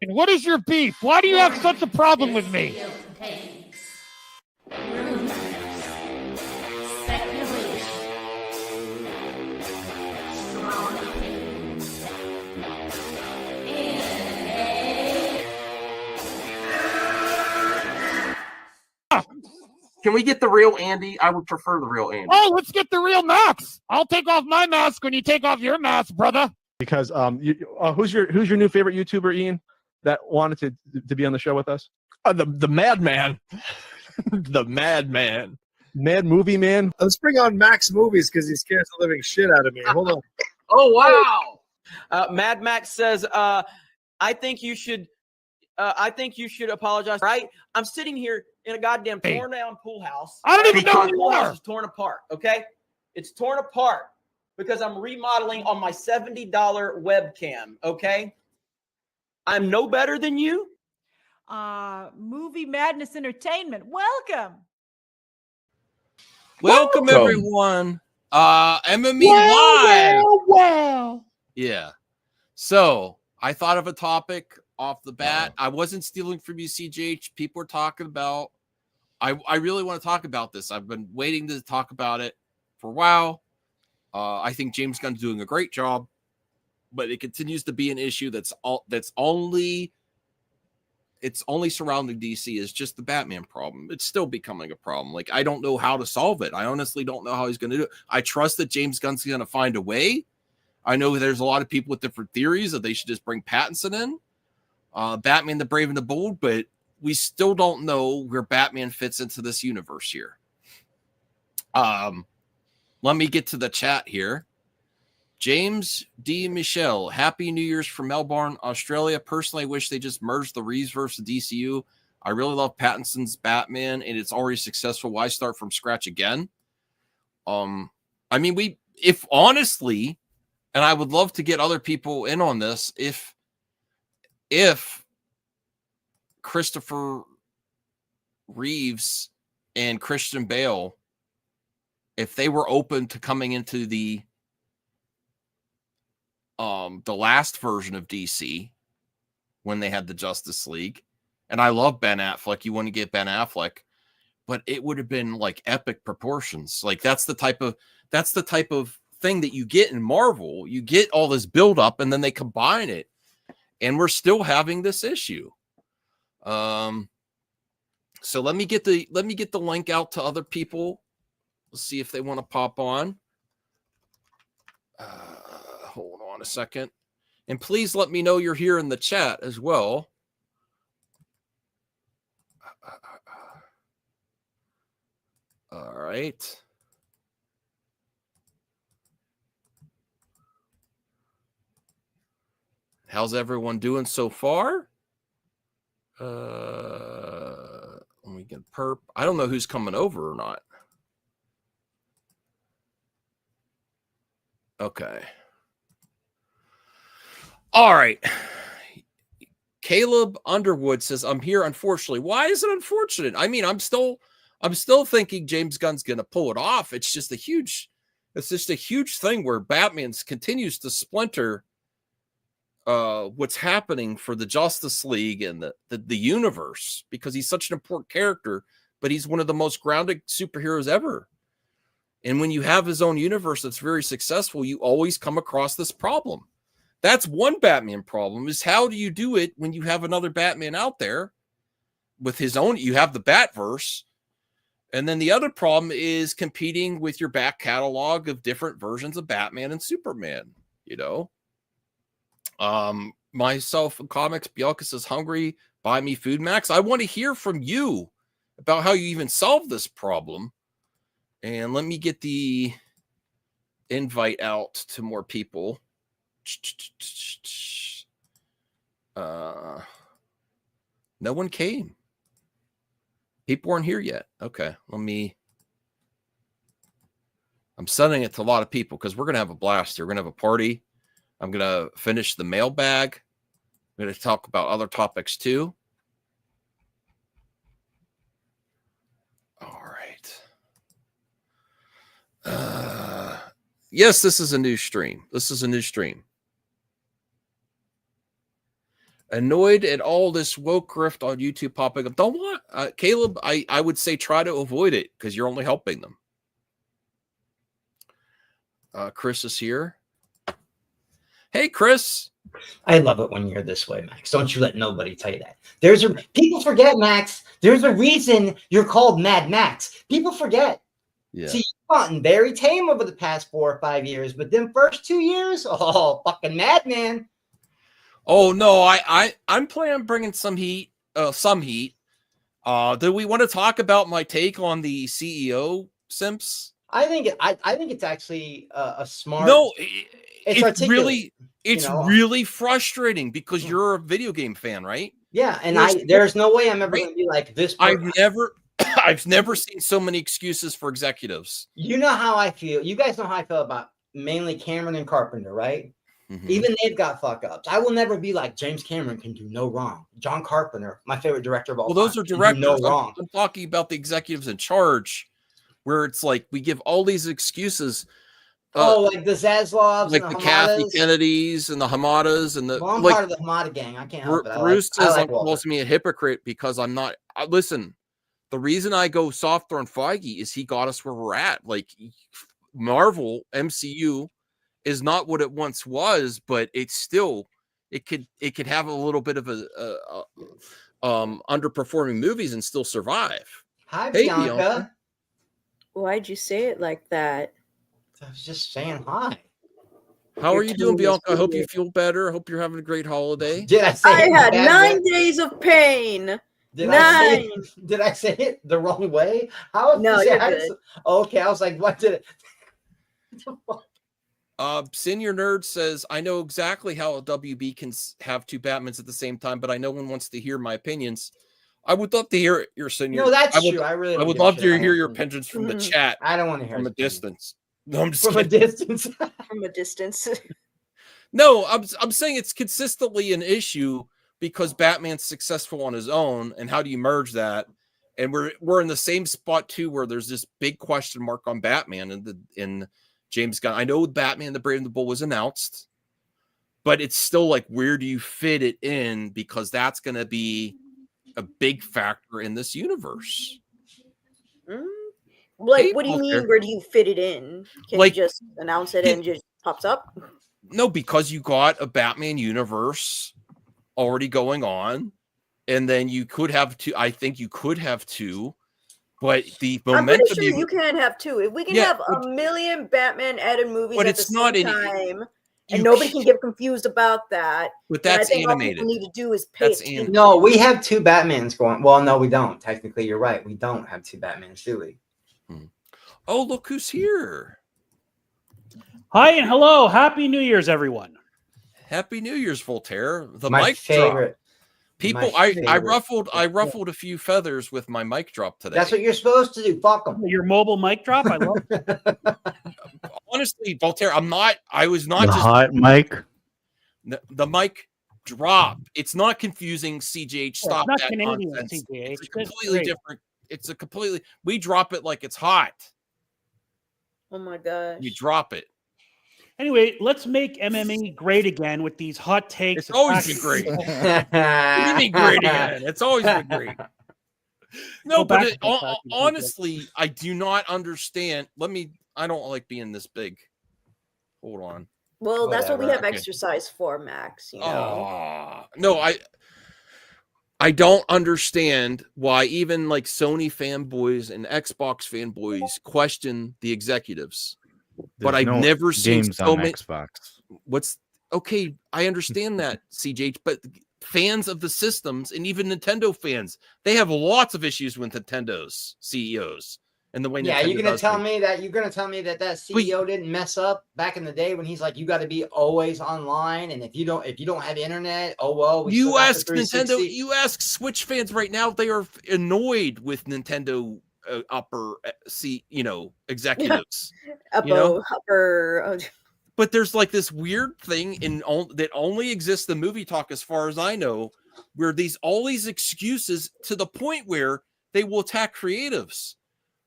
And what is your beef? Why do you have such a problem with me? Can we get the real Andy? I would prefer the real Andy. Oh, let's get the real Max. I'll take off my mask when you take off your mask, brother. Because who's your new favorite YouTuber, Ian, that wanted to be on the show with us? The Madman. The Madman. Mad Movie Man. Let's bring on Max Movies because he scares the living shit out of me. Hold on. Oh, wow. Mad Max says, I think you should apologize. Right? I'm sitting here in a goddamn torn down pool house. I don't even know who the you pool house are. is torn apart. Okay, it's torn apart because I'm remodeling on my $70 webcam. Okay, I'm no better than you. Movie Madness Entertainment. Welcome. Welcome everyone. MME Live. Well. Yeah. So I thought of a topic off the bat. I wasn't stealing from you, CJH. People were talking about. I really want to talk about this. I've been waiting to talk about it for a while. I think James Gunn's doing a great job, but it continues to be an issue that's only surrounding DC is just the Batman problem. It's still becoming a problem. Like, I don't know how to solve it. I honestly don't know how he's going to do it. I trust that James Gunn's going to find a way. I know there's a lot of people with different theories that they should just bring Pattinson in, Batman the Brave and the Bold, but we still don't know where Batman fits into this universe here. Let me get to the chat here. James D. Michelle, Happy New Year's from Melbourne, Australia. Personally, I wish they just merged the Reeves versus the DCU. I really love Pattinson's Batman, and it's already successful. Why start from scratch again? I mean, if honestly, and I would love to get other people in on this, if Christopher Reeves and Christian Bale, if they were open to coming into the last version of DC when they had the Justice League, and I love Ben Affleck, you want to get Ben Affleck, but it would have been like epic proportions. Like that's the type of thing that you get in Marvel. You get all this build up and then they combine it, and we're still having this issue. So let me get the link out to other people. Let's see if they want to pop on. Hold on a second. And please let me know you're here in the chat as well. All right. How's everyone doing so far? Let me get perp. I don't know who's coming over or not. Okay. All right. Caleb Underwood says, I'm here, unfortunately. Why is it unfortunate? I mean, I'm still thinking James Gunn's going to pull it off. It's just a huge thing where Batman continues to splinter what's happening for the Justice League and the universe, because he's such an important character, but he's one of the most grounded superheroes ever. And when you have his own universe that's very successful, you always come across this problem. That's one Batman problem, is how do you do it when you have another Batman out there with his own, you have the Batverse. And then the other problem is competing with your back catalog of different versions of Batman and Superman, you know? Myself in comics, Bielka says, hungry, buy me food, Max. I want to hear from you about how you even solve this problem. And let me get the invite out to more people. No one came. People weren't here yet. Okay, I'm sending it to a lot of people because we're going to have a blast here. We're going to have a party. I'm going to finish the mailbag. I'm going to talk about other topics too. All right. Yes, this is a new stream. Annoyed at all this woke grift on YouTube popping up. Don't want Caleb. I would say try to avoid it because you're only helping them. Chris is here. Hey, Chris. I love it when you're this way, Max. Don't you let nobody tell you that. People forget, Max. There's a reason you're called Mad Max. People forget. Yeah. See, you've gotten very tame over the past 4 or 5 years, but then first 2 years, oh, fucking madman. Oh no, I'm planning on bringing some heat. Some heat. Do we want to talk about my take on the CEO simps? I think it's actually a smart. No, it's articulate, it's really frustrating because you're a video game fan, right? Yeah, and there's no way I'm ever going to be like this. I've never seen so many excuses for executives. You know how I feel. You guys know how I feel about mainly Cameron and Carpenter, right? Mm-hmm. Even they've got fuck ups. I will never be like James Cameron can do no wrong. John Carpenter, my favorite director of all time. Well, those are directors. No wrong. I'm talking about the executives in charge, where it's like we give all these excuses. Like the Zaslavs, like and the Hamadas. Kathy Kennedys and the Hamadas and the. Well, I'm like, part of the Hamada gang. I can't help it. Bruce I calls me a hypocrite because I'm not. Listen, the reason I go softer on Feige is he got us where we're at. Like Marvel MCU is not what it once was, but it's still it could have a little bit of a underperforming movies and still survive. Hi, Bianca. Why'd you say it like that? I was just saying hi. How are you doing, Bianca? I hope you feel better. I hope you're having a great holiday. Did I say I had 9 days of pain. Did I say it the wrong way? How? No, you're good. Okay, I was like, what did it? Senior Nerd says, I know exactly how a WB can have two Batmans at the same time, but I no one wants to hear my opinions. I would love to hear your senior. No, that's true. I would love to hear your opinions from the chat. I don't want to hear from a distance. No, I'm just from kidding. a distance. From a distance. No, I'm saying it's consistently an issue because Batman's successful on his own, and how do you merge that? And we're in the same spot too, where there's this big question mark on Batman in James Gunn. I know Batman: The Brave and the Bold was announced, but it's still like, where do you fit it in? Because that's going to be a big factor in this universe. Like, what do you mean? Where do you fit it in? Can you just announce it and it just pops up? No, because you got a Batman universe already going on, and then you could have two. I think you could have two, but the momentum. I'm pretty sure you can't have two. If we can have a million Batman added movies at the same time, and nobody can get confused about that. But that's animated. All we need to do is pay attention. No, we have two Batmans going. Well, no, we don't. Technically, you're right. We don't have two Batmans, do we? Oh, look who's here. Hi and hello. Happy New Year's, everyone. Happy New Year's, Voltaire. The My mic favorite. drop. People, I ruffled a few feathers with my mic drop today. That's what you're supposed to do. Fuck them. Your mobile mic drop. I love it. Honestly, Voltaire, I was not the just hot mic. The mic drop. It's not confusing. CGH, stop not that Canadian nonsense. CGH. It's a completely different. It's a completely. We drop it like it's hot. Oh my gosh. You drop it. Anyway, let's make MME great again with these hot takes. It's always been great. What do you mean great again? It's always been great. No, but honestly, I do not understand. I don't like being this big. Hold on. Well, that's what we have exercise for, Max. You know? No, I don't understand why even like Sony fanboys and Xbox fanboys question the executives. But I've never seen so many Xbox. Okay? I understand that, CJ, but fans of the systems and even Nintendo fans, they have lots of issues with Nintendo's CEOs and the way. Yeah, Nintendo you're gonna tell me that that CEO didn't mess up back in the day when he's like, you got to be always online, and if you don't have internet, oh well. You ask Nintendo, you ask Switch fans right now, they are annoyed with Nintendo. Upper executives, but there's like this weird thing that only exists in movie talk, as far as I know, where all these excuses to the point where they will attack creatives.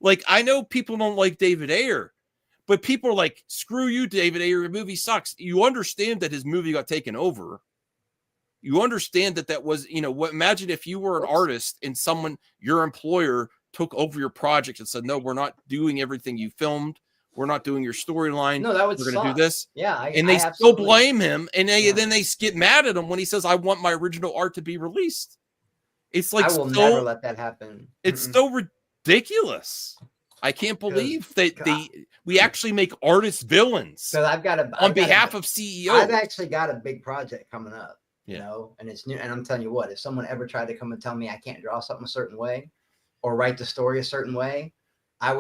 Like, I know people don't like David Ayer, but people are like, screw you, David Ayer, your movie sucks. You understand that his movie got taken over. You understand that was, imagine if you were an artist and your employer took over your project and said, no, we're not doing everything you filmed. We're not doing your storyline. No, that would We're going to do this. Yeah. And they still blame him. And then they get mad at him when he says, I want my original art to be released. It's like, I will never let that happen. It's so ridiculous. I can't believe we actually make artist villains on behalf of CEOs. I've actually got a big project coming up, and it's new. And I'm telling you what, if someone ever tried to come and tell me I can't draw something a certain way or write the story a certain way, I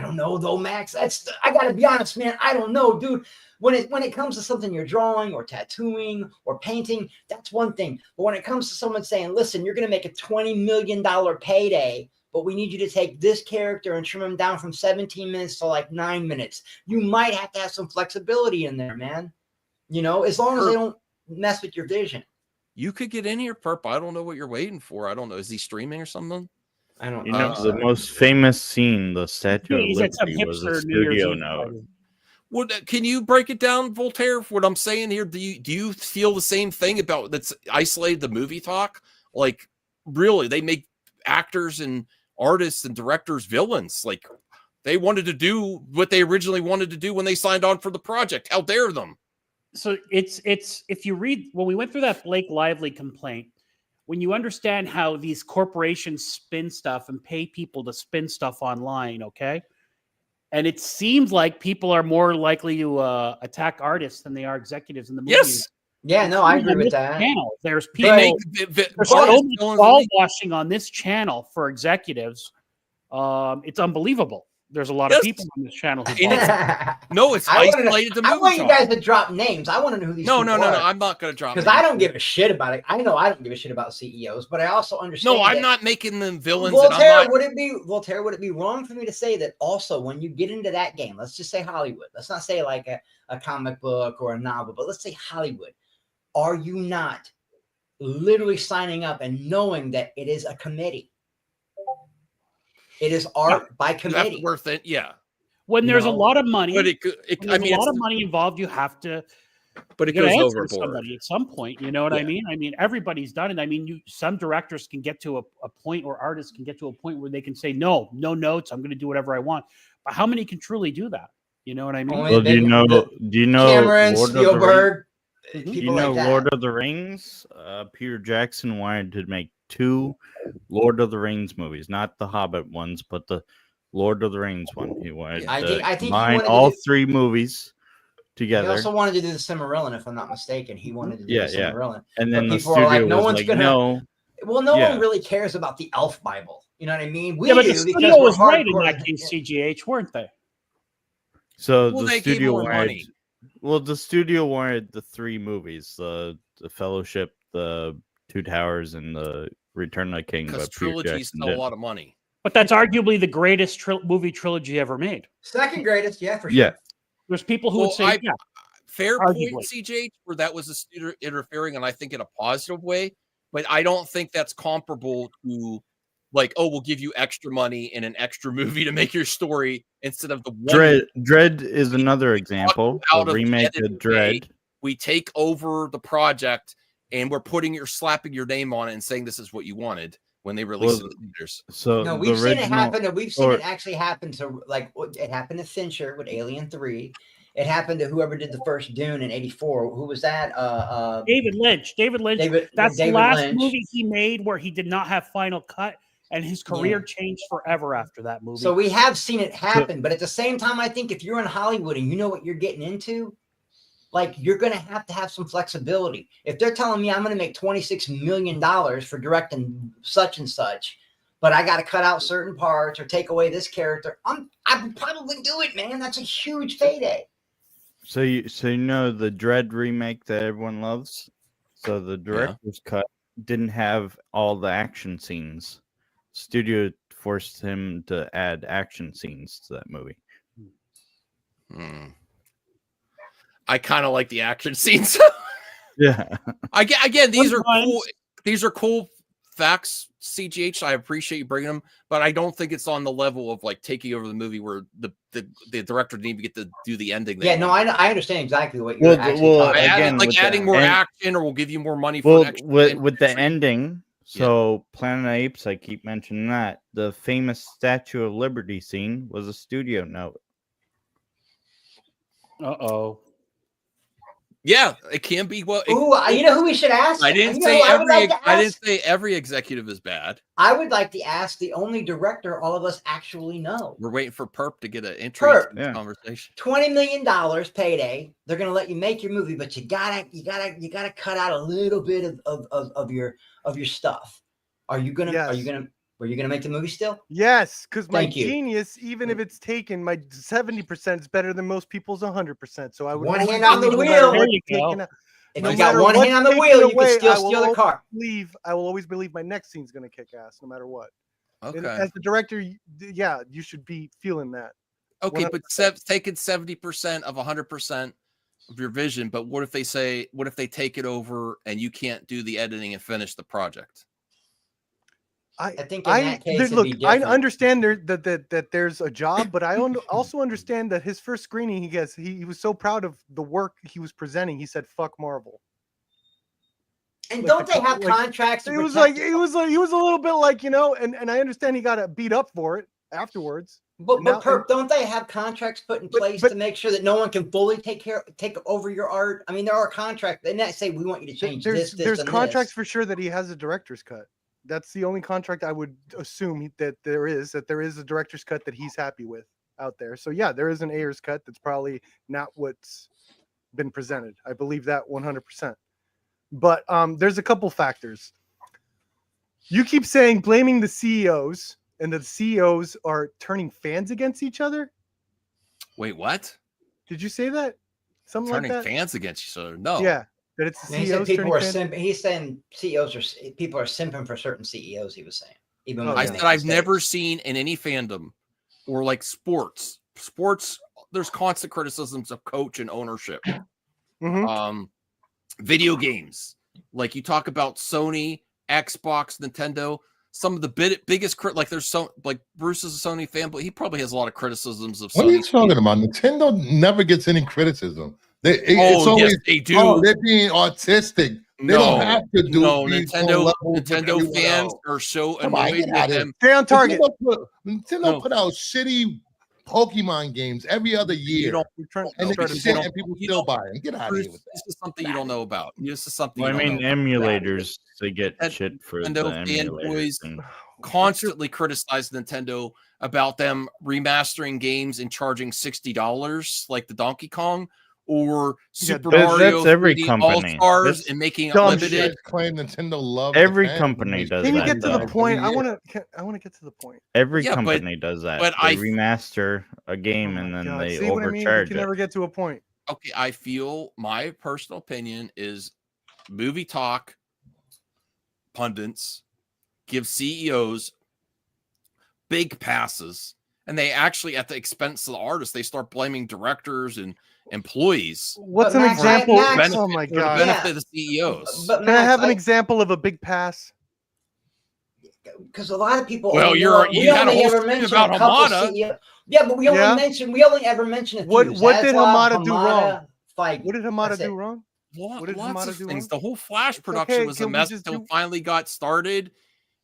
don't know though, Max. I gotta be honest, man. I don't know, dude. When it comes to something you're drawing or tattooing or painting, that's one thing. But when it comes to someone saying, listen, you're gonna make a $20 million payday, but we need you to take this character and trim him down from 17 minutes to like 9 minutes, you might have to have some flexibility in there, man. As long as they don't mess with your vision. You could get in here, Perp. I don't know what you're waiting for. I don't know. Is he streaming or something? I don't know. The most famous scene, the Statue of Liberty, was a studio note. Well, can you break it down, Voltaire? What I'm saying here, do you feel the same thing about that's isolated the movie talk? Like, really, they make actors and artists and directors villains. Like, they wanted to do what they originally wanted to do when they signed on for the project. How dare them? So it's if you read, when we went through that Blake Lively complaint, when you understand how these corporations spin stuff and pay people to spin stuff online, okay? And it seems like people are more likely to attack artists than they are executives in the movie. Yes. Yeah, no, I agree with that. Channel. There's people. There's so much ball washing on this channel for executives. It's unbelievable. There's a lot of people on this channel. It's isolated to movie. I want you guys to drop names. I want to know who these people are. No. I'm not going to drop because I don't give a shit about it. I know I don't give a shit about CEOs, but I also understand. No, I'm not making them villains. Voltaire, would it be wrong for me to say that also when you get into that game, let's just say Hollywood. Let's not say like a comic book or a novel, but let's say Hollywood. Are you not literally signing up and knowing that it is a committee? It is art by committee. That's worth it, yeah. When there's a lot of money, but a lot of money involved, you have to. But it goes overboard. Somebody at some point, you know what I mean? I mean, everybody's done it. I mean, some directors can get to a point, or artists can get to a point where they can say, no notes. I'm going to do whatever I want. But how many can truly do that? You know what I mean? Well, do you know Cameron, Spielberg? Lord of the Rings? Peter Jackson wanted to make 2 Lord of the Rings movies, not the Hobbit ones, but the Lord of the Rings one. He wanted I think combine all 3 movies together. He also wanted to do the Silmarillion, if I'm not mistaken. He wanted to do the Silmarillion. And then the studio was no one's gonna. No. Well, no one really cares about the Elf Bible. You know what I mean? But the studio was right in that case, CGH, weren't they? So the studio wanted. Well, the studio wanted the 3 movies: the Fellowship, the Two Towers, and the Return of the King. Because trilogies sell a lot of money. But that's arguably the greatest movie trilogy ever made. Second greatest, yeah, for sure. Yeah. There's people who would say, fair point, CJ, where that was a studio interfering, and I think in a positive way. But I don't think that's comparable to, like, we'll give you extra money in an extra movie to make your story instead of the one. Dread is another example. The remake of Dread. We take over the project, and we're slapping your name on it and saying this is what you wanted when they released it in theaters. So no, we've seen it happen. We've seen it actually happen to, like, it happened to Fincher with Alien 3. It happened to whoever did the first Dune in '84. Who was that? David Lynch. That's the last movie he made where he did not have final cut, and his career changed forever after that movie. So we have seen it happen, but at the same time, I think if you're in Hollywood and you know what you're getting into, like, you're going to have some flexibility. If they're telling me I'm going to make $26 million for directing such and such, but I got to cut out certain parts or take away this character, I would probably do it, man. That's a huge payday. So you know the Dread remake that everyone loves? So the director's cut didn't have all the action scenes. Studio forced him to add action scenes to that movie. I kind of like the action scenes. Yeah. Again, these are cool facts, CGH. I appreciate you bringing them, but I don't think it's on the level of like taking over the movie where the director didn't even get to do the ending. Yeah, no, I understand exactly what you're actually talking about. Again, like adding more action, or we'll give you more money for extra. With the ending. So Planet of the Apes, I keep mentioning that the famous Statue of Liberty scene was a studio note. Uh-oh. Yeah, it can be. Well, you know who we should ask? I didn't say I didn't say every executive is bad. I would like to ask the only director all of us actually know. We're waiting for Perp to get an entry into this conversation. $20 million payday. They're gonna let you make your movie, but you gotta cut out a little bit of your stuff. Are you gonna make the movie still? Yes, because my Thank you. genius, even if it's taken, my 70% is better than most people's 100%. So I would One always hand on the believe wheel. no matter There you what's taken go. out- If no you got matter one what's hand on the taken wheel, you can away, still I steal will the car. I will always believe my next scene's going to kick ass, no matter what. And Okay. as the director, yeah, you should be feeling that. Okay, 100%. but taking 70% of 100% of your vision. But what if they take it over and you can't do the editing and finish the project? I think in that case, it'd look, be I different. understand that there's a job, but I also understand that his first screening, he was so proud of the work he was presenting. He said, "Fuck Marvel." And Like don't the they have like, contracts? To It was protect like he was a little bit like, and I understand he got beat up for it afterwards. But And now- Perp, don't they have contracts put in place to make sure that no one can fully take over your art? I mean, there are contracts, and that say we want you to change this, there's and contracts this. for sure that he has a director's cut. That's the only contract I would assume that there is a director's cut that he's happy with out there. So yeah, there is an Ayers cut that's probably not what's been presented. I believe that 100%. But there's a couple factors. You keep saying blaming the CEOs, and the CEOs are turning fans against each other. Wait, what? Did you say that? Something Turning like that? fans against each other? No. Yeah, that it's the And he said CEOs people turning are fans. simping. He's saying people are simping for certain CEOs. He was saying, even when I they said make I've mistakes. never seen in any fandom or like sports. There's constant criticisms of coach and ownership. Video games, like you talk about Sony, Xbox, Nintendo. Some of the biggest like there's like Bruce is a Sony fan, but he probably has a lot of criticisms of Sony. What are you talking about? Nintendo never gets any criticism. Yes, they do. Oh, they're being autistic. They don't have to do Nintendo fans are so annoyed with them. Stay on target. Nintendo put out shitty Pokemon games every other year. And people still buy them. Get out of here with that. This is something you don't know about. This is something Well, you I don't mean, know about. emulators, they get shit for the Nintendo emulators. fanboys thing. constantly criticize Nintendo about them remastering games and charging $60 like the Donkey Kong or Super Mario that's every 3D company. All-Stars That's and making it Dumb limited. shit. Claim Nintendo loves Every the fans. company does Can you that. get to the though. point? I want to get to the point. Every Yeah, but- company does that. but They I- remaster a game and then God, they see what I mean? You overcharge can it. never get to a point. Okay, I feel my personal opinion is movie talk pundits give CEOs big passes, and they actually, at the expense of the artist, they start blaming directors and employees. What's But an Max, example? Max- Oh my For the god! benefit of the CEOs. But Can I Max, have an example of a big pass? Because a lot of people. Well, only you had a only whole ever stream mention about a couple Hamada. CEOs. Yeah, but we only ever mention a few. What did Zaslav, Hamada do wrong? Feige. What did Hamada That's do it. wrong? What did Lots Hamada of do things. wrong? The whole Flash It's production okay, was a can we mess just until do- finally got started.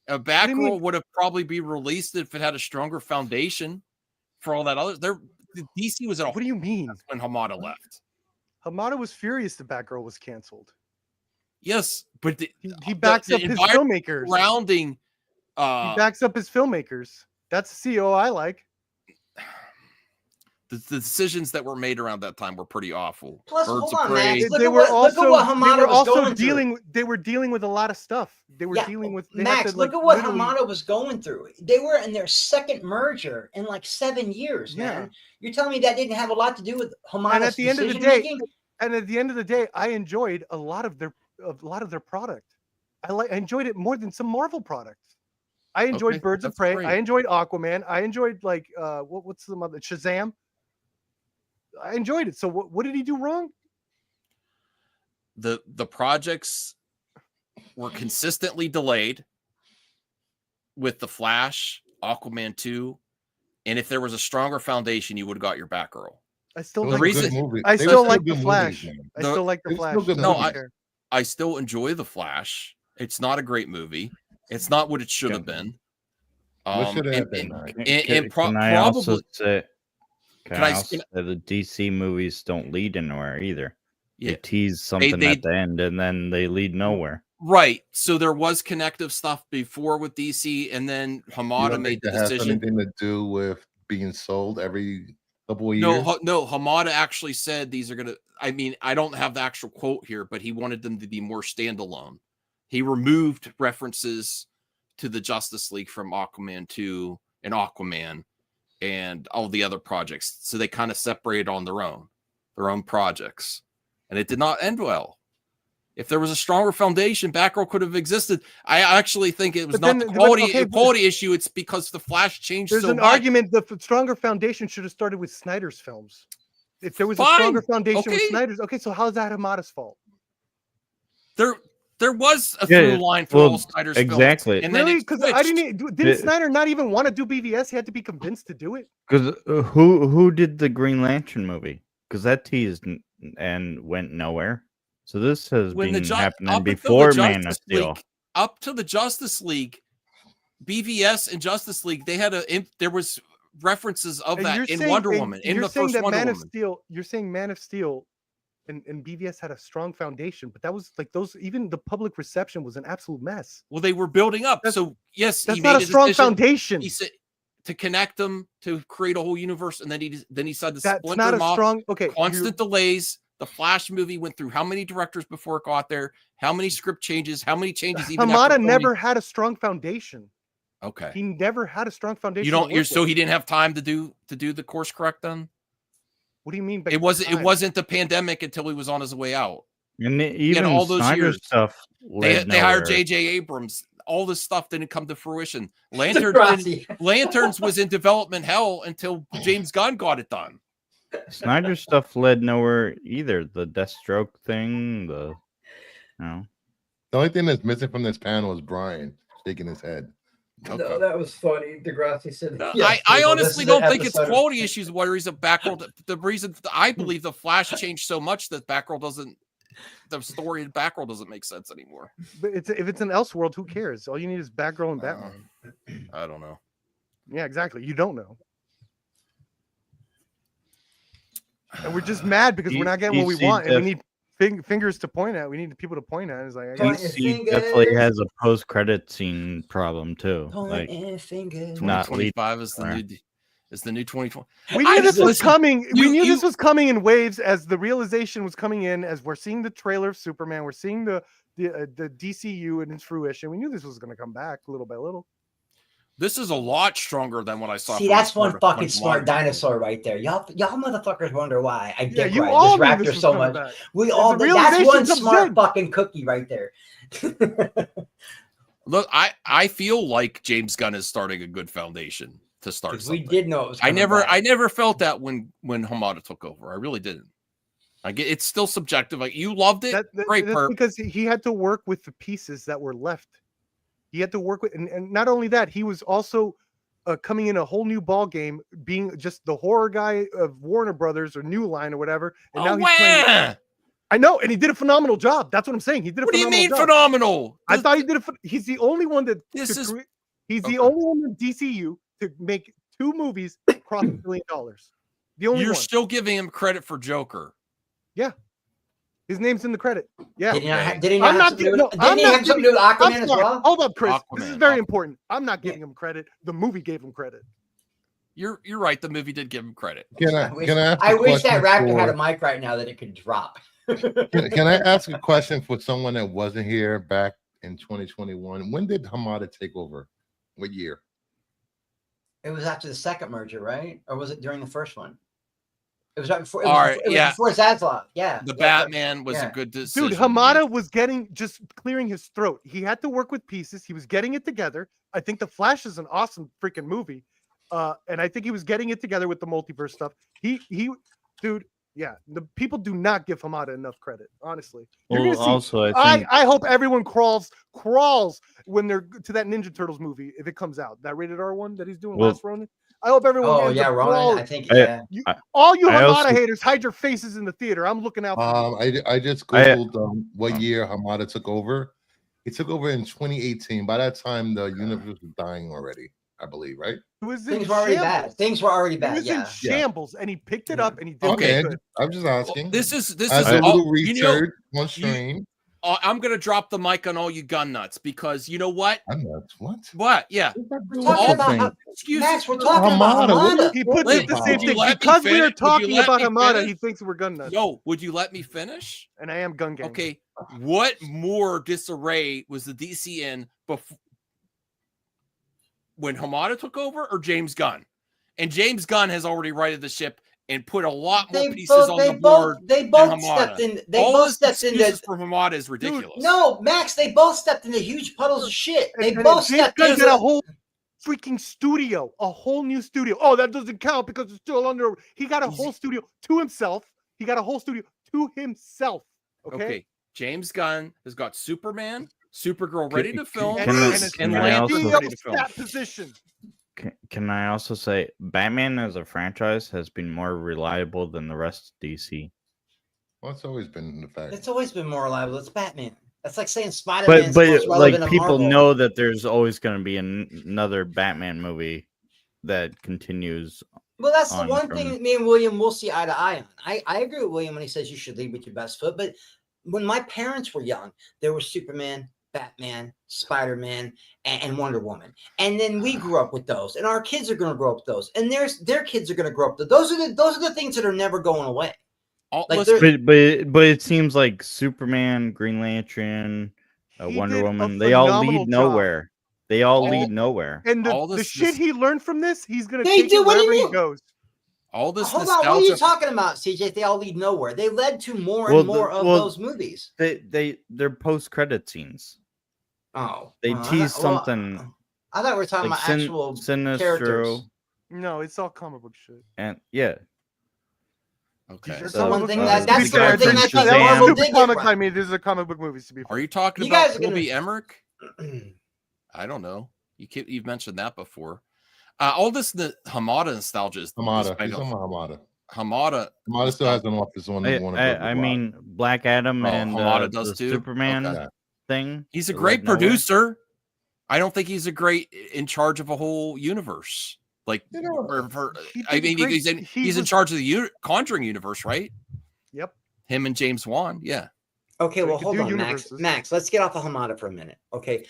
do you Batgirl mean? would have probably be released if it had a stronger foundation for all that other. DC was in a What do you mean? when Hamada left. Hamada was furious that Batgirl was canceled. Yes, but He backs up his environment filmmakers. surrounding. He backs up his filmmakers. That's the CEO I like. The decisions that were made around that time were pretty awful. Plus, Birds hold of on, Prey. Max. Look They at were what also Hamada was going dealing. through. They were dealing with a lot of stuff. They were Yeah, dealing with. They had Max, to, like, look at what literally- Hamada was going through. They were in their second merger in like 7 years, Yeah. man. You're telling me that didn't have a lot to do with Hamada's And at the end of the decision day, making? I enjoyed a lot of their product. I enjoyed it more than some Marvel products. I enjoyed Okay, Birds of that's Prey. great. I enjoyed Aquaman. I enjoyed like what's the other Shazam. I enjoyed it. So what did he do wrong? The projects were consistently delayed. with the Flash, Aquaman 2, and if there was a stronger foundation, you would have got your Batgirl. I still The like reason- I still like the Flash. I The- still like the It's Flash. still good No, movies. I still enjoy the Flash. It's not a great movie. It's not what it should have been. What should it have been? Can I also say? Can Can I I also say- say the DC movies don't lead anywhere either? Yeah. They tease something they- at the end and then they lead nowhere. Right. So there was connective stuff before with DC, and then You Hamada don't made think the that has decision. anything to do with being sold every couple of years? No, Hamada actually said these are gonna. I mean, I don't have the actual quote here, but he wanted them to be more standalone. He removed references to the Justice League from Aquaman 2 and Aquaman and all the other projects, so they kind of separated on their own projects, and it did not end well. If there was a stronger foundation, Batgirl could have existed. I actually think it was not the quality issue. It's because the Flash changed There's so an much. argument the stronger foundation should have started with Snyder's films. If there was a stronger foundation with Snyder's, okay, so how's that Hamada's fault? There was a through line for all Snyder's films. And then Really? it Because I switched. didn't Snyder not even want to do BVS? He had to be convinced to do it. Because who did the Green Lantern movie? Because that teased and went nowhere. So this has been happening before Man of Steel. Up to the Justice League, BVS and Justice League, they had there was references of And that you're in saying- Wonder and Woman, you're in the saying first that Wonder Man Woman. of Steel. You're saying Man of Steel and BVS had a strong foundation, but that was like those. Even the public reception was an absolute mess. Well, they were building up. So yes, that's he not made a strong decision. foundation. He said to connect them to create a whole universe, and then he decided to That's splinter not them a off. strong. Okay, Constant delays. The Flash movie went through how many directors before it got there? How many script changes? How many changes? Even after Hamada filming? never had a strong foundation. Okay. He never had a strong foundation. You to don't. work So with. he didn't have time to do the course correct then. What do you mean? By It wasn't. It time? wasn't the pandemic until he was on his way out. And He had even all those Snyder years. stuff. They led hired nowhere. J.J. Abrams. All this stuff didn't come to fruition. Lanterns was in development hell until James Gunn got it done. Snyder stuff led nowhere either. The Deathstroke thing, the The only thing that's missing from this panel is Brian shaking his head. No, that was funny. Degrassi said, I honestly don't think it's quality issues where he's a Batgirl. The reason I believe the Flash changed so much that Batgirl doesn't, the story of Batgirl doesn't make sense anymore. But if it's an Elseworld, who cares? All you need is Batgirl and Batman. I don't know. Yeah, exactly. You don't know. And we're just mad because we're not getting what we want, and we need fingers to point at. We need people to point at. It's like DC definitely has a post-credit scene problem too. Like, not 2025 is the new 2020. We knew this was coming. We knew this was coming in waves as the realization was coming in. As we're seeing the trailer of Superman, we're seeing the DCU in its fruition. We knew this was going to come back little by little. This is a lot stronger than what I saw. See, that's one fucking smart dinosaur right there. Y'all motherfuckers wonder why I get you all this knew raptor this was so coming much. back. We As all the that's realization one comes smart in. fucking cookie right there. Look, I feel like James Gunn is starting a good foundation to start. We did know it was. I coming never back. felt that when Hamada took over. I really didn't. I get it's still subjective. Like you loved it, great. That's because he had to work with the pieces that were left. He had to work with, and not only that, he was also coming in a whole new ball game, being just the horror guy of Warner Brothers or New Line or whatever. And now he's playing. I know, and he did a phenomenal job. That's what I'm saying. He did a What do you phenomenal mean job. phenomenal? I thought he did he's the only one that he's Okay. the only one in DCU to make 2 movies cross $1 billion. The only You're one. still giving him credit for Joker. Yeah. His name's in the credit. Yeah. Did he not have something to do with Aquaman I'm as sorry. well? Hold up, Chris. This is Aquaman, very important. I'm not giving him credit. The movie gave him credit. You're right. The movie did give him credit. Can I ask I a wish that question raptor had a for- mic right now that it could drop. Can I ask a question for someone that wasn't here back in 2021? When did Hamada take over? What year? It was after the second merger, right? Or was it during the first one? It was right before. It All was, right, it was yeah. before Zaslav. Yeah. The Yeah, Batman was yeah. a good decision. Dude, Hamada was just clearing his throat. He had to work with pieces. He was getting it together. I think The Flash is an awesome freaking movie. And I think he was getting it together with the multiverse stuff. Dude, Yeah, the people do not give Hamada enough credit, honestly. Well, also, I think I hope everyone crawls when they're to that Ninja Turtles movie if it comes out. That rated R one that he's doing last Ronin. I hope everyone. Oh ends yeah, up Ronin. crawling. I think yeah. All you I Hamada also- haters, hide your faces in the theater. I'm looking out for you. I just googled what year Hamada took over. He took over in 2018. By that time, the universe was dying already, I believe, right? It was Things were already bad. Things were already bad. It was in shambles, and he picked it up and he did Okay, good. I'm just asking. This is As a all- little research on stream. I'm gonna drop the mic on all you gun nuts because you know what? Gun nuts? What? What? Yeah. We're talking about Max. We're talking Hamada, about Hamada. He puts it the same Would you thing let me because we are finish? Would you talking let about me Hamada. finish? He thinks we're gun nuts. Yo, would you let me finish? And I am gun gang. Okay. What more disarray was the DC in before when Hamada took over or James Gunn? And James Gunn has already righted the ship and put a lot more pieces on the board. They than both Hamada. stepped in. They All both this stepped into. excuses for Hamada is ridiculous. No, Max. They both stepped into huge puddles of shit. They And both James stepped Gunn into did a whole freaking studio, a whole new studio. Oh, that doesn't count because it's still under. He got a whole studio to himself. He got a whole studio to himself. Okay. James Gunn has got Superman, Supergirl ready to film, can I- and can I Lantern also- ready to film. That position. Can I also say Batman as a franchise has been more reliable than the rest of DC? Well, it's always been the fact. It's always been more reliable. It's Batman. That's like saying Spider-Man. But most like relevant to people Marvel. know that there's always going to be another Batman movie that continues. Well, that's the on one from- thing that me and William will see eye to eye on. I agree with William when he says you should lead with your best foot. But when my parents were young, there was Superman, Batman, Spider-Man, and Wonder Woman. And then we grew up with those. And our kids are going to grow up with those. And their kids are going to grow up with those. Those are the things that are never going away. Like But it seems like Superman, Green Lantern, He Wonder did a Woman, they all phenomenal lead job. nowhere. They all lead nowhere. And All the this- shit he learned from this, he's gonna They take do. it What do you wherever he mean? goes. All this Hold on, what are nostalgia. you talking about, CJ? They all lead nowhere. They led to more Well, and more of those movies. They're post credit scenes. Oh, They tease something. I thought we were talking like about actual Sinestro characters. No, it's all comic book shit. and yeah. Okay. That's So, the one thing uh, that's the the guy one thing from I thought Shazam- Marvel Stupid did get comics. right. I mean, these are comic book movies to be fair. Are you talking You about guys are gonna- Colby Emmerich? I don't know. You've mentioned that before. All this the Hamada nostalgia is Hamada. I He's know. on Hamada. Hamada. Hamada still has an office on the one. I mean, Black Adam Oh, and Hamada does the too? Superman Okay. thing. He's a that great led nowhere. producer. I don't think he's a great in charge of a whole universe. Like, You know, I mean, great- he's in was- charge of the Conjuring universe, right? Yep. Him and James Wan, yeah. Okay, So well, you could hold do on, Max. universes. Max, let's get off of Hamada for a minute. Okay.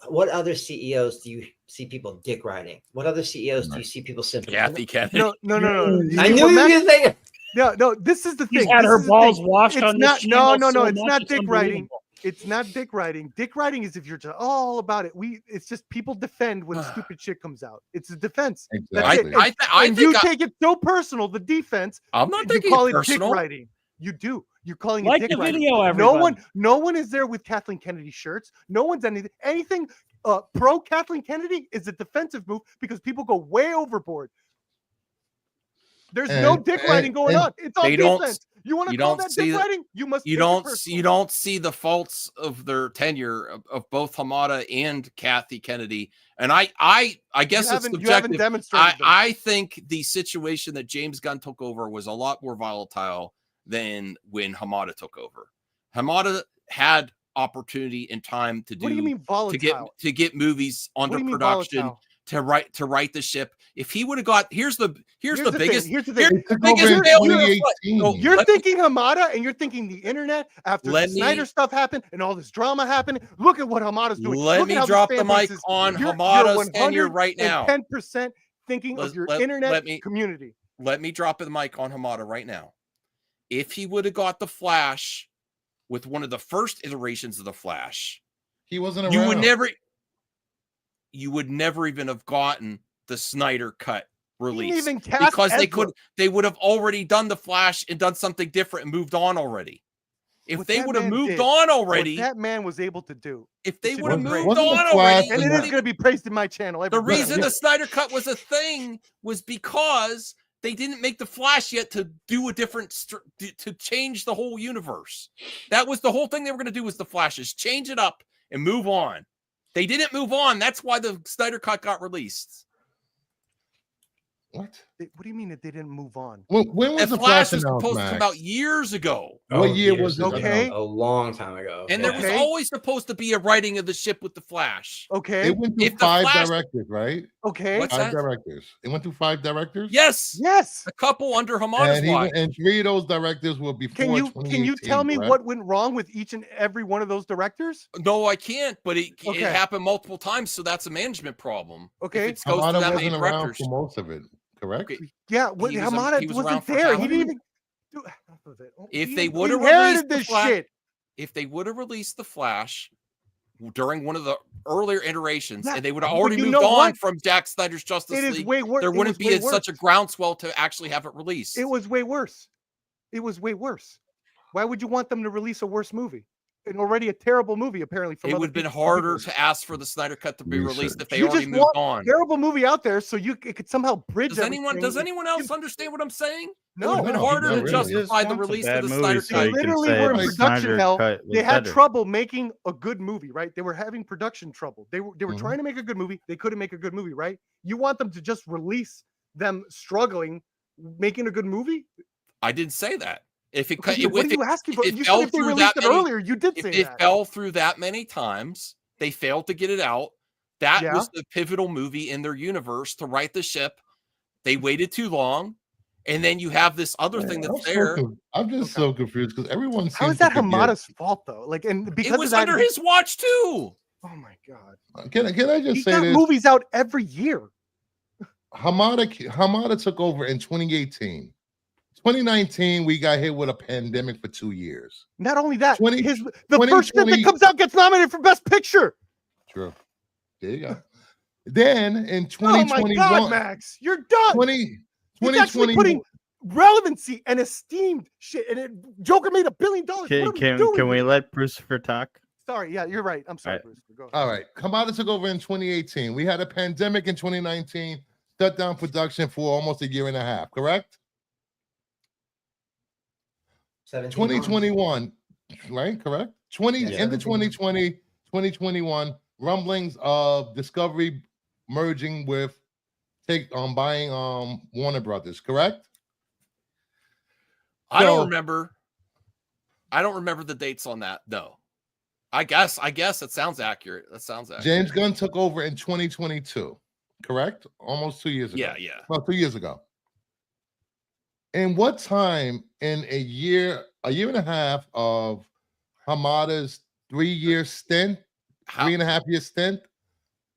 What other CEOs do you see people dick riding? What other CEOs do you see people sympathizing? Kathy Kennedy. No. I knew you were going to say it. No, this is the He's thing. had This her is the balls thing. washed It's on not, this no, channel so it's much, not it's dick riding. unbelievable. It's not dick riding. Dick riding is if you're just all about it. It's just people defend when stupid shit comes out. It's a defense. That's it. Exactly. I And think you take it so personal, the defense. I'm not You taking call it it personal. dick riding. You do. You're calling Like it dick the riding. video, everybody. No one is there with Kathleen Kennedy shirts. No one's anything pro Kathleen Kennedy is a defensive move because people go way overboard. There's no dick riding going on. It's all they don't- defense. You want to you call don't that see dick the- riding? You must. You take it don't personal. you don't see the faults of their tenure of both Hamada and Kathy Kennedy. And I guess it's You haven't subjective. demonstrated them. I think the situation that James Gunn took over was a lot more volatile than when Hamada took over. Hamada had opportunity and time to do What do you mean volatile? to get movies What under do you mean production volatile? to right the ship. If he would have got here's the biggest thing, here's the thing. here's the Took biggest over in failure of 2018. so You're let- thinking Hamada and you're thinking the internet after Let the me- Snyder stuff happened and all this drama happened. Look at what Hamada's doing. Let Look me at how drop this the fan mic base is. on You're Hamada's tenure right now. 10% thinking Let's- of your let internet me- community. Let me drop the mic on Hamada right now. If he would have got the Flash with one of the first iterations of the Flash, He wasn't around. you would never even have gotten the Snyder cut release even cast because Ezra. they would have already done the Flash and done something different and moved on already. If What they that would have man moved did, on what already, that man was able to do. if they should would have be moved praised. on Wasn't the already, Flash And it and is going to be praised in my channel. the every reason time. the Snyder cut was a thing was because they didn't make the Flash yet to do a different to change the whole universe. That was the whole thing they were going to do was the Flash is change it up and move on. They didn't move on. That's why the Snyder Cut got released. What? What do you mean that they didn't move on? When was the Flash was announced, supposed to Max? come out years ago? What year was it? Okay. A long time ago. And there was always supposed to be a writing of the ship with the Flash. Okay. It went through If the 5 Flash- directors, right? Okay. What's 5 that? directors. It went through 5 directors. Yes. Yes. A couple under Hamada's And, watch. and 3 of those directors were before. Can you 2018, tell me correct? what went wrong with each and every one of those directors? No, I can't. But it Okay. happened multiple times, so that's a management problem. Okay. If it goes Hamada through that many wasn't around directors. for most of it, correct? Okay. Yeah, what, He was- Hamada he was around wasn't for there. how He long? didn't even do half of it. If He they would have inherited released the this Flash, shit. if they would have released the Flash during one of the earlier iterations, Yeah, and they would have but already you moved know on what? from Jack Snyder's Justice It is League, way worse. there It wouldn't was be way such a worse. groundswell to actually have it released. It was way worse. It was way worse. Why would you want them to release a worse movie? And already a terrible movie, apparently. From It other would have been people. harder to ask for the Snyder Cut to be released if they You already just moved want on. a terrible movie out there so it could somehow bridge. Does anyone everything. else understand what I'm saying? It would No, have been No, harder not to really. justify the release of the Snyder They Cut. literally were in production hell. They had trouble making a good movie, right? They were having production trouble. They were trying to make a good movie. They couldn't make a good movie, right? You want them to just release them struggling making a good movie? I didn't say that. If it Okay, cut, so what are you asking for? You said if they released it earlier, you did say if it that. fell through that many times, they failed to get it out. That Yeah. was the pivotal movie in their universe to right the ship. They waited too long, and then you have this other thing that's there. I'm just so confused because everyone seems How is that to forget- Hamada's fault though? Like, and because It was of that, under his watch too. Oh my god! Can I just He say got this? movies out every year. Hamada took over in 2018. 2019, we got hit with a pandemic for 2 years. Not only that, 20 the first shit that 2020 comes out gets nominated for Best Picture. True. There you go. Then in Oh my 2021, god, Max, you're done. 20, It's actually 2020 putting relevancy and esteemed shit. And Joker made $1 billion. What are we doing Can we here? let Brucifer talk? Sorry, yeah, you're right. I'm sorry, Right. Bruce. Go ahead. All right. Hamada took over in 2018. We had a pandemic in 2019, shut down production for almost a year and a half, correct? 2021, right? Correct? End of 2020, 2021, rumblings of Discovery merging with buying Warner Brothers, correct? I don't So- remember. I don't remember the dates on that. No. I guess it sounds accurate. That sounds accurate. James Gunn took over in 2022, correct? Almost 2 years ago. Yeah. Well, 2 years ago. And what time in a year and a half of Hamada's 3-year stint, 3.5-year stint,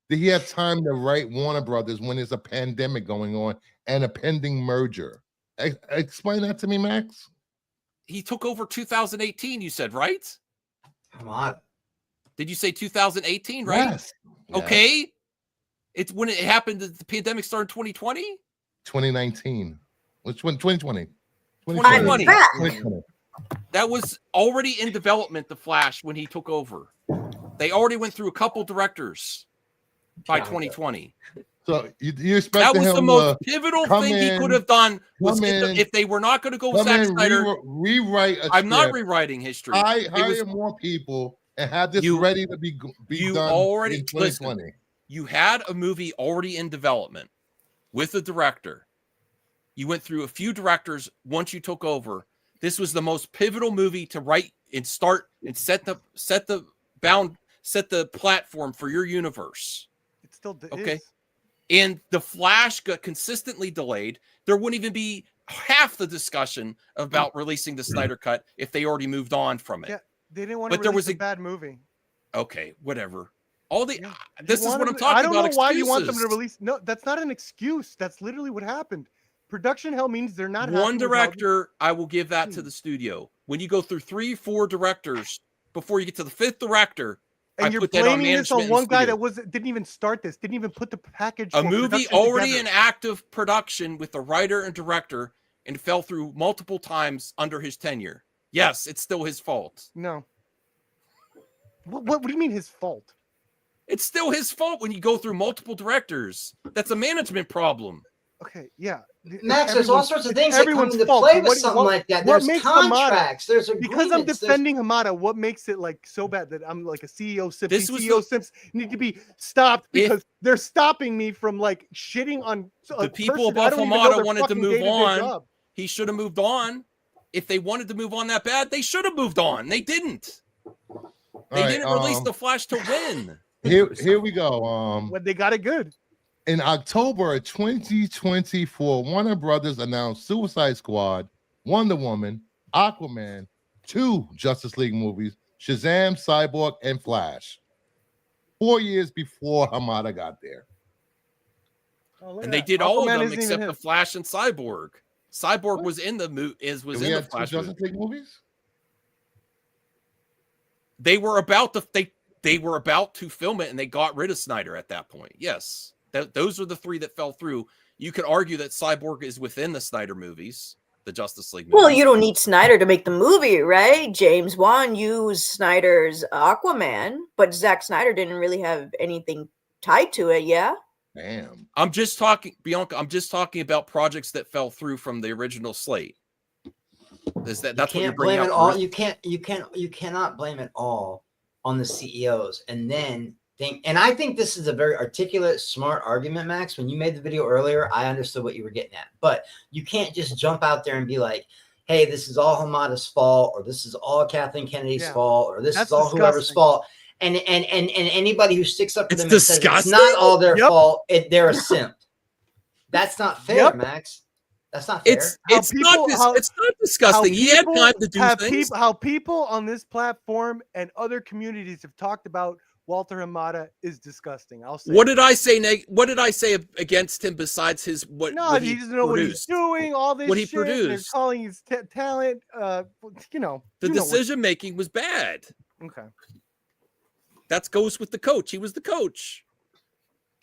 did he have time to write Warner Brothers when there's a pandemic going on and a pending merger? Explain that to me, Max. He took over 2018, you said, right? Hamada. Did you say 2018, right? Yes. Okay. It's when it happened that the pandemic started 2020? 2019. Which one? 2020. 2020. 2020. That was already in development, The Flash, when he took over. They already went through a couple directors by 2020. So you expect That was him the most to pivotal come thing he in- could have done. Was come in- if they were not going to go with come Zack in, Snyder, rewrite a I'm not script, rewriting history. hire more people and have this ready to be done already in 2020. listen, you had a movie already in development with a director. You went through a few directors once you took over. This was the most pivotal movie to write and start and set the platform for your universe. It still Okay. is. And The Flash got consistently delayed. There wouldn't even be half the discussion about releasing the Snyder Cut if they already moved on from it. Yeah, they didn't want to But there release was a bad movie. Okay, whatever. All the You this is what wanted I'm to- talking I don't about. know why you want them to excuses. release. No, that's not an excuse. That's literally what happened. Production hell means they're not happy One with how- director, I will give that to the studio. When you go through 3-4 directors before you get to the 5th director, and I you're put that on blaming this management on and one guy studio. that didn't even start this, didn't even put the package. A for movie production already together. in active production with the writer and director and fell through multiple times under his tenure. Yes, it's still his fault. No. What do you mean his fault? It's still his fault when you go through multiple directors. That's a management problem. Okay, yeah. Max, there's all sorts of things that come everyone's into fault. play But with something like that. What There's makes contracts. There's Hamada, agreements. because I'm defending Hamada, what makes it like so bad that I'm like a CEO simp? This was CEO simps need to be stopped because they're stopping me from like shitting on The people above Hamada wanted to move on. He should have moved on. If they wanted to move on that bad, they should have moved on. They didn't. They didn't release the Flash to win. Here we go. When they got it good. In October 2024, Warner Brothers announced Suicide Squad, Wonder Woman, Aquaman, 2 Justice League movies, Shazam, Cyborg, and Flash. 4 years before Hamada got there. And they did all of them except the Flash and Cyborg. Cyborg was in the Flash Justice League movies. They were about to they were about to film it, and they got rid of Snyder at that point. Yes, those are the 3 that fell through. You could argue that Cyborg is within the Snyder movies, the Justice League movies. Well, you don't need Snyder to make the movie, right? James Wan used Snyder's Aquaman, but Zack Snyder didn't really have anything tied to it. Yeah. Damn. I'm just talking, Bianca. I'm just talking about projects that fell through from the original slate. That's what you're bringing up. All you cannot blame it all on the CEOs, and then think. And I think this is a very articulate, smart argument, Max. When you made the video earlier, I understood what you were getting at, but you can't just jump out there and be like, "Hey, this is all Hamada's fault," or "This is all Kathleen Kennedy's fault," or "This is all whoever's fault." And anybody who sticks up for them and says it's not all their fault, they're a simp. That's not fair, Max. That's not fair. It's not disgusting. He had time to do things. How people on this platform and other communities have talked about Walter Hamada is disgusting. I'll say. What did I say? What did I say against him besides his what? No, what he doesn't know what he's doing. All this what he shit. They're produced. calling his talent. The decision making was bad. Okay. That goes with the coach. He was the coach.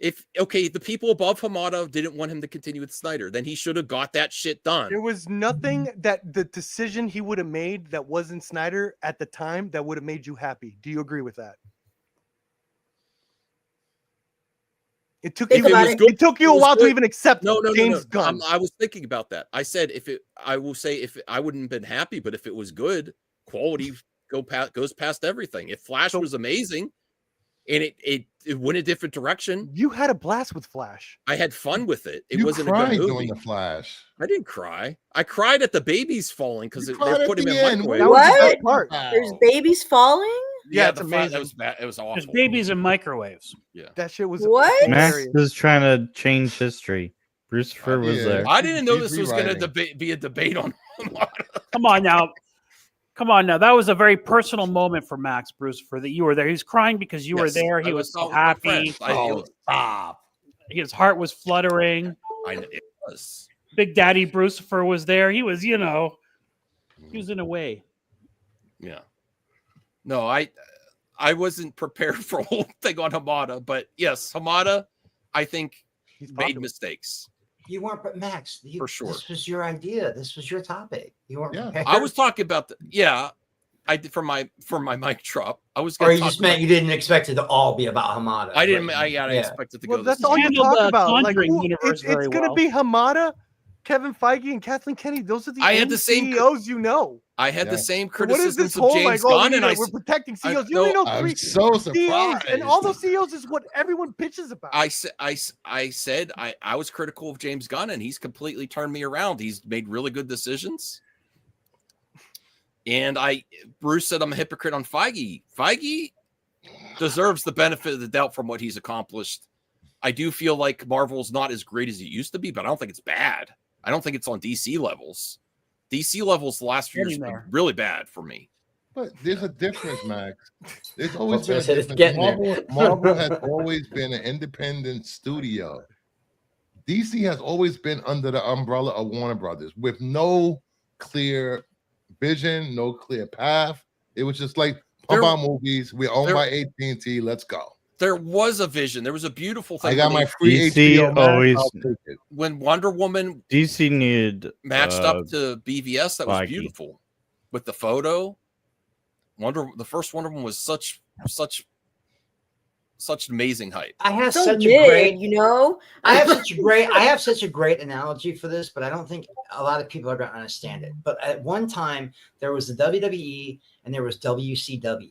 The people above Hamada didn't want him to continue with Snyder, then he should have got that shit done. There was nothing that the decision he would have made that wasn't Snyder at the time that would have made you happy. Do you agree with that? It took you a while to even accept James Gunn. I was thinking about that. I said I wouldn't have been happy, but if it was good, quality goes past everything. If Flash was amazing and it went a different direction. You had a blast with Flash. I had fun with it. It You wasn't a cried good movie. during the Flash. I didn't cry. I cried at the babies falling because they're cried at putting the him in end. microwave. What? There's babies falling? Yeah, it's amazing. That was bad. It was awful. There's babies in microwaves. Yeah. That shit was what? Max is trying to change history. Brucifer was there. I didn't know this was going to be a debate on. Come on now. That was a very personal moment for Max Brucifer that you were there. He was crying because you were there. He was so happy. Stop. His heart was fluttering. It was. Big Daddy Brucifer was there. He was, he was in a way. Yeah. No, I wasn't prepared for a whole thing on Hamada, but yes, Hamada, I think he's made mistakes. You weren't, but Max, for sure. This was your idea. This was your topic. You weren't prepared. I was talking about I did for my mic drop. I was. Or you just meant you didn't expect it to all be about Hamada. I didn't. I expected to go. That's all you talk about. Like, it's going to be Hamada, Kevin Feige, and Kathleen Kennedy. Those are the only CEOs you know. I had the same What is criticisms this of whole James like? Gunn, and we're protecting CEOs. You only know I'm 3 so CEOs, surprised. and all those CEOs is what everyone bitches about. I said I was critical of James Gunn, and he's completely turned me around. He's made really good decisions. And Bruce said I'm a hypocrite on Feige. Feige deserves the benefit of the doubt from what he's accomplished. I do feel like Marvel's not as great as it used to be, but I don't think it's bad. I don't think it's on DC levels. DC levels the last few years have been really bad for me. But there's a difference, Max. There's always That's been a what I said, it's difference. Marvel has always been an independent studio. DC has always been under the umbrella of Warner Brothers with no clear vision, no clear path. It was just like pump out movies. We're owned by AT&T. Let's go. There was a vision. There was a beautiful thing. I got my free DC HBO always when Wonder Woman DC needed matched up to BVS. That was Feige. beautiful with the photo. The first Wonder Woman was such such amazing hype. I have So such mid, a great, you know. I have such a great analogy for this, but I don't think a lot of people are going to understand it. But at one time, there was the WWE and there was WCW,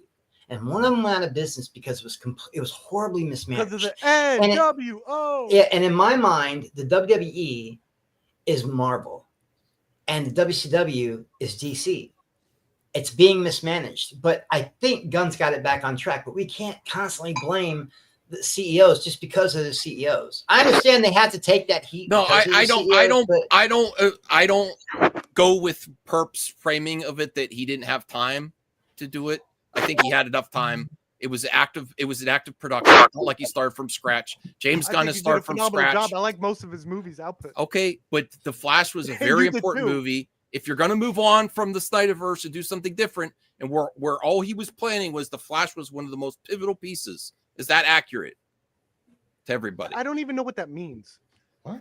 and one of them went out of business because it was horribly mismanaged. Because of the NWO. Yeah, and in my mind, the WWE is Marvel, and the WCW is DC. It's being mismanaged, but I think Gunn's got it back on track. But we can't constantly blame the CEOs just because of the CEOs. I understand they had to take that heat. No, I don't go with Perp's framing of it that he didn't have time to do it. I think he had enough time. It was active. It was an active production. It's not like he started from scratch. James Gunn has started from scratch. Job. I like most of his movies output. Okay, but The Flash was a very important movie. If you're going to move on from the Snyderverse and do something different, and where all he was planning was The Flash was one of the most pivotal pieces. Is that accurate to everybody? I don't even know what that means.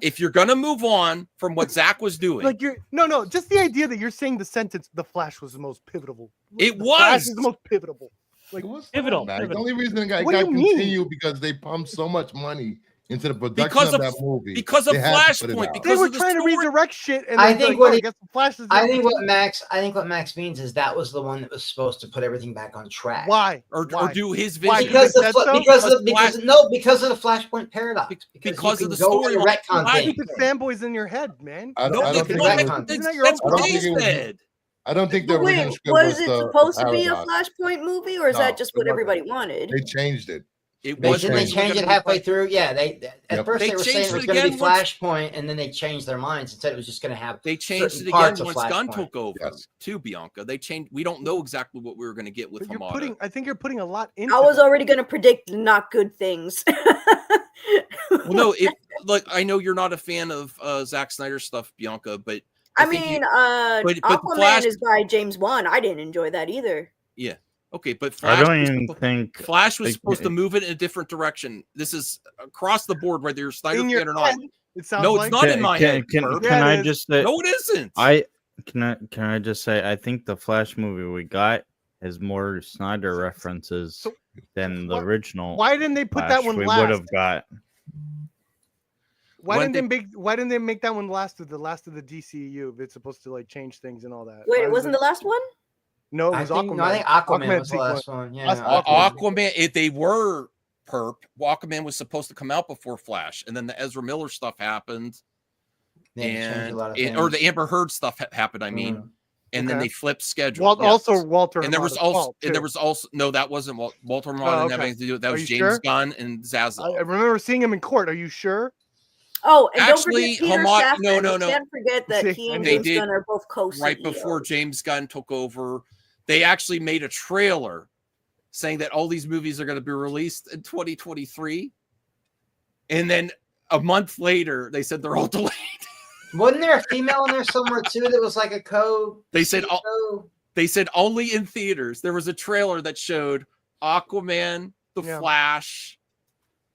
If you're going to move on from what Zach was doing, Like no, just the idea that you're saying the sentence "The Flash was the most pivotal." It The was Flash is the most pivotal. Like pivotal. The only reason it got What do you mean? continued because they pumped so much money into the production Because of of- that movie. because of They had to put it Flashpoint, out. because they were of the trying to story. resurrect shit, and I then think like, what I it- guess the Flash is. I think what Max means is that was the one that was supposed to put everything back on track. Why? or Why? do his Why? vision. Because Because because of the Flashpoint paradox. Because you of can the go story and line. retcon Why- things. Stupid fanboys in your head, man. I don't No, think it no, was- Isn't that your that's own what I don't they think it was- said. I don't think the But original wait, script was it the supposed to be a paradox. Flashpoint movie, or is No, that just it what wasn't. everybody wanted? They changed it. It They was didn't they change it halfway through? Yeah, at Yep. first They they were saying changed it was it going to be again once- Flashpoint, and then they changed their minds and said it was just going to have. They changed certain it parts again of once Gunn Flashpoint. took over Yes. too, Bianca. They changed. We don't know exactly what we were going to get with But you're Hamada. putting. I think you're putting a lot into. I was that. already going to predict not good things. Well, no, like I know you're not a fan of Zack Snyder stuff, Bianca, but I think mean, but the Aquaman Flash- is by James Wan. I didn't enjoy that either. yeah, okay, but I Flash don't was even suppo- think Flash was like, supposed to move it in a different direction. This is across the board, whether you're a Snyder In your fan or not. head, it sounds No, like. it's not in my head. Can Bert. Yeah, I it is. just say No, it isn't. can I just say I think the Flash movie we got has more Snyder references than the original. Why didn't they put that Flash one we last? would have got. Why When didn't they make that one last of the DCU? If it's supposed to like change things and all that. Wait, Why it wasn't the last one? No, it I was think, Aquaman. no, I think Aquaman was the sequence. last one. Yeah, That's Aquaman, if they were perp, Aquaman was supposed to come out before Flash, and then the Ezra Miller stuff happened, They changed a and lot of or things. the Amber Heard stuff happened. I mean, and then Okay. they flipped schedule. Also, Walter. and there was Hamada's also fault, and there too. was also no, that wasn't Walter Hamada Oh, didn't have okay. anything to do with it. That Are was you James sure? Gunn and Zaslav. I remember seeing him in court. Are you sure? Oh, and Actually, don't forget Peter no, Safran. no, You no. can't forget that See, he and they James did Gunn are both co-CEOs. Right before James Gunn took over, they actually made a trailer saying that all these movies are going to be released in 2023, and then a month later they said they're all delayed. Wasn't there a female in there somewhere too that was like a They said only in theaters. There was a trailer that showed Aquaman, The Yeah. Flash,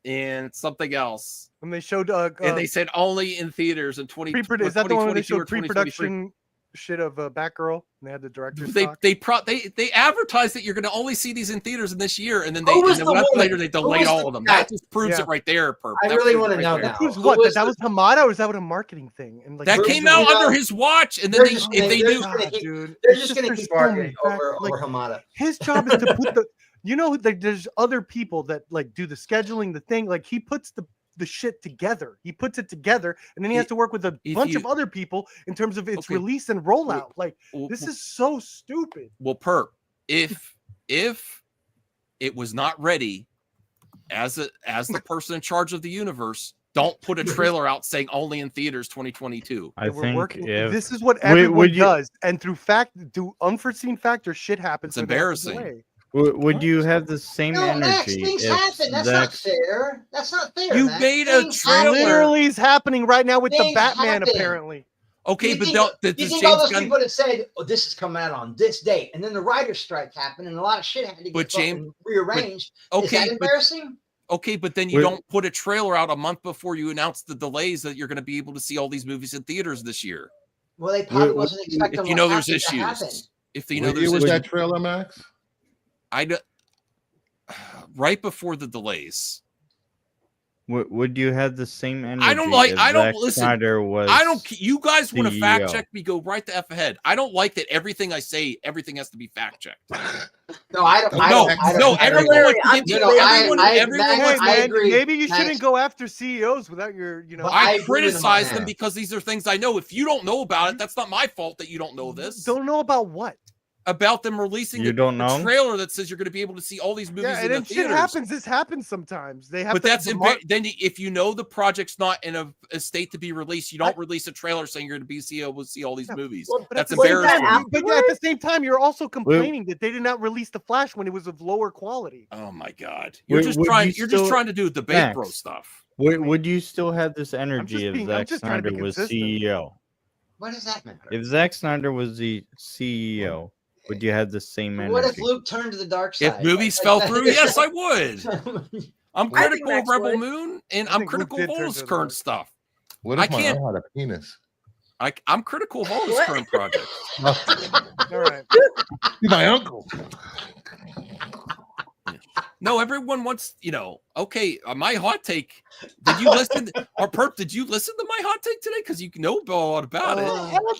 and something else. And they showed. And they said only in theaters in 20. Is that the one where they 2022 or showed 2023. pre-production shit of Batgirl? And they had the director's They talk? they advertised that you're going to only see these in theaters in this year, and then Who was the month woman? later they Who delayed was all the of them. guy? That just proves Yeah. it right there. Perp. I That really proves wanna it right know there. now. Who's Who what? was That the- was Hamada, or is that what a marketing thing? And like That Bruce came out Lee- under his watch, and then They're they, just if gonna- they they're do, just gonna keep- dude. They're It's just going to there's keep so bargaining many facts, over like, Hamada. his job is to put the. You know, like there's other people that like do the scheduling, the thing. Like he puts the shit together. He puts it together, and then he has to work with a if bunch you- of other people in terms of its Okay. release and rollout. Like well, this is so stupid. well, Perp, if it was not ready, as the person in charge of the universe, don't put a trailer out saying only in theaters 2022. I We're think working. if This is what Would- everyone would you- does, and through unforeseen factors, shit happens. It's so they have to embarrassing. delay. would you have the same No, Max, energy things if happen. That's Zack not fair. That's not fair. You Max. made a Things trailer. happen. Literally is happening right now with the Things Batman. happen. Apparently, Okay, You but think, don't, you does think all James those Gunn? people that said, "Oh, this is coming out on this date," and then the writer's strike happened, and a lot of shit had to get But James- fucking rearranged. Is Okay, that but embarrassing? okay, but then you Wait. don't put a trailer out a month before you announce the delays that you're going to be able to see all these movies in theaters this year. Well, they probably Would- wasn't expecting. If you what know there's happened to happen. issues, if you What know year there's was issues, that trailer, Max? I do, right before the delays. Would you have the same energy? I don't like. if I don't Zack listen. Snyder was I don't. You guys want to fact CEO? check me? Go right the f ahead. I don't like that. Everything I say, everything has to be fact checked. No, I don't. No, everyone wants to give me. Everyone Hey, wants man, to. maybe you shouldn't go after CEOs without your, I criticize them because these are things I know. If you don't know about it, that's not my fault that you don't know this. Don't know about what? About them releasing You don't know? the trailer that says you're going to be able to see all these movies Yeah, in and the then shit theaters. happens. This happens sometimes. They have But to that's promote- then if you know the project's not in a state to be released, you don't release a trailer saying you're going to be able to see all these movies. That's embarrassing. But at the same time, you're also complaining that they did not release the Flash when it was of lower quality. Oh my god, you're just trying to do debate Max, bro stuff. Would you still have this energy if Zack just trying to Snyder be was consistent. CEO? What does that matter? If Zack Snyder was the CEO, would you have the same energy? What if Luke turned to the dark side? If movies fell through, yes, I would. I'm I think critical of Max Rebel would. Moon, and I'm critical of all this current stuff. What I if my can't. aunt had a penis? I'm critical of all this What? current project. All right. You're my uncle. No, everyone wants, okay, my hot take. Did you listen? Or Perp, did you listen to my hot take today? Because you know a lot about it.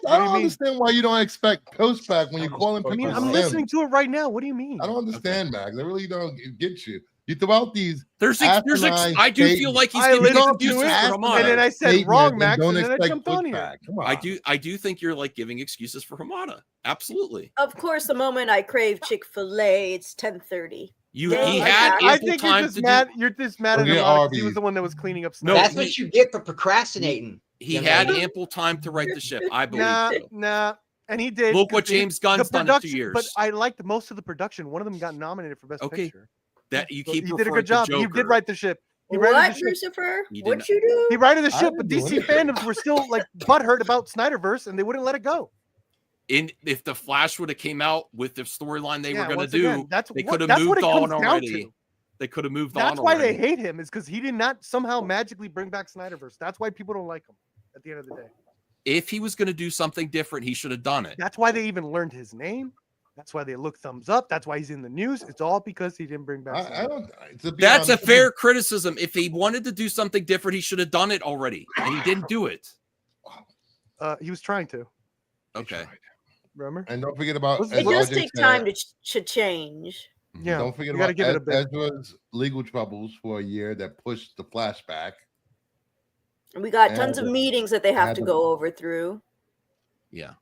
I don't understand why you don't expect post back when you're calling people. I mean, I'm Sims. listening to it right now. What do you mean? I don't understand, Max. I really don't get you. You throw out these. I do feel like he's I giving listened excuses to it, for Hamada. and then I said statement wrong, and Max, don't and then I expect jumped on here. pushback. Come on. I do think you're like giving excuses for Hamada. Absolutely. Of course, the moment I crave Chick-fil-A, it's 10:30. He Dang, had I ample think time you're just to mad. do. You're just mad at Go him get because he Arby's. was the one that was cleaning up. No, Snyder. That's what you get for procrastinating. He young had lady. ample time to right the ship. I believe. Nah, and he did. Look what 'cause he- James Gunn's the done in 2 production- years. But I liked most of the production. One of them got nominated for Best Okay. Picture. That you So keep he did a referring good to job. He Joker. did right the ship. He righted What, the ship. Lucifer? He did What not- you do? He righted the I ship, didn't but do DC anything. fandoms were still like butthurt about Snyderverse, and they wouldn't let it go. If the Flash would have came out with the storyline they were Yeah, going to once do, again, that's they what- could have that's what moved it on comes down already. to. They could have moved That's on why already. they hate him, is because he did not somehow magically bring back Snyderverse. That's why people don't like him at the end of the day. If he was going to do something different, he should have done it. That's why they even learned his name. That's why they look thumbs up. That's why he's in the news. It's all because he didn't bring back. I Snyder. don't. To be That's a honest, fair criticism. If he wanted to do something different, he should have done it already, and he didn't do it. He was trying to. Okay. Remember? And don't forget about. It as does RJ take said, time to change. Yeah. Don't forget you gotta about give it a bit. Ezra's legal troubles for a year that pushed the flashback. And we got tons of And- meetings that they have to and- go over through. Yeah.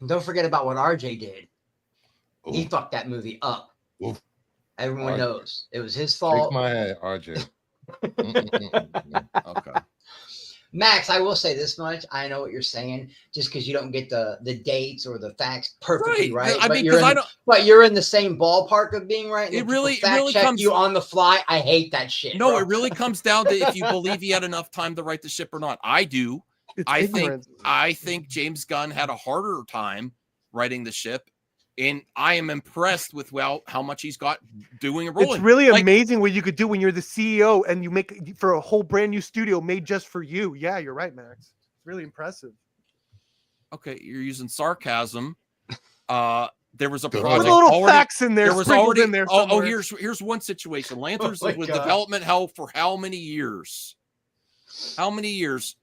And don't forget about what RJ did. He Oof. fucked that movie up. Oof. Everyone RJ. knows it was his Shake fault. my head, RJ. Okay. Max, I will say this much. I know what you're saying, just because you don't get the dates or the facts perfectly right. I but mean, you're because in, I don't. but you're in the same ballpark of being right. and It then people really- fact really check comes- you on the fly. I hate that shit. No, bro. it really comes down to if you believe he had enough time to write the ship or not. I do. It's I ignorance. think James Gunn had a harder time writing the ship, and I am impressed with how much he's got doing and rolling. It's really Like, amazing what you could do when you're the CEO and you make for a whole brand new studio made just for you. Yeah, you're right, Max. It's really impressive. Okay, you're using sarcasm. There was a Put project Put a little already. facts in there. There was sprinkled already. in there. Oh, somewhere. here's one situation. Lanterns Oh my was God. development hell for how many years? How many years?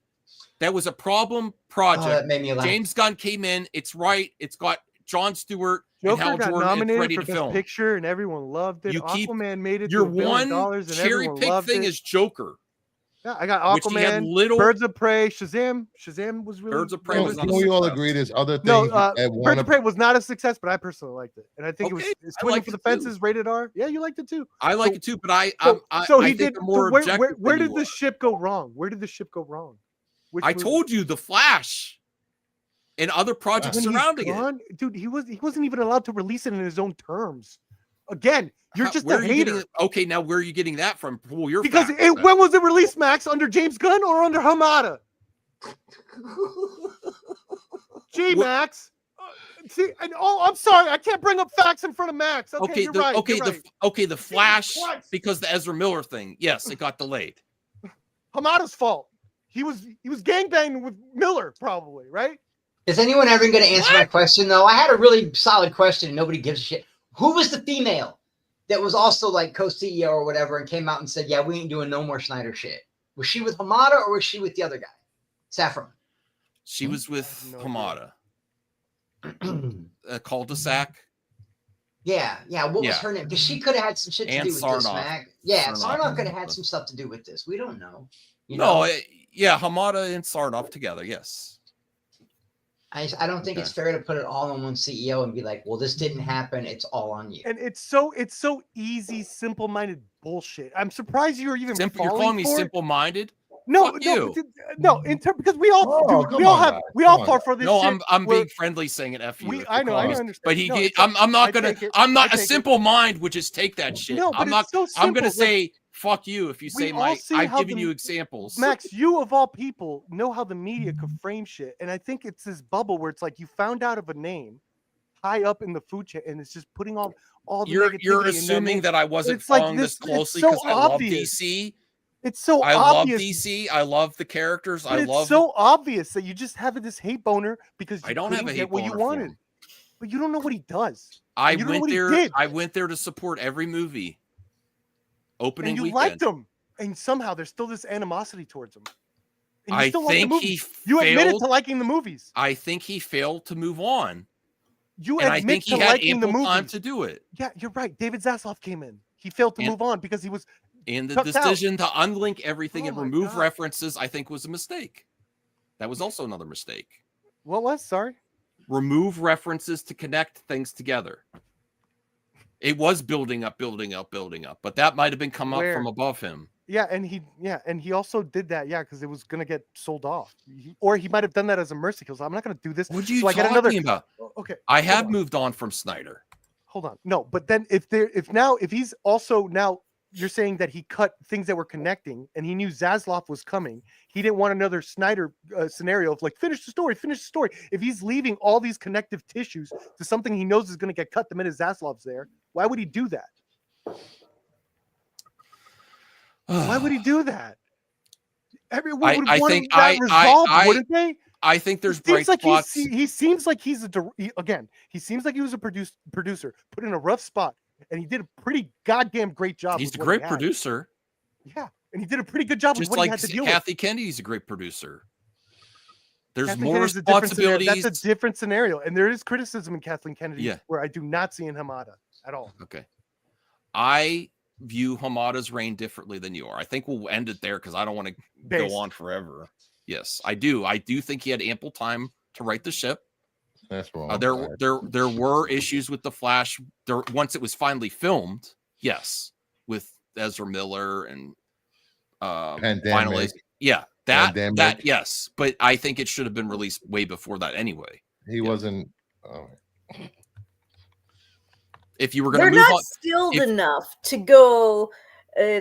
That was a problem Oh, project. that made me laugh. James Gunn came in. It's right. It's got John Stewart and Joker Hal got Jordan. It's ready nominated to for Best film. Picture, and everyone loved it. You keep- Aquaman made it. Your to $1 billion, one and cherry everyone pick loved thing it. is Joker. Yeah, I got which he had Aquaman, little- Birds of Prey, Shazam. Shazam was really. Birds of Prey You was know, not you a know, we all success. agree there's other No, things that Birds want of Prey was not a success, but I personally liked it, and I think Okay, it was I swinging liked for the it too. fences. Rated R. Yeah, you liked it too. I like So- it too, but I So I he think did. I'm more Where objective where than did you the are. ship go wrong? Where did the ship go wrong? Which I movie? told you the Flash and other projects When he's surrounding it. gone, dude, he wasn't even allowed to release it in his own terms. Again, you're just Where a are you getting hater. it? Okay, now where are you getting that from? Well, you're Because when was it released, Max? Under James Gunn or under Hamada? Gee, Max. See, and, I'm sorry, I can't bring up facts in front of Max. Okay, you're right. okay, you're the Flash Christ. because the Ezra Miller thing. Yes, it got delayed. Hamada's fault. He was gangbanging with Miller, probably, right? Is anyone ever going to answer my question though? I had a really solid question and nobody gives a shit. Who was the female that was also like co-CEO or whatever, and came out and said, "Yeah, we ain't doing no more Snyder shit." Was she with Hamada or was she with the other guy, Saffron? She was with Hamada. Cul-de-sac. Yeah. What was her name? Because she could have had some shit to And do with this, Sarnoff. Mac. Yeah, Sarnoff. Sarnoff could have had some stuff to do with this. We don't know. Yeah, Hamada and Sarnoff together. Yes. I don't think it's fair to put it all on one CEO and be like, "Well, this didn't happen. It's all on you." And it's so easy, simple-minded bullshit. I'm surprised you're even You're falling calling me for it. simple-minded? No, Fuck no, you. because we all fall for this. No, shit I'm where- being friendly, saying it. F you. I know, I understand. But he, No, did, it's I'm not I gonna. take it. I'm not I a take it. simple mind would just take that shit. No, but I'm not. it's so I'm gonna simple. say fuck you if you We say all my. see I've how given the- you examples. Max, you of all people know how the media could frame shit, and I think it's this bubble where it's like you found out of a name high up in the food chain, and it's just putting all the You're negativity in assuming name. that I wasn't It's like following this it's closely so because I love obvious. DC. It's so I obvious. love DC. I love the characters. But I it's love. so obvious that you just have this hate boner because you I don't have couldn't a get hate what you boner for wanted. him. But you don't know what he does. I You don't know went what he there. did. I went there to support every movie. Opening And you weekend. liked him, and somehow there's still this animosity towards him. And you I still like the think movies. he You admitted failed- to liking the movies. I think he failed to move on. You and I admit think he to had liking the ample time movies. to do it. Yeah, you're right. David Zaslav came in. He failed to And- move on because he was And the chucked out. decision to unlink everything Oh and my remove God. references, I think, was a mistake. That was also another mistake. What was? Sorry. Remove references to connect things together. It was building up, but that might have been come up Where? from above him. Yeah, and he also did that. Yeah, because it was gonna get sold off, or he might have done that as a mercy. He goes, "I'm not gonna do this." What are you so I get talking another. about? Okay, I hold have on. moved on from Snyder. Hold on. No, but then if he's also now you're saying that he cut things that were connecting and he knew Zaslav was coming. He didn't want another Snyder scenario of like finish the story. If he's leaving all these connective tissues to something he knows is going to get cut the minute Zaslav's there, why would he do that? Why would he do that? Everyone would want that resolved, wouldn't they? I think there's It bright seems like spots. he seems like he's he seems like he was a producer put in a rough spot, and he did a pretty goddamn great job. He's with a what great he had. producer. Yeah, and he did a pretty good job with Just what like he had to deal Kathy Kennedy's a great producer. There's Kathleen more Kennedy's a different scenario. responsibilities. That's a different scenario, and there is criticism in Kathleen Kennedy Yeah. where I do not see in Hamada at all. Okay. I view Hamada's reign differently than you are. I think we'll end it there because I don't want to Base. go on forever. Yes, I do. I do think he had ample time to right the ship. That's wrong. There were issues with the Flash. There once it was finally filmed. Yes, with Ezra Miller and Pandemic. finally, yeah, that Pandemic. yes. But I think it should have been released way before that anyway. He wasn't. If you were going They're to move not on, skilled enough to go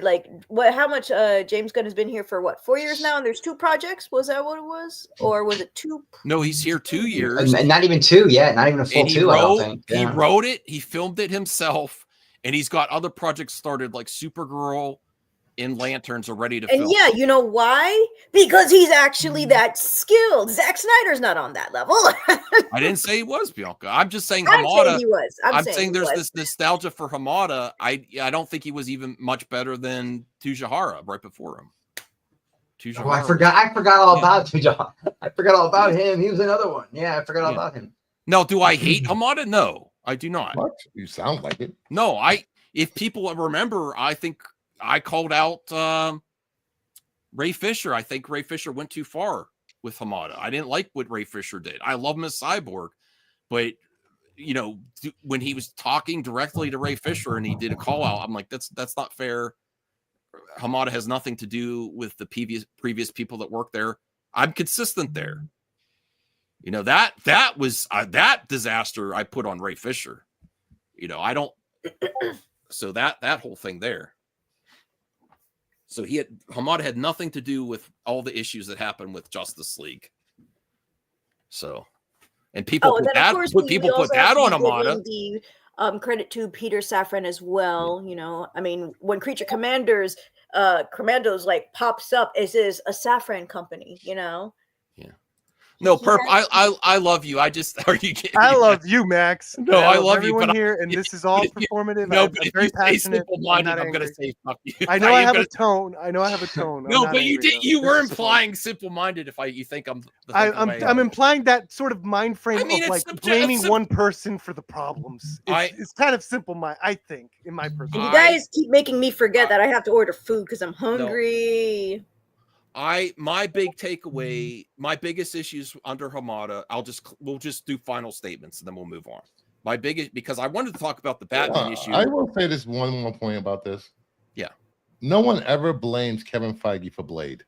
like what? How much? James Gunn has been here for what? 4 years now, and there's 2 projects. Was that what it was, or was it 2? no, he's here 2 years. And not even 2 yet. Not even a full And 2. I don't think. he Yeah. wrote it, he filmed it himself, and he's got other projects started like Supergirl and Lanterns are ready to And film. yeah, you know why? Because he's actually that skilled. Zack Snyder's not on that level. I didn't say he was, Bianca. I'm just saying I'm Hamada. saying he was. I'm saying saying he there's was. this nostalgia for Hamada. I don't think he was even much better than Tujahara right before him. Tujahara. Oh, I forgot all about Tujan. I forgot all about him. He was another one. Yeah, I forgot all about him. No, do I hate Hamada? No, I do not. What? You sound like it. No, if people remember, I think I called out Ray Fisher. I think Ray Fisher went too far with Hamada. I didn't like what Ray Fisher did. I love him as Cyborg, but you know, when he was talking directly to Ray Fisher and he did a call out, I'm like, that's not fair. Hamada has nothing to do with the previous people that work there. I'm consistent there. You know, that was that disaster I put on Ray Fisher. You know, I don't. So that whole thing there. So Hamada had nothing to do with all the issues that happened with Justice League. So, and people put that on Hamada. The credit to Peter Safran as well. You know, I mean, when Creature Commandos like pops up, it is a Safran company. You know. No, Perp, I love you. I just are you kidding? I love you, Max. No, I love you, everyone but here, and this is all performative. No, I'm but if very you say passionate. simple-minded, I'm I'm gonna say fuck you. I know I have a tone. I know I have a tone. No, but you did. You were implying simple-minded. If you think I'm, I'm implying that sort of mind frame mean, of it's like blaming one person for the problems. It's kind of simple. I think, in my personal. You guys keep making me forget that I have to order food because I'm hungry. My big takeaway, my biggest issues under Hamada, we'll just do final statements and then we'll move on. My biggest, because I wanted to talk about the Batman issue. I will say this one more point about this. Yeah. No one ever blames Kevin Feige for Blade.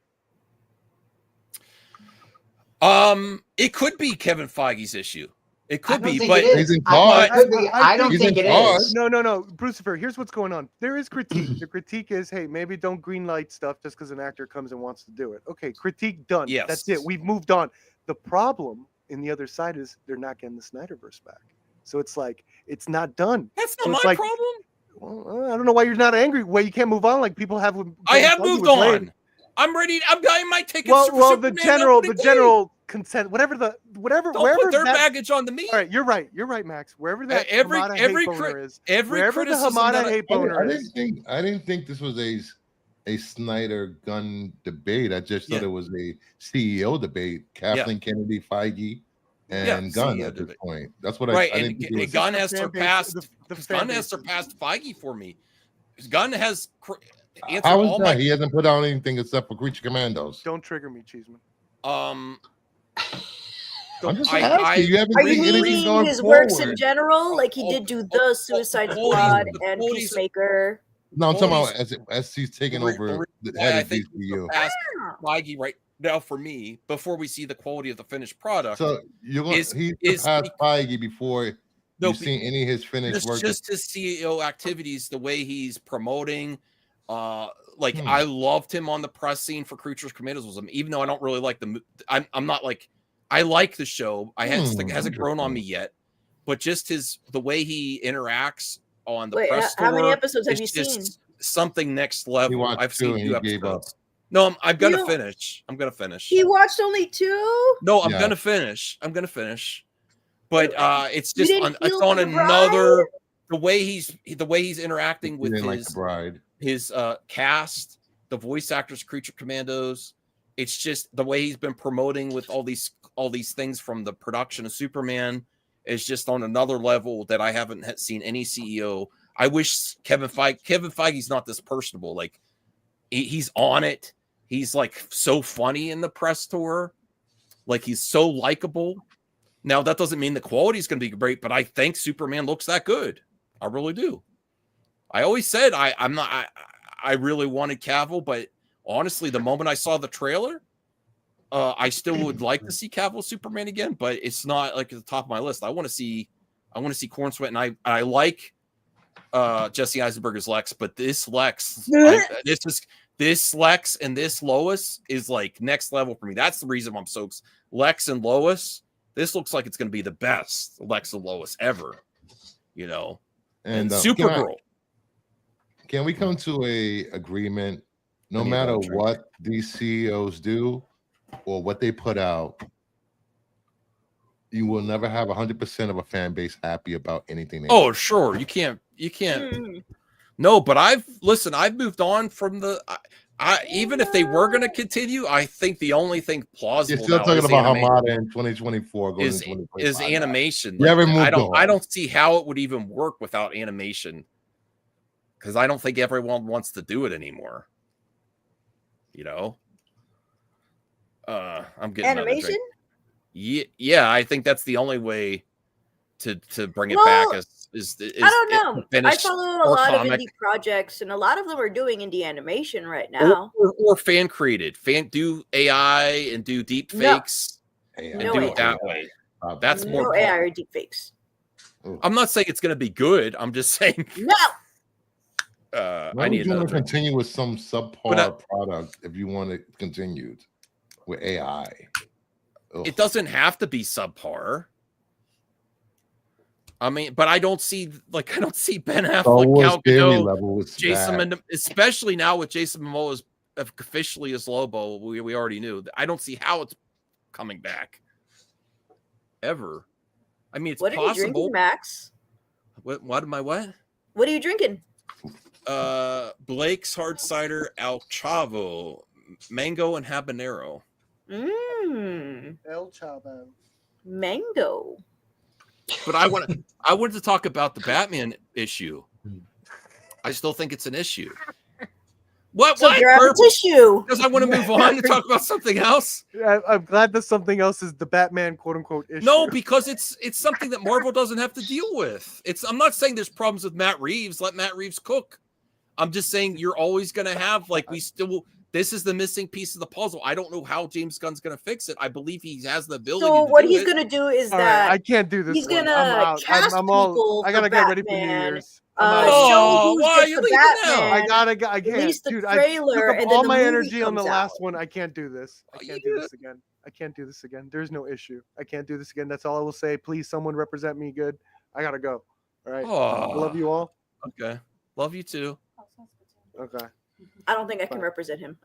It could be Kevin Feige's issue. It could be, think but it is. I don't think it is. No, Brucifer, here's what's going on. There is critique. The critique is, hey, maybe don't greenlight stuff just because an actor comes and wants to do it. Okay, critique done. Yes. That's it. We've moved on. The problem in the other side is they're not getting the Snyderverse back. So it's like, it's not done. That's not my problem. Well, I don't know why you're not angry. Why you can't move on like people have. I have moved on. I'm ready. I might take it. Well, the general consent, wherever Don't wherever put their that, baggage on the meat. All right, you're right, Max. Wherever that every Hamada hate boner is, wherever the criticism Hamada hate boner is. I didn't think this was a Snyder gun debate. I just thought it was a CEO debate. Kathleen Kennedy, Feige, and Gunn CEO at this debate. point. That's what Right, I and think. It was. Gunn has surpassed. Gunn has surpassed Feige for me. Gunn has answered How is all that? my. He hasn't put out anything except for Creature Commandos. Don't trigger me, Cheeseman. I'm just asking. You haven't Are you seen anything meaning going his forward. works in general? Like he did do the Suicide Squad and Peacemaker. No, I'm talking about as he's taking over the head I of think DCU. surpassed Feige right now for me before we see the quality of the finished product. So you're going he surpassed Feige before you've seen any of his finished work. Just his CEO activities, the way he's promoting. I loved him on the press scene for Creatures Commandos. Even though I don't really like I'm not like I like the show. It hasn't grown on me yet, but just the way he interacts on the press tour. How many episodes have you just seen? Something next level. I've seen 2 episodes. No, I'm gonna finish. I'm gonna finish. He watched only 2? No, I'm gonna finish. But it's just it's on another the way he's interacting with his cast, the voice actors, Creature Commandos. It's just the way he's been promoting with all these things from the production of Superman is just on another level that I haven't seen any CEO. I wish Kevin Feige's not this personable. Like he's on it. He's like so funny in the press tour. Like he's so likable. Now that doesn't mean the quality is going to be great, but I think Superman looks that good. I really do. I always said I really wanted Cavill, but honestly, the moment I saw the trailer, I still would like to see Cavill Superman again, but it's not like at the top of my list. I want to see Corn Sweat, and I like Jesse Eisenberg as Lex, but this Lex, this Lex and this Lois is like next level for me. That's the reason I'm so Lex and Lois. This looks like it's going to be the best Lex and Lois ever, and Supergirl. Can we come to a agreement? No matter what these CEOs do or what they put out, you will never have 100% of a fan base happy about anything. Oh, sure. You can't. No, but I've moved on from even if they were going to continue, I think the only thing plausible. You're still talking about Hamada in 2024 is animation. You haven't moved on. I don't see how it would even work without animation because I don't think everyone wants to do it anymore. I'm getting animation. Yeah, I think that's the only way to bring it back. Is I don't know. I follow a lot of indie projects, and a lot of them are doing indie animation right now, or fan created. Do AI and do deep fakes and do it that way. That's more AI or deep fakes. I'm not saying it's going to be good. I'm just saying no. I need to continue with some subpar product if you want it continued with AI. It doesn't have to be subpar. I mean, but I don't see Ben Affleck, Gal Gadot, Jason, especially now with Jason Momoa as officially as Lobo. We already knew. I don't see how it's coming back. ever. I mean, it's What are you possible. drinking, Max? What am I what? What are you drinking? Blake's hard cider al chavo, mango and habanero. Mmm. El Chavo. Mango. But I wanted to talk about the Batman issue. I still think it's an issue. What? So what? grab a tissue. Because I want to move on and talk about something else. I'm glad that something else is the Batman quote unquote issue. No, because it's something that Marvel doesn't have to deal with. I'm not saying there's problems with Matt Reeves. Let Matt Reeves cook. I'm just saying you're always going to have this is the missing piece of the puzzle. I don't know how James Gunn's going to fix it. I believe he has the ability. So to what do he's it. going to do is All that right, I can't do this. he's one. going I'm to out. cast I'm all. people I gotta for get ready for New Batman, Year's. show who's why good are you for leaving Batman. now? I can't. Release the Dude, trailer, I took and up then all the my movie energy on the comes last out. one. I can't do this. I can't do this again. I can't do this again. There's no issue. I can't do this again. That's all I will say. Please, someone represent me good. I gotta go. All right. I love you all. Okay. Love you too. Okay. I don't think I can represent him.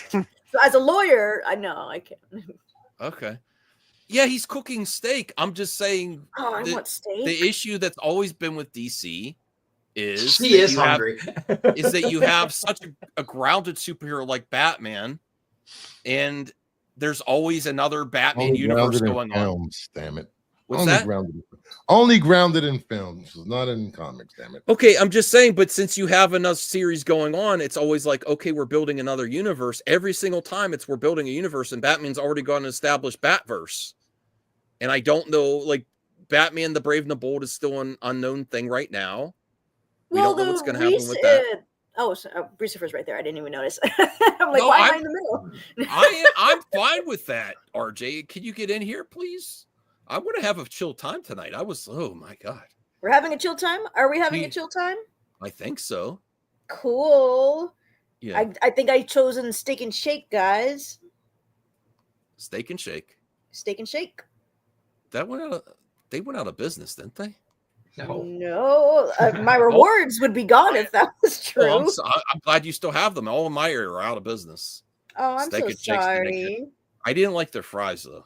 So as a lawyer, I know I can. Okay. Yeah, he's cooking steak. I'm just saying. Oh, I want steak. The issue that's always been with DC is She is hungry. Is that you have such a grounded superhero like Batman, and there's always another Batman Only universe grounded in going on. films, damn it. What's only that? Only grounded in films, not in comics, damn it. Okay, I'm just saying, but since you have another series going on, it's always like, okay, we're building another universe. Every single time we're building a universe, and Batman's already got an established Batverse. And I don't know, like, Batman the Brave and the Bold is still an unknown thing right now. We don't know what's going to happen with that. Lucifer's right there. I didn't even notice. I'm like, No, why am I in the middle? I'm fine with that, RJ. Can you get in here, please? I want to have a chill time tonight. Oh my God. We're having a chill time? Are we having a chill time? I think so. Cool. Yeah. I think I chosen Steak and Shake, guys. Steak and Shake. Steak and Shake. They went out of business, didn't they? No. My rewards would be gone if that was true. Oh, I'm glad you still have them. All of my are out of business. Oh, I'm Steak so and Shake's the next sorry. shit. I didn't like their fries though.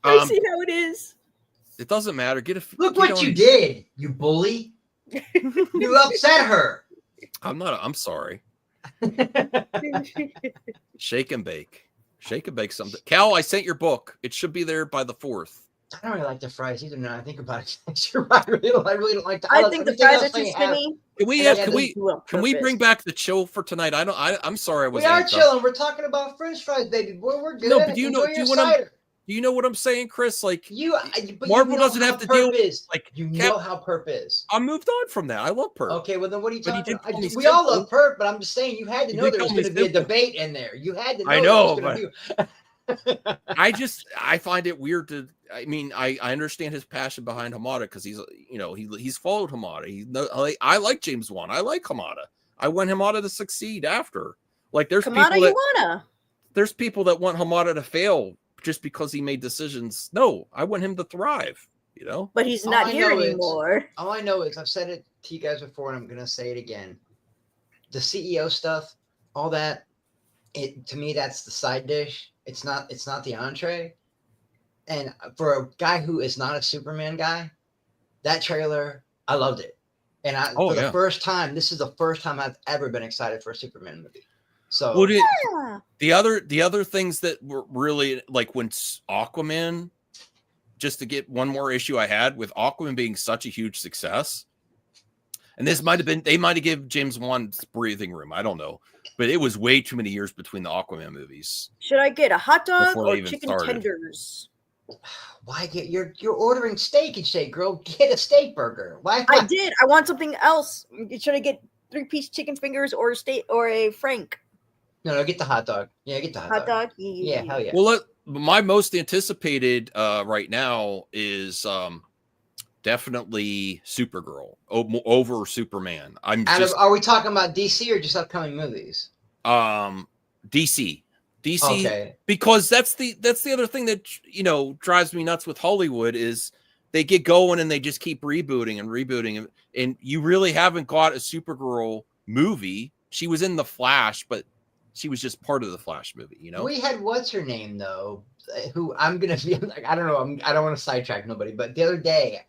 I see how it is. It doesn't matter. Look what you did, you bully. You upset her. I'm sorry. Shake and bake. Shake and bake something. Cal, I sent your book. It should be there by the 4th. I don't really like the fries either. Now I think about it. You're right. I really don't like. I think the fries are too skinny. Can we bring back the chill for tonight? I'm sorry I was. We are chilling. We're talking about French fries, baby boy. We're good. No, but do you Enjoy your know what I'm saying, Chris? Like but Marvel you know doesn't how have to deal. Perp is. Like you know how Perp is. I moved on from that. I love Perp. Okay, well then what are you But he talking did call me about? We all simple. love Perp, but I'm just saying you had to He know did there was call me going to be a simple. debate in there. You had to know. I know, there was gonna I find it weird to. I mean, I understand his passion behind Hamada because he's followed Hamada. I like James Wan. I like Hamada. I want Hamada to succeed after. Like there's there's people that want Hamada to fail just because he made decisions. No, I want him to thrive. But he's not here anymore. All I know is I've said it to you guys before, and I'm going to say it again. The CEO stuff, all that, to me that's the side dish. It's not the entree. And for a guy who is not a Superman guy, that trailer, I loved it. And the first time, this is the first time I've ever been excited for a Superman movie. So the other things that were really like when Aquaman, just to get one more issue I had with Aquaman being such a huge success. And this might have been, they might have given James Wan breathing room. I don't know. But it was way too many years between the Aquaman movies. Should I get a hot dog Before they or even chicken started. tenders? Why you're ordering Steak and Shake, girl? Get a steak burger. Why? I did. I want something else. Should I get 3-piece chicken fingers or a steak or a Frank? No, get the hot dog. Yeah, get the hot dog. Yeah, hell yeah. Well, my most anticipated right now is definitely Supergirl over Superman. Are we talking about DC or just upcoming movies? DC, okay. Because that's the other thing that drives me nuts with Hollywood is they get going and they just keep rebooting, and you really haven't got a Supergirl movie. She was in The Flash, but She was just part of the Flash movie, you know. We had what's her name though, who I'm gonna be like, I don't know, I don't want to sidetrack nobody, but the other day,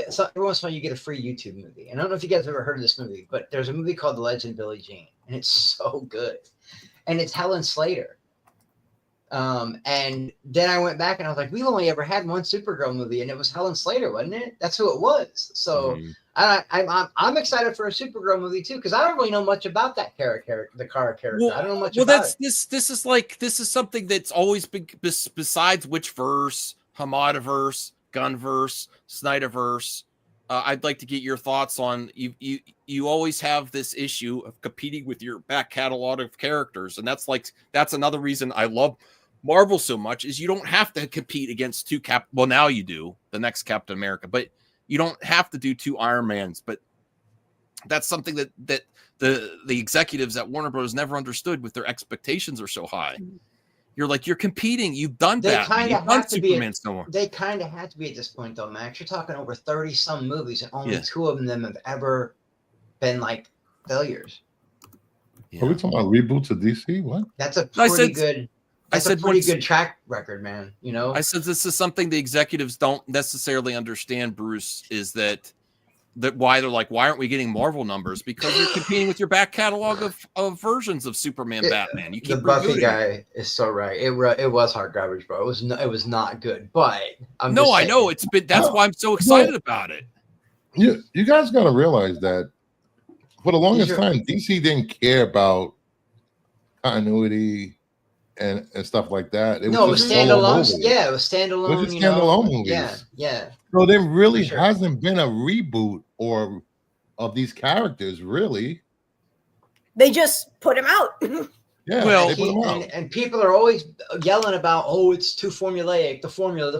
so every once in a while you get a free YouTube movie. And I don't know if you guys have ever heard of this movie, but there's a movie called The Legend of Billie Jean, and it's so good, and it's Helen Slater. And then I went back and I was like, we've only ever had one Supergirl movie, and it was Helen Slater, wasn't it? That's who it was. So I'm excited for a Supergirl movie too, because I don't really know much about that character, the Kara character. I don't know much about it. This is something that's always been besides Witchverse, Hamadaverse, Gunverse, Snyderverse. I'd like to get your thoughts on you always have this issue of competing with your back catalog of characters, and that's another reason I love Marvel so much, is you don't have to compete against two well, now you do, the next Captain America, but you don't have to do two Iron Mans. But that's something that the executives at Warner Bros. Never understood, with their expectations are so high. You're competing. You've done that. You've done Superman so more. They kind of have to be at this point, though, Max. You're talking over 30 some movies, and only 2 of them have ever been like failures. Are we talking about reboots of DC? What? That's a pretty good. That's a pretty good track record, man. You know, I said this is something the executives don't necessarily understand, Bruce, is that why they're like, why aren't we getting Marvel numbers? Because you're competing with your back catalog of versions of Superman, Batman. You keep the Buffy guy is so right. It was hard garbage, bro. It was not good. But I know it's been. That's why I'm so excited about it. You guys got to realize that for the longest time, DC didn't care about continuity and stuff like that. It was standalone. Yeah, it was standalone. It was standalone movies. Yeah. So there really hasn't been a reboot of these characters, really. They just put him out. Yeah, well, and people are always yelling about, oh, it's too formulaic. The formula.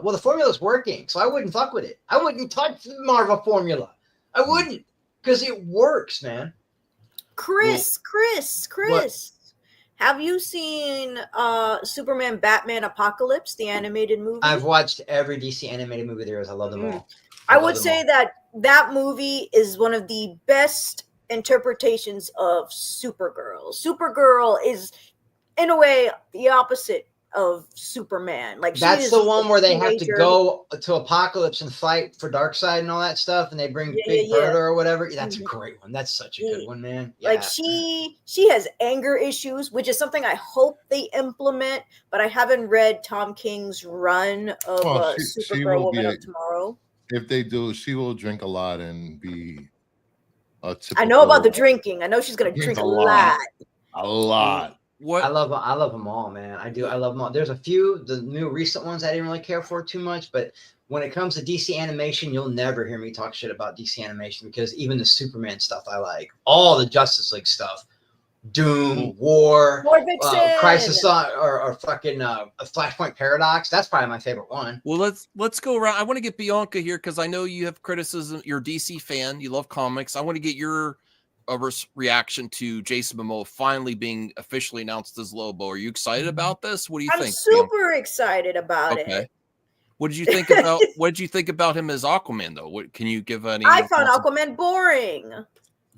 Well, the formula's working, so I wouldn't fuck with it. I wouldn't touch the Marvel formula. I wouldn't, because it works, man. Chris. Have you seen Superman Batman Apocalypse, the animated movie? I've watched every DC animated movie there is. I love them all. I would say that movie is one of the best interpretations of Supergirl. Supergirl is, in a way, the opposite of Superman. Like, that's the one where they have to go to Apocalypse and fight for Darkseid and all that stuff, and they bring Big Bertha or whatever. That's a great one. That's such a good one, man. Yeah. Like, she has anger issues, which is something I hope they implement, but I haven't read Tom King's run of Supergirl Woman of Tomorrow. If they do, she will drink a lot and be a typical, I know about the drinking. I know she's gonna drink a lot. A lot. What I love them all, man. I do. I love them all. There's a few, the new recent ones I didn't really care for too much, but when it comes to DC animation, you'll never hear me talk shit about DC animation, because even the Superman stuff I like, all the Justice League stuff, Doom, War Crisis or fucking Flashpoint Paradox. That's probably my favorite one. Well, let's go around. I want to get Bianca here, because I know you have criticism. You're a DC fan. You love comics. I want to get your reaction to Jason Momoa finally being officially announced as Lobo. Are you excited about this? What do you think? I'm super excited about it. What did you think about him as Aquaman, though? What can you give any? I found Aquaman boring.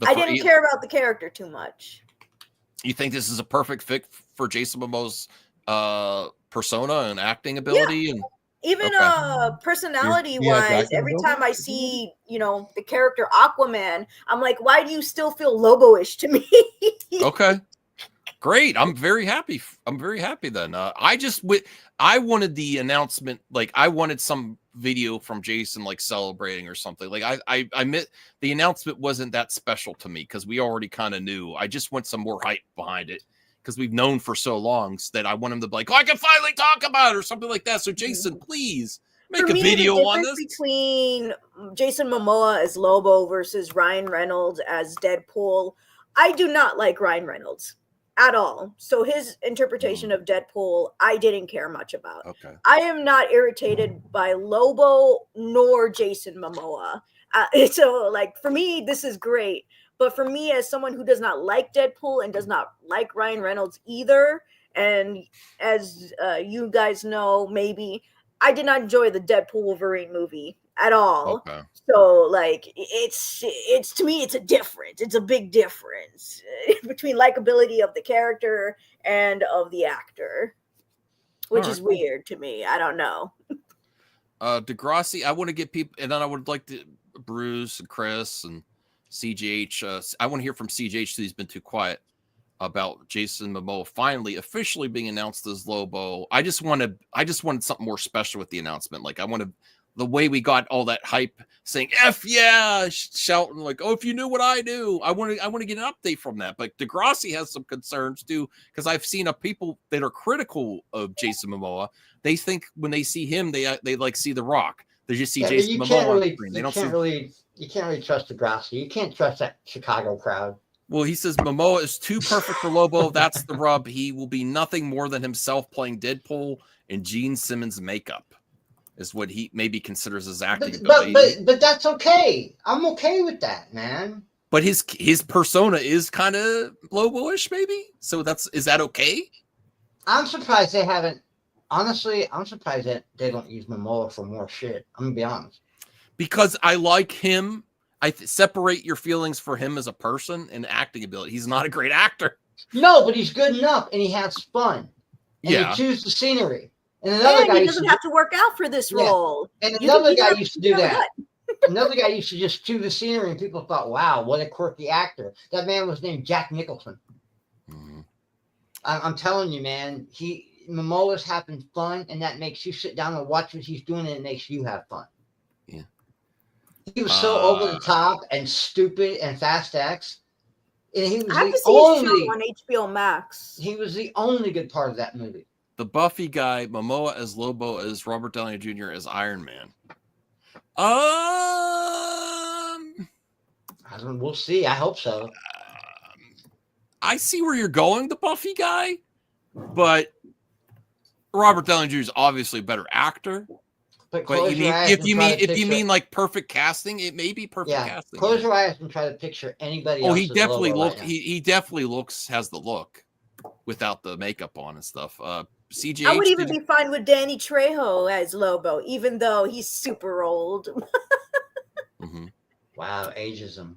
I didn't care about the character too much. You think this is a perfect fit for Jason Momoa's persona and acting ability? And even personality wise, every time I see, the character Aquaman, I'm like, why do you still feel Lobo-ish to me? Okay. Great. I'm very happy. Then. I wanted the announcement, like I wanted some video from Jason like celebrating or something. Like I admit the announcement wasn't that special to me, because we already kind of knew. I just want some more hype behind it, because we've known for so long that I want him to be like, I can finally talk about it or something like that. So Jason, please make a video on this. Between Jason Momoa as Lobo versus Ryan Reynolds as Deadpool, I do not like Ryan Reynolds at all. So his interpretation of Deadpool, I didn't care much about. Okay. I am not irritated by Lobo nor Jason Momoa. So like, for me, this is great. But for me, as someone who does not like Deadpool and does not like Ryan Reynolds either, and as you guys know, maybe, I did not enjoy the Deadpool Wolverine movie. at all. Okay. So like it's to me it's a big difference between likability of the character and of the actor, which All is right, cool. weird to me. I don't know. Degrassi, I want to get people, and then I would like to Bruce and Chris and CGH. I want to hear from CGH. He's been too quiet about Jason Momoa finally officially being announced as Lobo. I just wanted something more special with the announcement. Like I wanted the way we got all that hype saying "F yeah," shouting like, "Oh, if you knew what I knew." I want to get an update from that. But Degrassi has some concerns too, because I've seen people that are critical of Jason Momoa. They think when they see him, they like see The Rock. They just see Jason Momoa on the screen. They don't see. You can't really trust Degrassi. You can't trust that Chicago crowd. Well, he says Momoa is too perfect for Lobo. That's the rub. He will be nothing more than himself playing Deadpool in Gene Simmons makeup, is what he maybe considers his acting ability. But that's okay. I'm okay with that, man. But his persona is kind of Lobo-ish, maybe. So is that okay? I'm surprised they haven't. Honestly, I'm surprised that they don't use Momoa for more shit. I'm gonna be honest. Because I like him. Separate your feelings for him as a person and acting ability. He's not a great actor. No, but he's good enough, and he has fun. And Yeah. he chooses the scenery. And another guy he doesn't have to work out for this role. And You another can be guy there used to for do the that. Another guy used to just chew the scenery, and people thought, "Wow, what a quirky actor." That man was named Jack Nicholson. I'm telling you, man. Momoa's having fun, and that makes you sit down and watch what he's doing, and it makes you have fun. Yeah. He was so over the top and stupid and Fast X. And he was I have the to see his show on HBO Max. He was the only good part of that movie. The Buffy guy, Momoa as Lobo, as Robert Downey Jr. as Iron Man. We'll see. I hope so. I see where you're going, the Buffy guy, but Robert Downey Jr. is obviously a better actor. But if you mean like perfect casting, it may be perfect casting. Close your eyes and try to picture anybody else. He definitely Lobo look. right now. He definitely has the look without the makeup on and stuff. CGH. I would even be fine with Danny Trejo as Lobo, even though he's super old. Wow, ageism.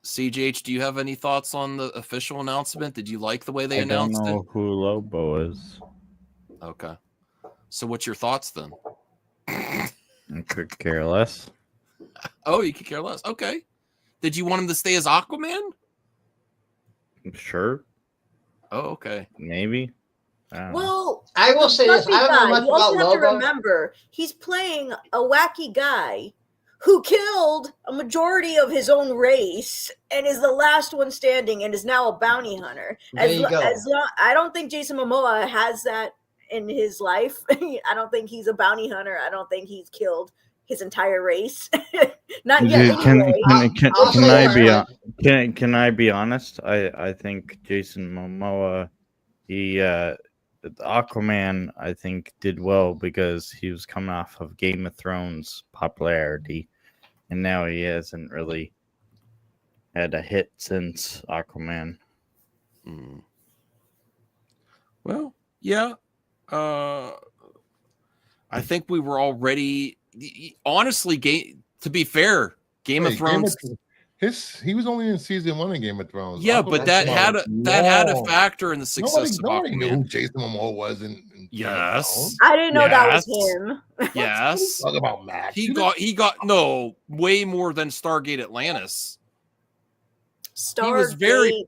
CGH, do you have any thoughts on the official announcement? Did you like the way they I don't announced know it? who Lobo is. Okay. So what's your thoughts then? I could care less. Oh, you could care less. Okay. Did you want him to stay as Aquaman? Sure. Oh, okay. Maybe. I don't know. Well, I will say this. Buffy I don't know guy, much you also about have to Lobo. remember, he's playing a wacky guy who killed a majority of his own race and is the last one standing and is now a bounty hunter. There you go. I don't think Jason Momoa has that in his life. I don't think he's a bounty hunter. I don't think he's killed his entire race. Not yet. Can Anyway. can I be honest? I think Jason Momoa, Aquaman, I think did well because he was coming off of Game of Thrones popularity, and now he hasn't really had a hit since Aquaman. Well, yeah. I think we were already honestly to be fair, Game of Thrones. He was only in season 1 of Game of Thrones. Yeah, but that had a factor in the success Nobody of knew Aquaman. who Jason Momoa was in Yes. I didn't know that was him. Yes. Talk about Max. He got way more than Stargate Atlantis. He was very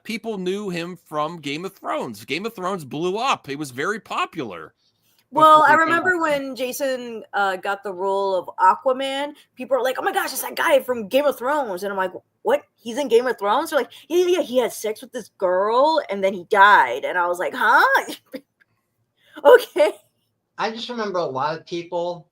people knew him from Game of Thrones. Game of Thrones blew up. It was very popular. Well, I remember when Jason got the role of Aquaman, people were like, "Oh my gosh, it's that guy from Game of Thrones." And I'm like, "What? He's in Game of Thrones?" They're like, yeah, he had sex with this girl and then he died. And I was like, "Huh?" Okay. I just remember a lot of people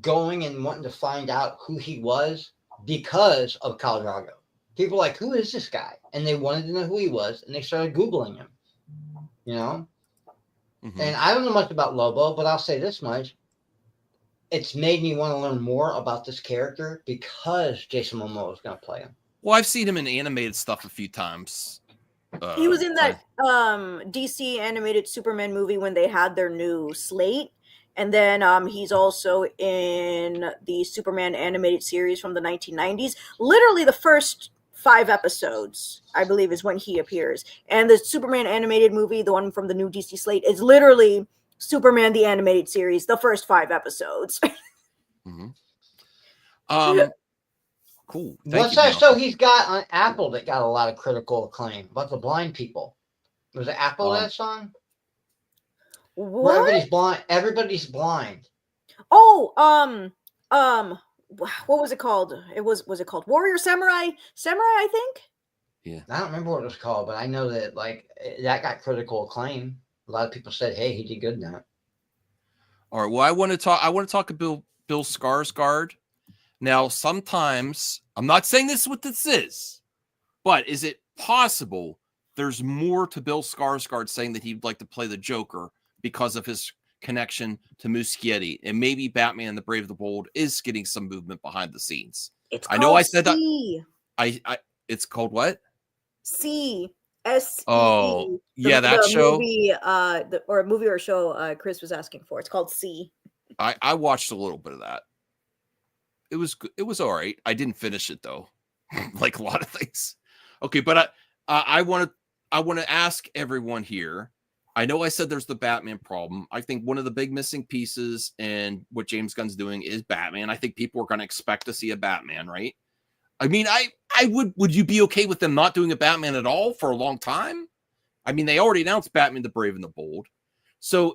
going and wanting to find out who he was because of Khal Drogo. People were like, "Who is this guy?" And they wanted to know who he was, and they started Googling him. You know? And I don't know much about Lobo, but I'll say this much. It's made me want to learn more about this character because Jason Momoa is going to play him. Well, I've seen him in animated stuff a few times. He was in that DC animated Superman movie when they had their new slate. And then he's also in the Superman animated series from the 1990s. Literally the first 5 episodes, I believe, is when he appears. And the Superman animated movie, the one from the new DC slate, is literally Superman the animated series, the first 5 episodes. Cool. What's that show he's got on Apple that got a lot of critical acclaim about the blind people? Was it Apple that song? Where everybody's blind. Oh, what was it called? Was it called Warrior Samurai? I think. Yeah. I don't remember what it was called, but I know that that got critical acclaim. A lot of people said, "Hey, he did good in that." All right. Well, I want to talk about Bill Skarsgård. Now, sometimes I'm not saying this is what this is, but is it possible there's more to Bill Skarsgård saying that he'd like to play the Joker because of his connection to Muschietti, and maybe Batman the Brave and the Bold is getting some movement behind the scenes? I know I said that. It's called what? C. S. Oh, yeah, that show. Movie, movie or show Chris was asking for. It's called C. I watched a little bit of that. It was all right. I didn't finish it though, like a lot of things. Okay, but I want to ask everyone here. I know I said there's the Batman problem. I think one of the big missing pieces in what James Gunn's doing is Batman. I think people are going to expect to see a Batman, right? I mean, would you be okay with them not doing a Batman at all for a long time? I mean, they already announced Batman the Brave and the Bold. So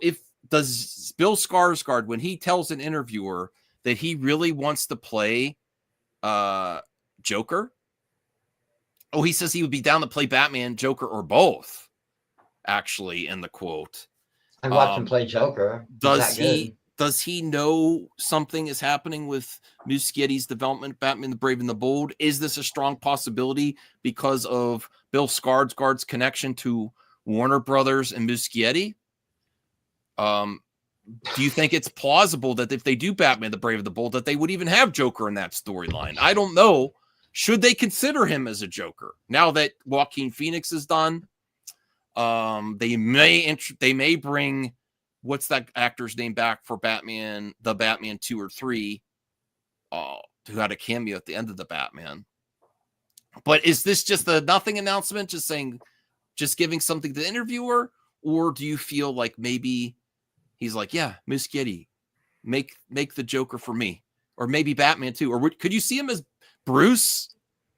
does Bill Skarsgård, when he tells an interviewer that he really wants to play Joker? Oh, he says he would be down to play Batman, Joker, or both. Actually, in the quote, I watched him play Joker. Does he know something is happening with Muschietti's development, Batman the Brave and the Bold? Is this a strong possibility because of Bill Skarsgård's connection to Warner Brothers and Muschietti? Do you think it's plausible that if they do Batman the Brave and the Bold, that they would even have Joker in that storyline? I don't know. Should they consider him as a Joker now that Joaquin Phoenix is done? They may bring what's that actor's name back for Batman 2 or 3, who had a cameo at the end of the Batman. But is this just a nothing announcement, just giving something to the interviewer, or do you feel like maybe he's like, yeah, Muschietti, make the Joker for me, or maybe Batman too, or could you see him as Bruce?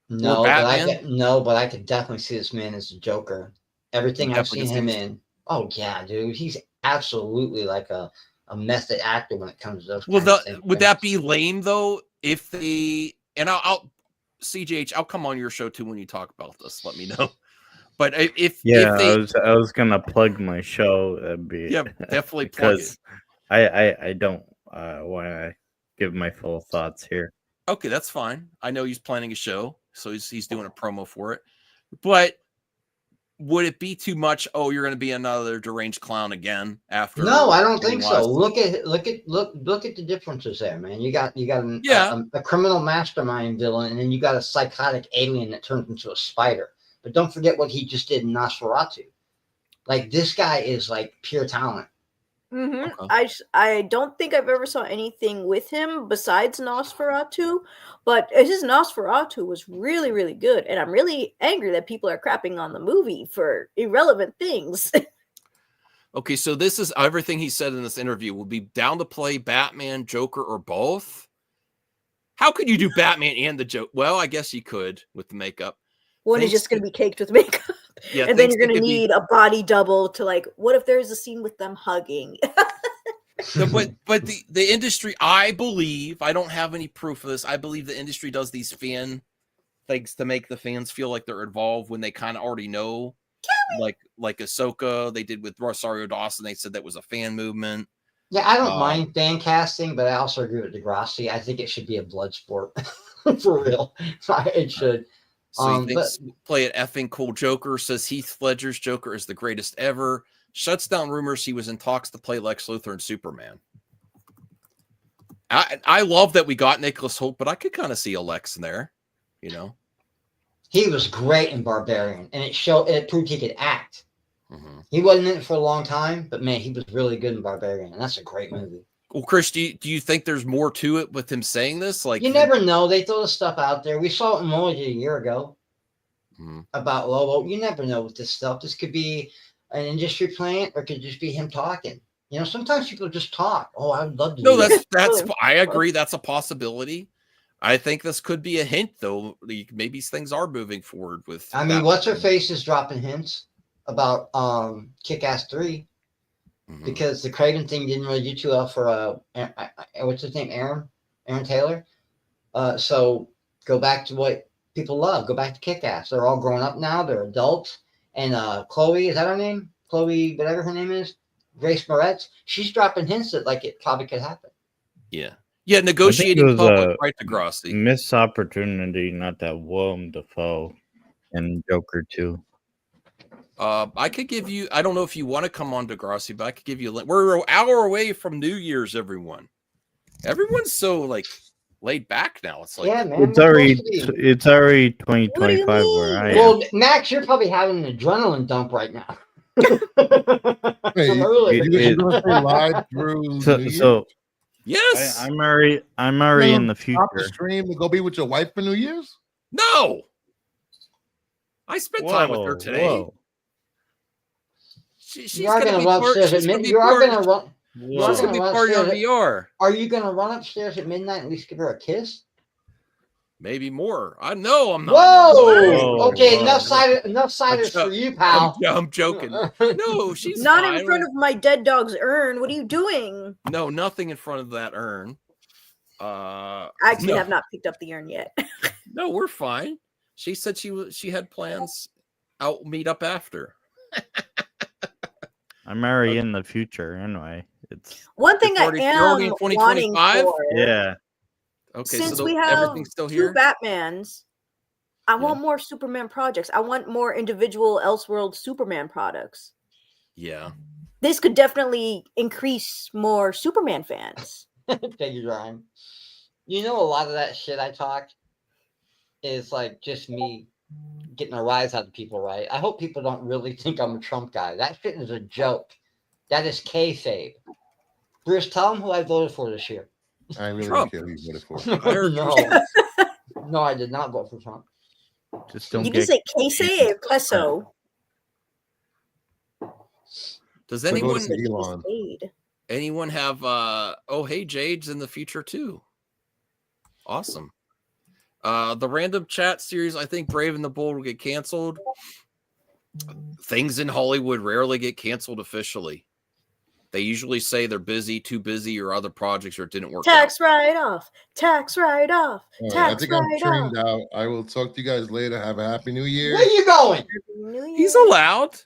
No, but I could definitely see this man as a Joker. Everything I've seen him in. Oh yeah, dude, he's absolutely like a method actor when it comes to those. Would that be lame though? If they I'll CJH, I'll come on your show too when you talk about this. Let me know. But if I was gonna plug my show. That'd be definitely because I don't want to give my full thoughts here. Okay, that's fine. I know he's planning a show, so he's doing a promo for it. But would it be too much? Oh, you're going to be another deranged clown again after? No, I don't think so. Look at the differences there, man. You got a criminal mastermind villain, and then you got a psychotic alien that turns into a spider. But don't forget what he just did in Nosferatu. Like, this guy is like pure talent. Mm-hmm. Okay. I don't think I've ever saw anything with him besides Nosferatu, but his Nosferatu was really, really good, and I'm really angry that people are crapping on the movie for irrelevant things. Okay, so this is everything he said in this interview. Will be down to play Batman, Joker, or both. How could you do Batman and the Joker? Well, I guess you could with the makeup. One is just going to be caked with makeup. Yeah, and then you're going to need a body double to, like, what if there's a scene with them hugging? No, but the industry, I believe, I don't have any proof of this. I believe the industry does these fan things to make the fans feel like they're involved when they kind of already know. Like Ahsoka, they did with Rosario Dawson. They said that was a fan movement. Yeah, I don't mind fan casting, but I also agree with Degrassi. I think it should be a blood sport. For real. It should. So he thinks play an effing cool Joker, says Heath Ledger's Joker is the greatest ever. Shuts down rumors he was in talks to play Lex Luthor and Superman. I love that we got Nicholas Hoult, but I could kind of see a Lex in there, you know. He was great in Barbarian, and it proved he could act. Mm-hmm. He wasn't in it for a long time, but man, he was really good in Barbarian, and that's a great movie. Well, Chris, do you think there's more to it with him saying this? Like, you never know. They throw the stuff out there. We saw it in Emoji a year ago about Lobo. You never know with this stuff. This could be an industry plant, or it could just be him talking. You know, sometimes people just talk. Oh, I would love to. No, do that's that. I agree. That's a possibility. I think this could be a hint, though. Maybe things are moving forward with. I mean, what's her face is dropping hints about Kick-Ass 3 because the Craven thing didn't really do too well for what's his name, Aaron Taylor. So go back to what people love. Go back to Kick-Ass. They're all grown up now. They're adults. And Chloe, is that her name? Chloe, whatever her name is, Grace Moretz. She's dropping hints that like it probably could happen. Yeah. Yeah, negotiating public, right, Degrassi. Missed opportunity not to have Willem Dafoe and Joker 2. I could give you, I don't know if you want to come on Degrassi, but I could give you a link. We're an hour away from New Year's, everyone. Everyone's so like laid back now. It's like, yeah, man. It's already 2025 where I am. Well, Max, you're probably having an adrenaline dump right now. You're gonna say live through New Year's? So yes, I'm already in the future. Stop the stream to go be with your wife for New Year's? No, I spent time with her today. Whoa. She's you are going to run upstairs at midnight. You are going to run. She's going to be part of VR. Are you going to run upstairs at midnight and at least give her a kiss? Maybe more. I know I'm not. Whoa! Okay, enough ciders for you, pal. I'm joking. No, she's not fine. in front of my dead dog's urn. What are you doing? No, nothing in front of that urn. I actually have not picked up the urn yet. No, we're fine. She said she had plans. I'll meet up after. I'm already in the future anyway. It's one thing I am wanting for. Yeah. Okay, since so we have everything's still here? 2 Batmans, I want more Superman projects. I want more individual Elseworld Superman products. Yeah. This could definitely increase more Superman fans. Thank you, Ryan. You know, a lot of that shit I talk is like just me getting a rise out of people, right? I hope people don't really think I'm a Trump guy. That shit is a joke. That is kayfabe. Bruce, tell them who I voted for this year. I really don't care who you voted for. No, I did not vote for Trump. Just don't. You can say Casey or Queso. Does anyone have oh hey, Jade's in the future too? Awesome. The random chat series, I think Brave and the Bold will get canceled. Things in Hollywood rarely get canceled officially. They usually say they're busy, too busy, or other projects, or it didn't work Tax out. write-off. Tax write-off. Right, Tax I think I'm write-off. trained out. I will talk to you guys later. Have a happy New Year. Where you going? He's allowed.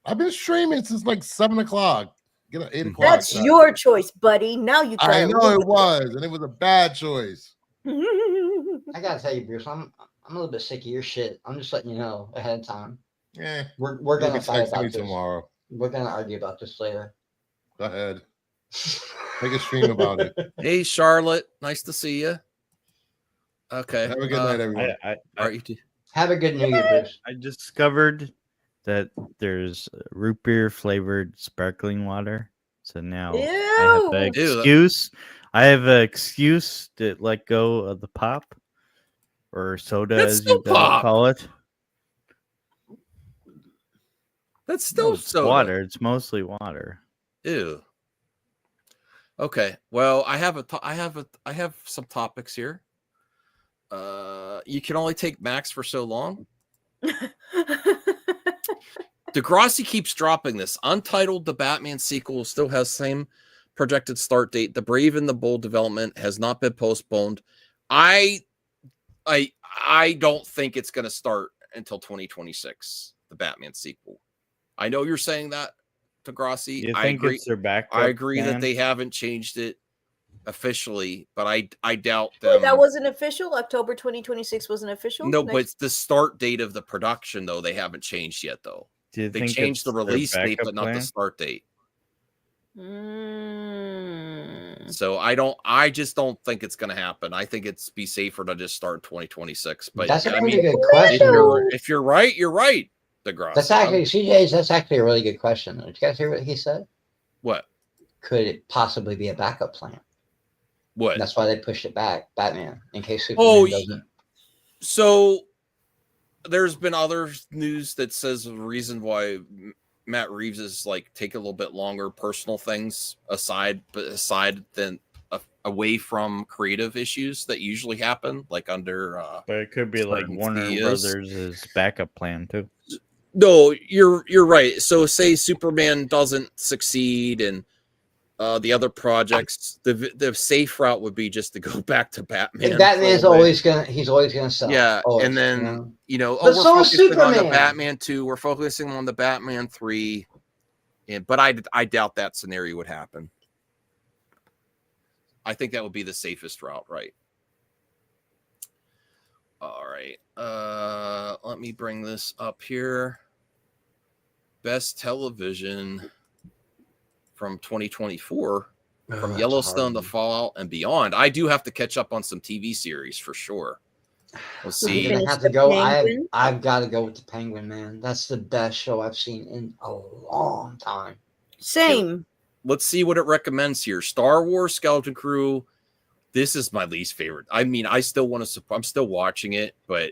I've been streaming since like 7 o'clock. Get at 8 o'clock. That's your choice, buddy. Now you I gotta know live it was, and it was a bad choice. I gotta tell you, Bruce, I'm a little bit sick of your shit. I'm just letting you know ahead of time. Yeah, we're gonna fight text me about this tomorrow. We're gonna argue about this later. Go ahead. Make a stream about it. Hey, Charlotte. Nice to see you. Okay. Have a good night, everyone. All right, you too. Have a good New Year, Bruce. I discovered that there's root beer flavored sparkling water. So now I have an excuse. I have an excuse to let go of the pop or soda, That's as still you call it. That's still soda. Water. It's mostly water. Ew. Okay. Well, I have some topics here. You can only take Max for so long. Degrassi keeps dropping this. Untitled, the Batman sequel still has same projected start date. The Brave and the Bold development has not been postponed. I don't think it's going to start until 2026. The Batman sequel. I know you're saying that, Degrassi. You I think agree. it's their backup I agree plan? that they haven't changed it officially, but I doubt them. Wait, that wasn't official? October 2026 wasn't official? No, but it's the start date of the production, though. They haven't changed yet, though. Do you They think changed the it's their release date, backup but not the plan? start date. Mm. So I just don't think it's going to happen. I think it's be safer to just start 2026. But That's a I pretty mean, good question. if you're right, you're right. Degrassi. That's actually CJ's. That's actually a really good question. Did you guys hear what he said? What? could it possibly be a backup plan? What? That's why they pushed it back, Batman, in case Superman doesn't. So there's been other news that says the reason why Matt Reeves is like taking a little bit longer, personal things aside than away from creative issues that usually happen, like under. But it could be like Warner Brothers' backup plan too. No, you're right. So say Superman doesn't succeed and the other projects, the safe route would be just to go back to Batman. And Batman's always gonna sell. Yeah, always, and then but we're so is focusing on the Superman. Batman 2. We're focusing on the Batman 3, but I doubt that scenario would happen. I think that would be the safest route, right? All right. Let me bring this up here. Best television from 2024, from Yellowstone to Fallout and beyond. I do have to catch up on some TV series for sure. Let's see. You're gonna have to go. I've got to go with the Penguin, man. That's the best show I've seen in a long time. Same. Let's see what it recommends here. Star Wars Skeleton Crew. This is my least favorite. I mean, I still want to support. I'm still watching it, but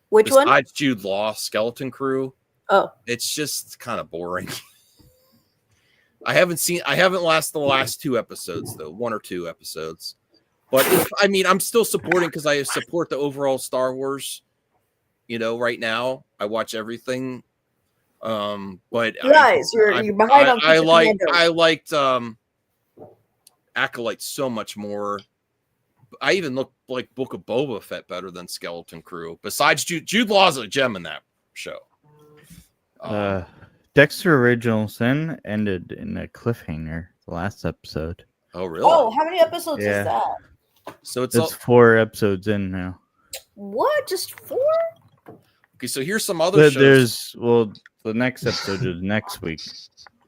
which one? Besides Jude Law, Skeleton Crew. Oh, it's just kind of boring. I haven't watched the last 2 episodes though, 1 or 2 episodes. But I'm still supporting because I support the overall Star Wars. Right now I watch everything. But guys, you're behind on. I liked Acolyte so much more. I even look like Book of Boba Fett better than Skeleton Crew. Besides Jude Law's a gem in that show. Dexter Original Sin ended in a cliffhanger the last episode. Oh, really? Oh, how many episodes Yeah. is that? So it's 4 episodes in now. What? Just 4? Okay, so here's some other shows. The next episode is next week.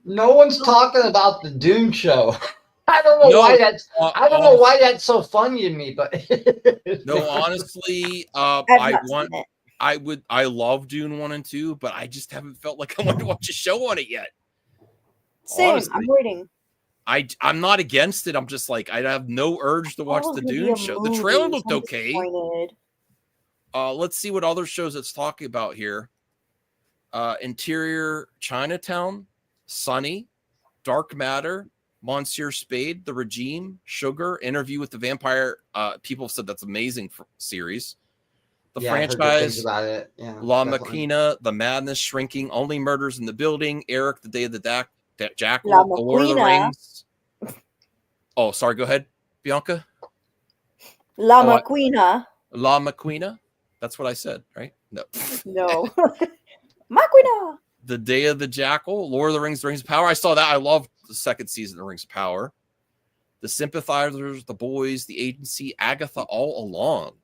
No one's talking about the Dune show. I don't know why that's. I don't know why that's so funny to me, but no, honestly, I love Dune 1 and 2, but I just haven't felt like I want to watch a show on it yet. Same. Honestly. I'm waiting. I'm not against it. I'm just like I have no urge to watch the Dune show. The trailer looked okay. Let's see what other shows it's talking about here. Interior Chinatown, Sunny, Dark Matter, Monsieur Spade, The Regime, Sugar, Interview with the Vampire. People have said that's amazing series. The franchise, about it. Yeah, La definitely. Machina, The Madness, Shrinking, Only Murders in the Building, Eric, The Day of the Jackal, La The Lord of the Machina. Rings. Oh, sorry. Go ahead, Bianca. La Oh, Maquina. La Maquina. That's what I said, right? No. No. Maquina. The Day of the Jackal, Lord of the Rings, Rings of Power. I saw that. I loved the second season of Rings of Power. The Sympathizers, The Boys, The Agency, Agatha, All Along.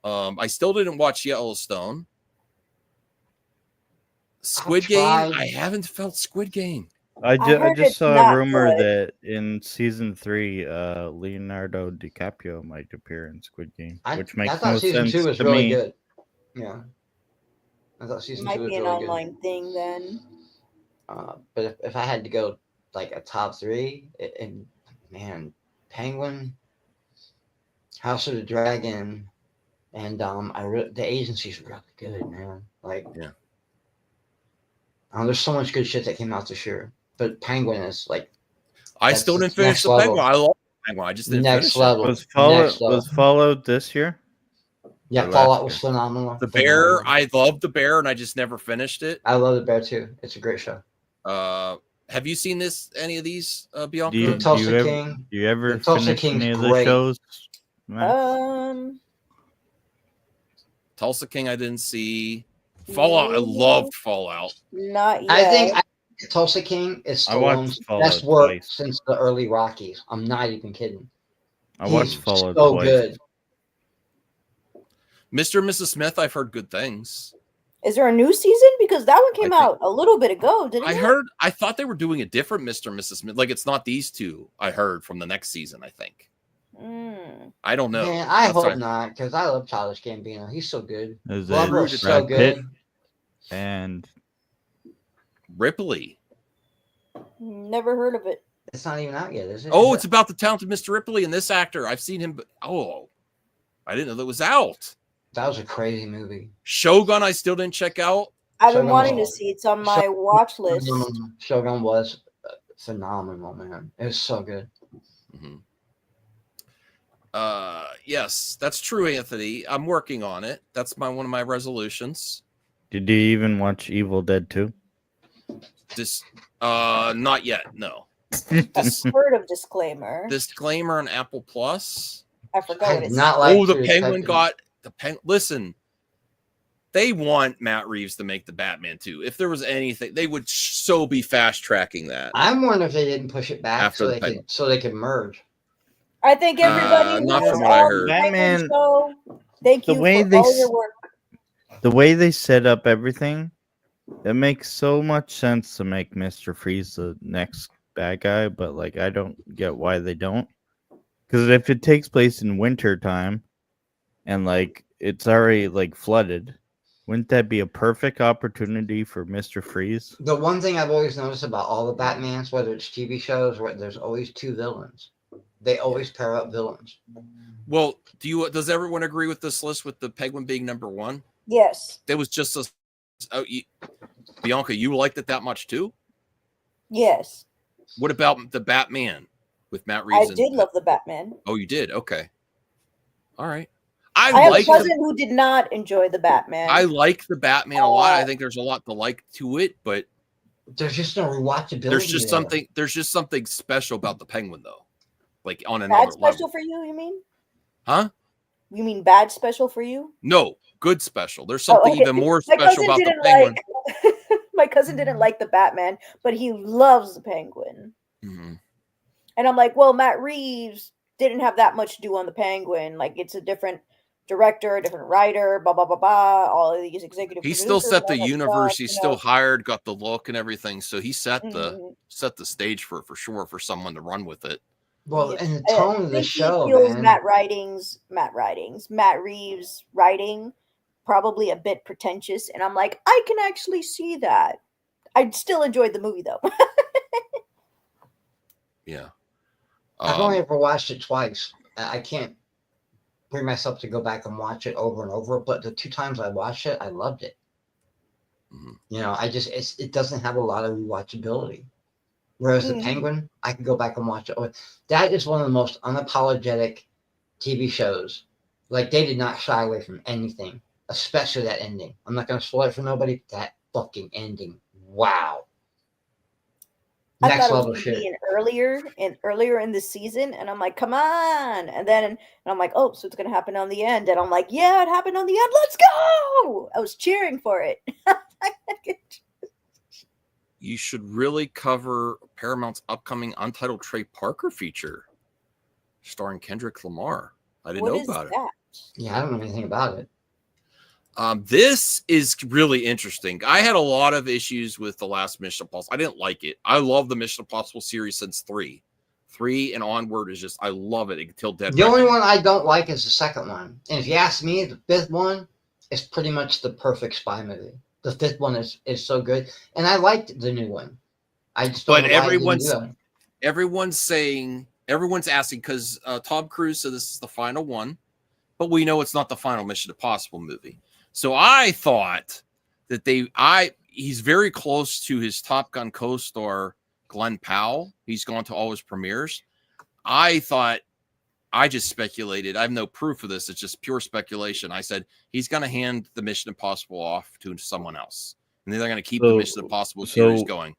I still didn't watch Yellowstone. Squid Game. I haven't felt Squid Game. I heard just it's saw not a rumor good. that in season 3, Leonardo DiCaprio might appear in Squid Game, which I makes thought no season sense 2 was to really me. good. Yeah, I thought season 2 Might was be an really good. online thing then. But if I had to go like a top 3, and man, Penguin, House of the Dragon, and the Agency's really good, man. Like, yeah, there's so much good shit that came out this year. But Penguin is like, I that's still the didn't finish next the level. Penguin. I love Penguin. I just didn't Next finish level. it. Was Fallout this year? Yeah, Or Fallout last was year? phenomenal. The Bear. I loved The Bear, and I just never finished it. I love The Bear too. It's a great show. Have you seen any of these, Bianca? Do you ever Tulsa finish King's any of the great. shows? Matt? Tulsa King, I didn't see. Fallout. I loved Fallout. Not yet. I think Tulsa King is I watched Stallone's Fallout best work twice. since the early Rockies. I'm not even kidding. I watched He's Fallout so twice. good. Mr. and Mrs. Smith, I've heard good things. Is there a new season? Because that one came out a little bit ago, didn't it? I thought they were doing a different Mr. and Mrs. Smith. Like it's not these two. I heard from the next season, I think. I don't know. Man, I That's hope what not, because I love Childish Gambino. He's so good. Is Blubber it is so Brad Pitt good. and Ripley. Never heard of it. It's not even out yet, is it? Oh, Is it's about the talented Mr. Ripley and this actor. I've seen him. Oh, I didn't know that was out. That was a crazy movie. Shogun, I still didn't check out. I've been Shogun wanting to was- see. It's on my watch list. Shogun was phenomenal, man. It was so good. Yes, that's true, Anthony. I'm working on it. That's one of my resolutions. Did you even watch Evil Dead 2? Not yet. No. Heard of Disclaimer. Disclaimer on Apple Plus. I forgot what it's The Penguin got the Penguin. Listen, they want Matt Reeves to make the Batman 2. If there was anything, they would so be fast tracking that. I'm wondering if they didn't push it back After the so they could merge. I think everybody not who from is what I on heard. the Penguin Batman- Show, thank The you way for they all s- your work. The way they set up everything, it makes so much sense to make Mr. Freeze the next bad guy, but like I don't get why they don't. Because if it takes place in winter time and like it's already like flooded, wouldn't that be a perfect opportunity for Mr. Freeze? The one thing I've always noticed about all the Batmans, whether it's TV shows, where there's always two villains. They always pair up villains. Well, does everyone agree with this list with the Penguin being number one? Yes. There was just a Bianca, you liked it that much too? Yes. What about the Batman with Matt I Reeves? did love the Batman. Oh, you did? Okay. All right. I I have a like cousin who did not enjoy the Batman. I like the Batman a lot. I think there's a lot to like to it, but there's just no rewatchability. There's just something special about the Penguin though. Like on bad another special level. for you, you mean? Huh? You mean bad special for you? No, good special. There's something okay. even more My special cousin about the didn't Penguin. my cousin didn't like the Batman, but he loves the Penguin. Mhm. And I'm like, well, Matt Reeves didn't have that much to do on the Penguin. Like, it's a different director, a different writer, blah blah blah blah. All of these executive. He still producers set and the all that universe. stuff, He's you still know. hired, got the look and everything. So he set Mhm. the stage for sure for someone to run with it. Well, and the I tone of the think he show, feels man. Matt Reeves' writing probably a bit pretentious, and I'm like, I can actually see that. I still enjoyed the movie though. Yeah. I've only ever watched it twice. I can't bring myself to go back and watch it over and over. But the two times I watched it, I loved it. You know, it doesn't have a lot of rewatchability. Whereas the Penguin, I can go back and watch it. That is one of the most unapologetic TV shows. Like, they did not shy away from anything, especially that ending. I'm not going to spoil it for nobody. That fucking ending. Wow. I Next thought it level was gonna shit. be earlier in the season, and I'm like, come on, and I'm like, oh, so it's gonna happen on the end, and I'm like, yeah, it happened on the end. Let's go! I was cheering for it. You should really cover Paramount's upcoming Untitled Trey Parker feature, starring Kendrick Lamar. I didn't know about it. Yeah, I don't know anything about it. This is really interesting. I had a lot of issues with the last Mission Impossible. I didn't like it. I love the Mission Impossible series since 3. 3 and onward is just, I love it until Dead The only Reckoning. one I don't like is the second one. And if you ask me, the fifth one is pretty much the perfect spy movie. The fifth one is so good. And I liked the new one. I just don't But know why they didn't do it. everyone's asking because Tom Cruise said this is the final one, but we know it's not the final Mission Impossible movie. So I thought that he's very close to his Top Gun co-star Glenn Powell. He's gone to all his premieres. I just speculated. I have no proof of this. It's just pure speculation. I said he's going to hand the Mission Impossible off to someone else, and then they're going to keep the Mission Impossible series going.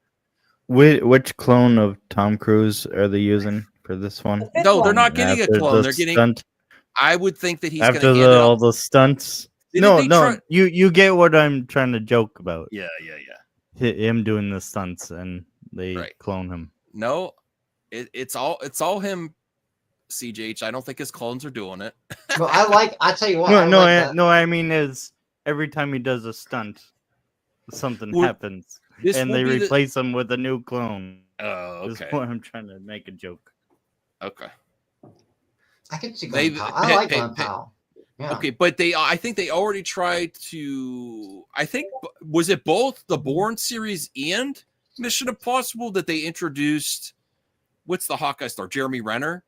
Which clone of Tom Cruise are they using for this one? No, they're not getting a After clone. the They're getting. stunt- I would think that he's going to after hand it all off. the stunts. Didn't they You get what I'm trying to joke about. Yeah. Him doing the stunts and they clone him. No, it's all him. CJH. I don't think his clones are doing it. Well, I tell you what. I mean is every time he does a stunt, something happens. this And will they be the- replace him with a new clone. Oh, Is okay. what I'm trying to make a joke. Okay. I can see Glenn Powell. I like Glenn Powell. Yeah. Okay, but I think they already tried to. I think was it both the Bourne series and Mission Impossible that they introduced what's the Hawkeye star? Jeremy Renner.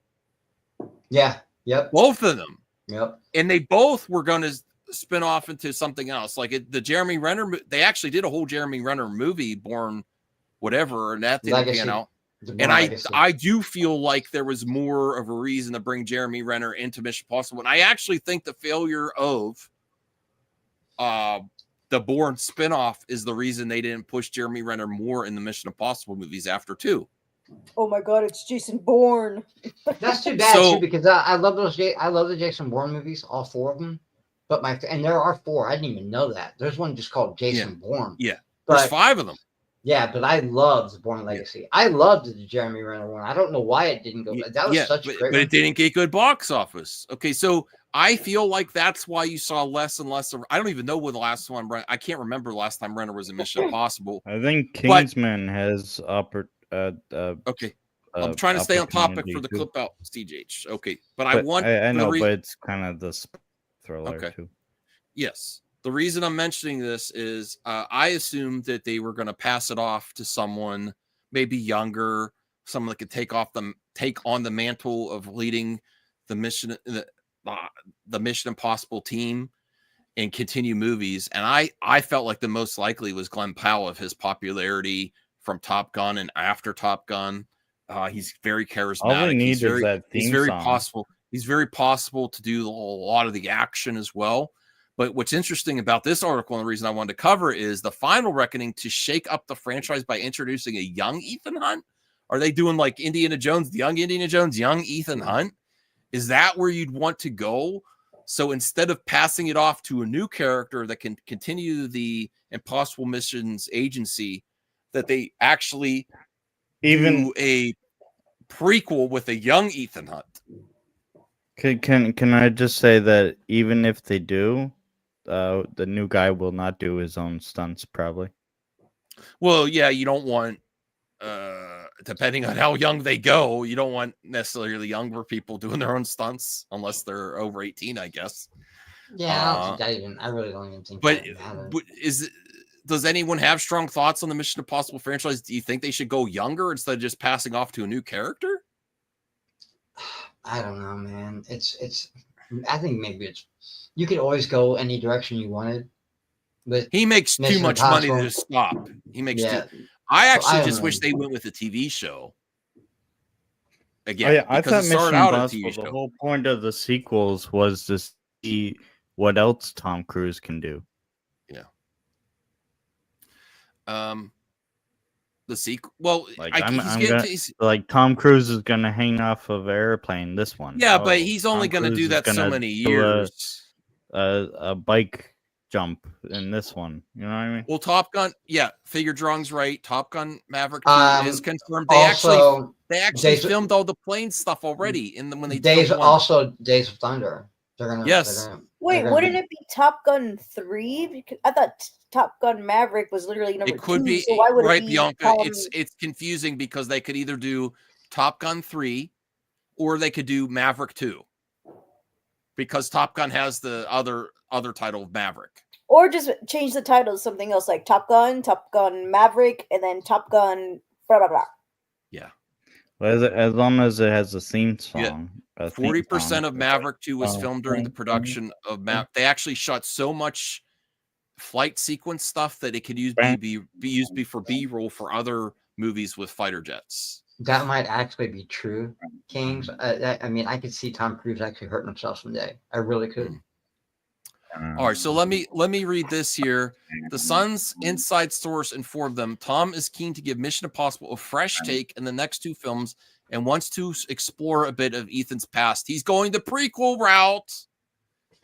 Yeah. Yep. Both of them. Yep. And they both were going to spin off into something else. Like the Jeremy Renner, they actually did a whole Jeremy Renner movie, Born whatever, and that didn't pan out. And I do feel like there was more of a reason to bring Jeremy Renner into Mission Impossible. And I actually think the failure of the Bourne spinoff is the reason they didn't push Jeremy Renner more in the Mission Impossible movies after 2. Oh my God, it's Jason Bourne. That's too bad too, because I love those. I love the Jason Bourne movies, all 4 of them. But and there are 4. I didn't even know that. There's one just called Jason Bourne. Yeah, but, there's 5 of them. Yeah, but I loved Bourne Legacy. I loved the Jeremy Renner one. I don't know why it didn't go. That was such a great. But it didn't get good box office. Okay, so I feel like that's why you saw less and less of. I don't even know when the last one. I can't remember the last time Renner was in Mission Impossible. I think Kingsman has okay. I'm trying to stay on topic for the clip out, CJH. Okay, but I want. I know, but it's kind of the thriller too. Yes. The reason I'm mentioning this is I assumed that they were going to pass it off to someone maybe younger, someone that could take on the mantle of leading the Mission Impossible team and continue movies. And I felt like the most likely was Glenn Powell of his popularity from Top Gun and after Top Gun. He's very charismatic. All we need is that theme song. He's very possible to do a lot of the action as well. But what's interesting about this article, and the reason I wanted to cover, is the final reckoning to shake up the franchise by introducing a young Ethan Hunt. Are they doing like Indiana Jones, the young Indiana Jones, young Ethan Hunt? Is that where you'd want to go? So instead of passing it off to a new character that can continue the Impossible Missions agency, that they actually do a prequel with a young Ethan Hunt. Can I just say that even if they do, the new guy will not do his own stunts, probably. Well, yeah, you don't want, depending on how young they go, you don't want necessarily younger people doing their own stunts unless they're over 18, I guess. Yeah, I really don't even think. But does anyone have strong thoughts on the Mission Impossible franchise? Do you think they should go younger instead of just passing off to a new character? I don't know, man. I think maybe you could always go any direction you wanted. But he makes too much money to stop. He makes I actually just wish they went with a TV show. Again, I thought Mission Impossible, the whole point of the sequels was to see what else Tom Cruise can do. Yeah. The sequel. Well, like Tom Cruise is going to hang off of an airplane. This one, yeah, but he's only going to do that so many years. A bike jump in this one. You know what I mean? Well, Top Gun. Yeah, Figure Drong's right. Top Gun Maverick 2 is confirmed. They actually filmed all the plane stuff already when they Days of Thunder. Wait, wouldn't it be Top Gun 3? Because I thought Top Gun Maverick was literally number 2. It could be, so why would right, it be Bianca. It's confusing because they could either do Top Gun 3 or they could do Maverick 2. Because Top Gun has the other title of Maverick. Or just change the title to something else like Top Gun Maverick, and then Top Gun blah blah blah. Yeah. Well, as long as it has a theme song. Yeah. 40% of Maverick 2 was filmed during the production of They actually shot so much flight sequence stuff that it could be used for B-roll for other movies with fighter jets. That might actually be true, Kings. I mean, I could see Tom Cruise actually hurting himself someday. I really could. All right, so let me read this here. The Sun's inside source informed them Tom is keen to give Mission Impossible a fresh take in the next 2 films and wants to explore a bit of Ethan's past. He's going the prequel route.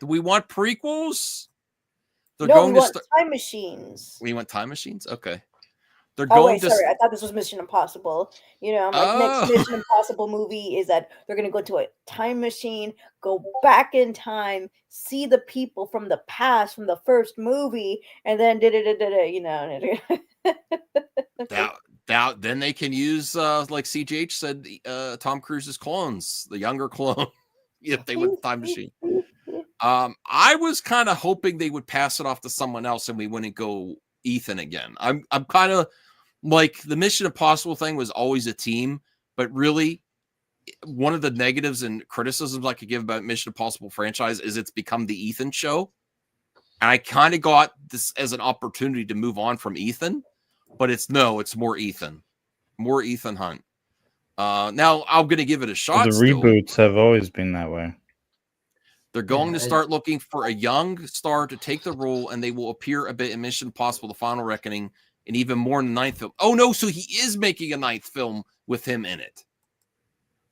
Do we want prequels? We want time machines. We want time machines? Okay. They're sorry. I thought this was Mission Impossible. I'm like, next Mission Impossible movie is that they're going to go to a time machine, go back in time, see the people from the past, from the first movie, and then then they can use, like CJH said, Tom Cruise's clones, the younger clone, if they went the time machine. I was kind of hoping they would pass it off to someone else and we wouldn't go Ethan again. I'm kind of like the Mission Impossible thing was always a team, but really, one of the negatives and criticisms I could give about Mission Impossible franchise is it's become the Ethan show. And I kind of got this as an opportunity to move on from Ethan, but it's more Ethan Hunt. Now I'm going to give it a shot. The reboots have always been that way. They're going to start looking for a young star to take the role, and they will appear a bit in Mission Impossible: The Final Reckoning, and even more in the 9th film. Oh no, so he is making a 9th film with him in it.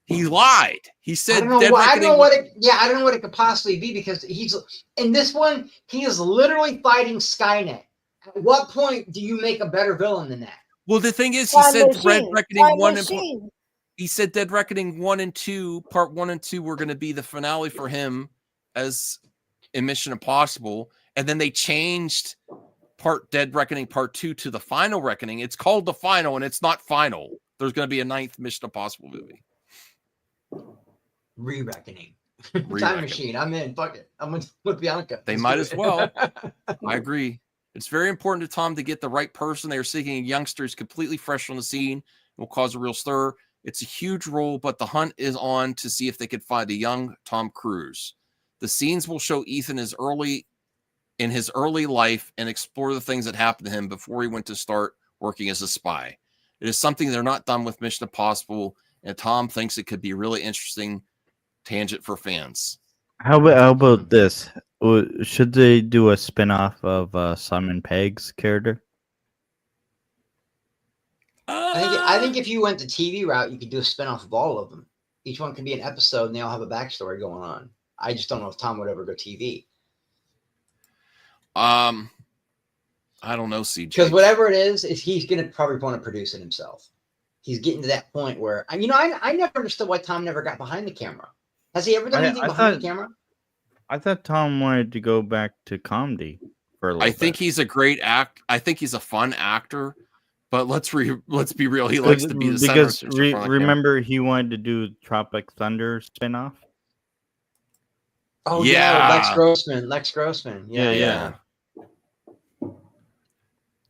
He lied. He said, I don't know what it could possibly be, because he's in this one. He is literally fighting Skynet. At what point do you make a better villain than that? Well, the thing is, he said Dead Reckoning 1 and he said Dead Reckoning 1 and 2, part 1 and 2 were going to be the finale for him as in Mission Impossible, and then they changed Dead Reckoning Part 2 to The Final Reckoning. It's called The Final, and it's not final. There's going to be a 9th Mission Impossible movie. Re-reckoning. Time machine. I'm in. Fuck it. I'm with Bianca. They might as well. I agree. It's very important to Tom to get the right person. They are seeking a youngster who's completely fresh on the scene and will cause a real stir. It's a huge role, but the hunt is on to see if they could find a young Tom Cruise. The scenes will show Ethan in his early life and explore the things that happened to him before he went to start working as a spy. It is something they're not done with Mission Impossible, and Tom thinks it could be a really interesting tangent for fans. How about this? Should they do a spin-off of Simon Pegg's character? I think if you went the TV route, you could do a spin-off of all of them. Each one could be an episode, and they all have a backstory going on. I just don't know if Tom would ever go TV. I don't know, CJ. Because whatever it is he's going to probably want to produce it himself. He's getting to that point where, I never understood why Tom never got behind the camera. Has he ever done anything behind the camera? I thought Tom wanted to go back to comedy for a little bit. I think he's a great I think he's a fun actor, but let's be real. He likes to be the center of the camera. Remember he wanted to do Tropic Thunder spinoff. Oh yeah, Lex Grossman. Yeah.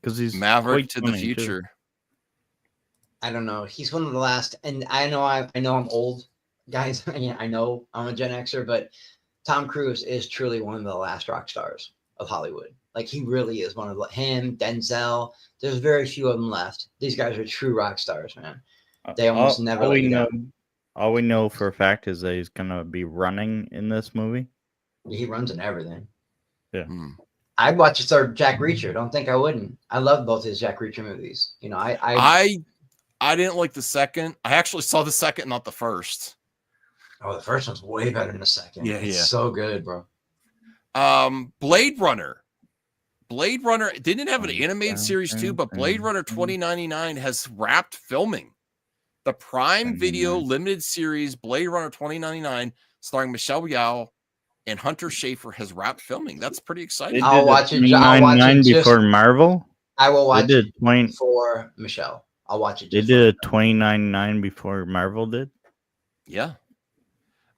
Because he's Maverick to the future. Too. I don't know. He's one of the last, and I know I'm old, guys. I know I'm a Gen Xer, but Tom Cruise is truly one of the last rock stars of Hollywood. Like, he really is one of him, Denzel. There's very few of them left. These guys are true rock stars, man. They almost never let you down. All we know for a fact is that he's gonna be running in this movie. He runs in everything. Yeah. I'd watch a third Jack Reacher. Don't think I wouldn't. I love both his Jack Reacher movies. I didn't like the second. I actually saw the second, not the first. Oh, the first one's way better than the second. Yeah, it's so good, bro. Blade Runner. Blade Runner didn't have an animated series too, but Blade Runner 2099 has wrapped filming. The Prime Video limited series Blade Runner 2099, starring Michelle Yeoh and Hunter Schafer, has wrapped filming. That's pretty exciting. I'll watch it. Before Marvel. I will watch it for Michelle. I'll watch it. They did a 2099 before Marvel did. Yeah.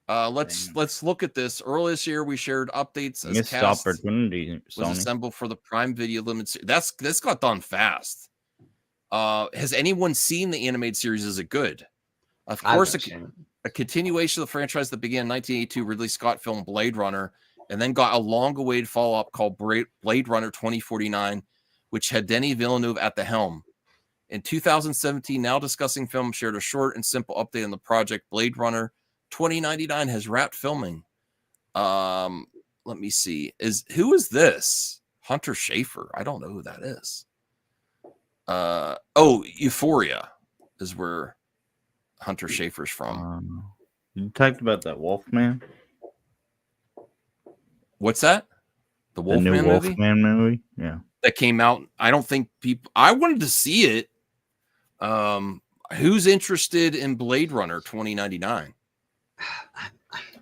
Let's look at this. Earlier this year, we shared updates as missed cast opportunity. was assembled for the Prime Video limited series. This got done fast. Has anyone seen the animated series? Is it good? Of course, a continuation of the franchise that began in 1982, Ridley Scott filmed Blade Runner, and then got a long-awaited follow-up called Blade Runner 2049, which had Denis Villeneuve at the helm. In 2017, Now Discussing Film shared a short and simple update on the project. Blade Runner 2099 has wrapped filming. Let me see. Who is this? Hunter Schafer. I don't know who that is. Euphoria is where Hunter Schafer's from. You talked about that Wolfman. What's that? The Wolfman new movie? Wolfman movie? Yeah. That came out. I don't think I wanted to see it. Who's interested in Blade Runner 2099?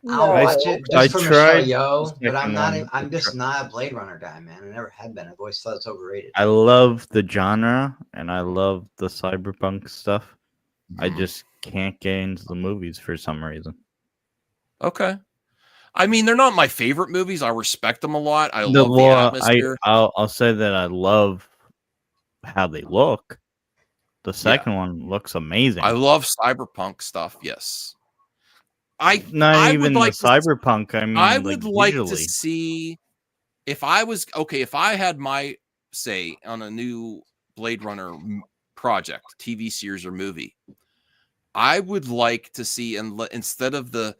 I'll watch it just for Michelle Yeoh, but I'm just not a Blade Runner guy, man. I never have been. I've always thought it's overrated. I love the genre and I love the cyberpunk stuff. I just can't get into the movies for some reason. Okay. I mean, they're not my favorite movies. I respect them a lot. I love the atmosphere. I'll say that I love how they look. The second one looks amazing. I love cyberpunk stuff. Yes. Not I even would like the cyberpunk. I mean, I would like to visually. see if I had my say on a new Blade Runner project, TV series or movie, I would like to see, instead of the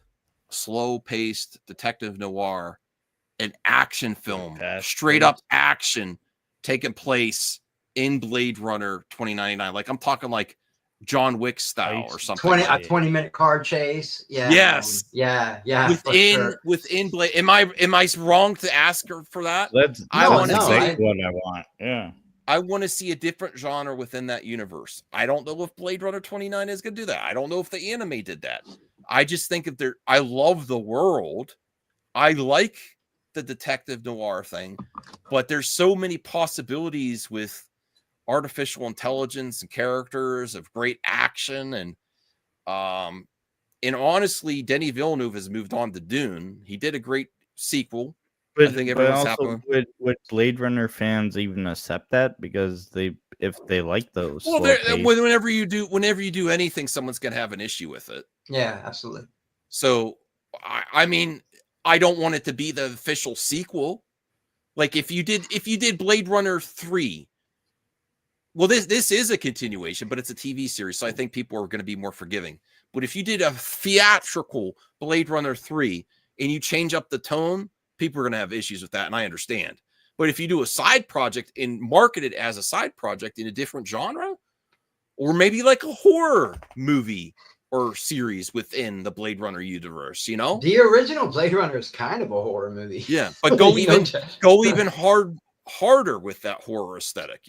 slow-paced detective noir, an action film, straight up action, taking place in Blade Runner 2099. Like I'm talking like John Wick style or something. 20-minute car chase. Yeah. Yes. Yeah. Within Blade. Am I wrong to ask her for that? I want to see what I want. Yeah. I want to see a different genre within that universe. I don't know if Blade Runner 29 is going to do that. I don't know if the anime did that. I just think I love the world. I like the detective noir thing, but there's so many possibilities with artificial intelligence and characters of great action. And honestly, Denis Villeneuve has moved on to Dune. He did a great sequel. I think everyone's happy. Would Blade Runner fans even accept that? Because if they like those, well, whenever you do anything, someone's gonna have an issue with it. Yeah, absolutely. So, I mean, I don't want it to be the official sequel. Like if you did Blade Runner 3, well, this is a continuation, but it's a TV series, so I think people are going to be more forgiving. But if you did a theatrical Blade Runner 3 and you change up the tone, people are going to have issues with that, and I understand. But if you do a side project and market it as a side project in a different genre, or maybe like a horror movie or series within the Blade Runner universe, the original Blade Runner is kind of a horror movie. Yeah, but go even harder with that horror aesthetic.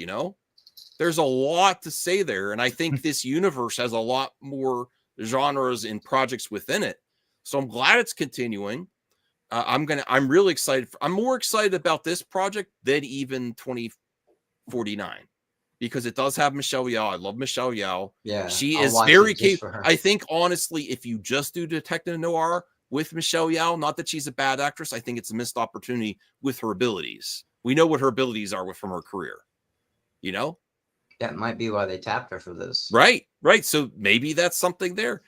There's a lot to say there, and I think this universe has a lot more genres and projects within it. So I'm glad it's continuing. I'm really excited. I'm more excited about this project than even 2049 because it does have Michelle Yeoh. I love Michelle Yeoh. Yeah, she is very capable. I think honestly, if you just do detective noir with Michelle Yeoh, not that she's a bad actress, I think it's a missed opportunity with her abilities. We know what her abilities are from her career. That might be why they tapped her for this. Right. So maybe that's something there.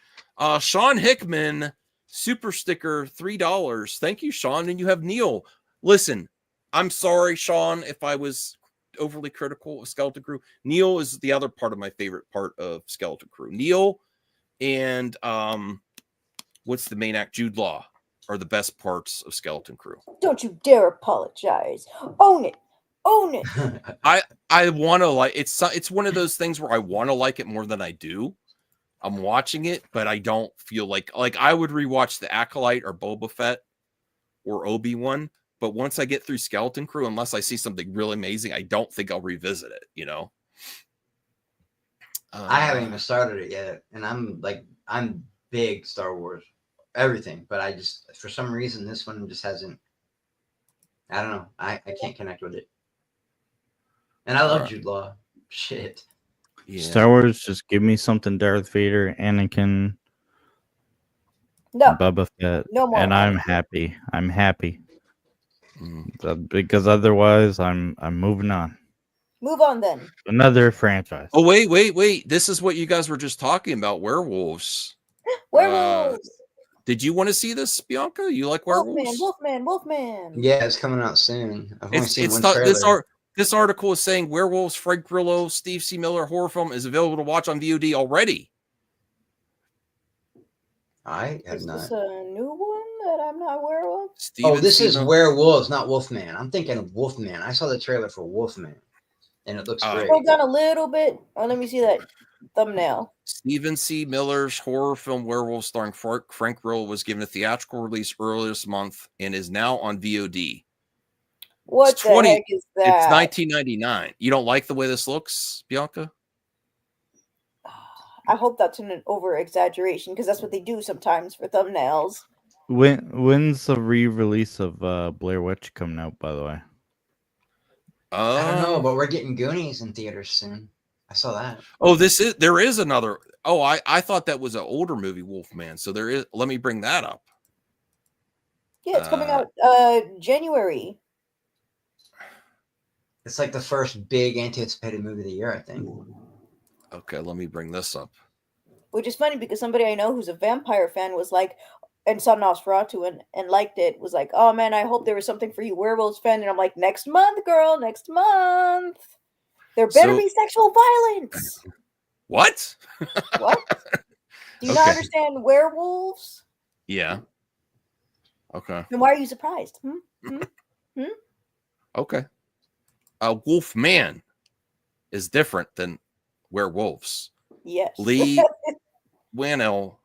Sean Hickman. Super sticker, $3. Thank you, Sean. And you have Neil. Listen, I'm sorry, Sean, if I was overly critical of Skeleton Crew. Neil is the other part of my favorite part of Skeleton Crew. Neil and what's the main act? Jude Law are the best parts of Skeleton Crew. Don't you dare apologize. Own it. I want to like it's one of those things where I want to like it more than I do. I'm watching it, but I don't feel like I would rewatch The Acolyte or Boba Fett or Obi-Wan. But once I get through Skeleton Crew, unless I see something really amazing, I don't think I'll revisit it. I haven't even started it yet, and I'm big Star Wars, everything. But I just, for some reason, this one just hasn't. I don't know. I can't connect with it. And I love Jude Law. Shit. Yeah. Star Wars, just give me something Darth Vader, Anakin, Boba Fett, no more. And I'm happy. Because otherwise, I'm moving on. Move on then. Another franchise. Oh wait! This is what you guys were just talking about. Werewolves. Werewolves. Did you want to see this, Bianca? You like werewolves? Wolfman. Yeah, it's coming out soon. I've only seen one trailer. This article is saying Werewolves, Frank Grillo, Steve C. Miller horror film is available to watch on VOD already. I have not. Is this a new one that I'm not aware of? This is Werewolves, not Wolfman. I'm thinking of Wolfman. I saw the trailer for Wolfman, and it looks great. Scroll down a little bit. Oh, let me see that thumbnail. Stephen C. Miller's horror film Werewolves starring Frank Grillo was given a theatrical release earlier this month and is now on VOD. What the heck is that? It's $19.99. You don't like the way this looks, Bianca? I hope that's an over exaggeration because that's what they do sometimes for thumbnails. When's the re-release of Blair Witch coming out, by the way? I don't know, but we're getting Goonies in theaters soon. I saw that. Oh, there is another. Oh, I thought that was an older movie, Wolfman. So there is. Let me bring that up. Yeah, it's coming out January. It's like the first big anticipated movie of the year, I think. Okay, let me bring this up. Which is funny because somebody I know who's a vampire fan was like, and saw Nosferatu and liked it, was like, oh man, I hope there was something for you werewolves fan. And I'm like, next month, girl, next month. There better be sexual violence. What? What? Do you not understand werewolves? Yeah. Okay. Then why are you surprised? Okay. Wolfman is different than werewolves. Yes. Lee Whannell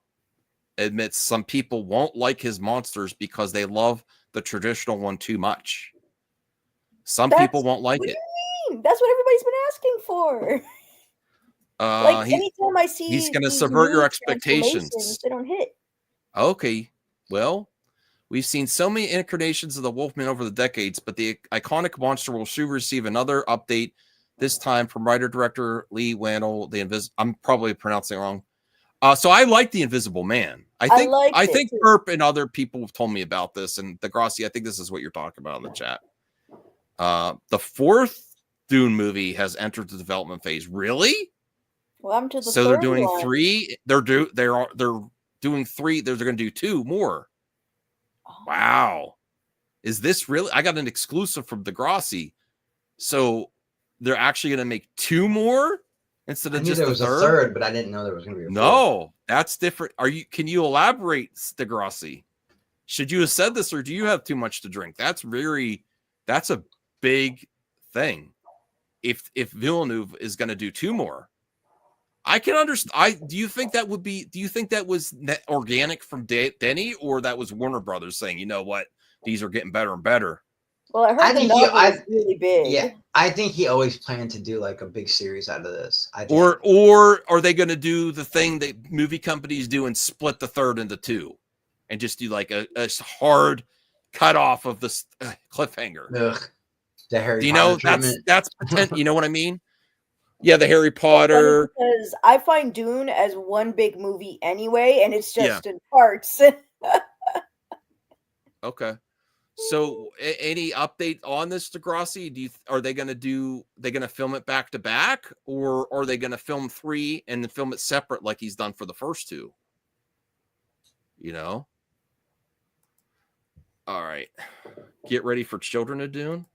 admits some people won't like his monsters because they love the traditional one too much. Some people won't like it. That's what everybody's been asking for. Like anytime I see he's going to these subvert your new expectations. transformations, they don't hit. Okay. Well, we've seen so many incarnations of the Wolfman over the decades, but the iconic monster will soon receive another update, this time from writer-director Lee Whannell. I'm probably pronouncing it wrong. So I like the Invisible Man. I think Burp and other people have told me about this, and Degrassi, I think this is what you're talking about in the chat. The fourth Dune movie has entered the development phase. Really? Well, I'm to the so they're third doing one. 3. They're doing 3. They're going to do 2 more. Wow. Is this really? I got an exclusive from Degrassi. So they're actually going to make 2 more instead of just there was a a third, but I didn't know there was going to be a fourth. No, that's different. Can you elaborate, Degrassi? Should you have said this, or do you have too much to drink? That's a big thing. If Villeneuve is going to do 2 more, I can understand. Do you think that was organic from Denny, or that was Warner Brothers saying, you know what, these are getting better and better? Well, I heard the novel is really big. Yeah, I think he always planned to do like a big series out of this. Or are they going to do the thing that movie companies do and split the third into 2, and just do like a hard cut off of the cliffhanger? Ugh, the Harry do you Potter know treatment. that's potential? You know what I mean? Yeah, the Harry Potter. Because I find Dune as one big movie anyway, and it's just in parts. Okay. So any update on this, Degrassi? Are they going to film it back to back, or are they going to film 3 and then film it separate like he's done for the first 2? You know? All right. Get ready for Children of Dune.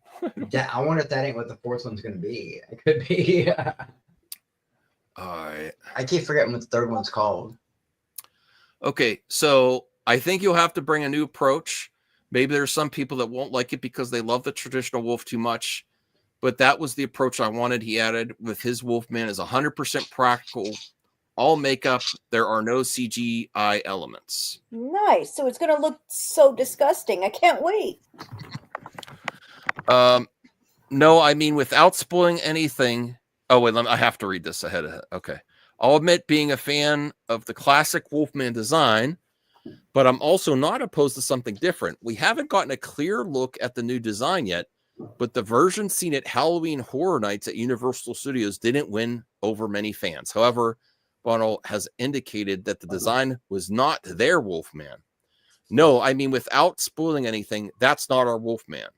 Yeah, I wonder if that ain't what the fourth one's going to be. It could be. All right. I keep forgetting what the third one's called. Okay, so I think you'll have to bring a new approach. Maybe there's some people that won't like it because they love the traditional wolf too much, but that was the approach I wanted. He added with his Wolfman is 100% practical, all makeup. There are no CGI elements. Nice. So it's going to look so disgusting. I can't wait. No, I mean, without spoiling anything. Oh, wait, I have to read this ahead. Okay. I'll admit being a fan of the classic Wolfman design, but I'm also not opposed to something different. We haven't gotten a clear look at the new design yet, but the version seen at Halloween Horror Nights at Universal Studios didn't win over many fans. However, Bono has indicated that the design was not their Wolfman. No, I mean, without spoiling anything, that's not our Wolfman.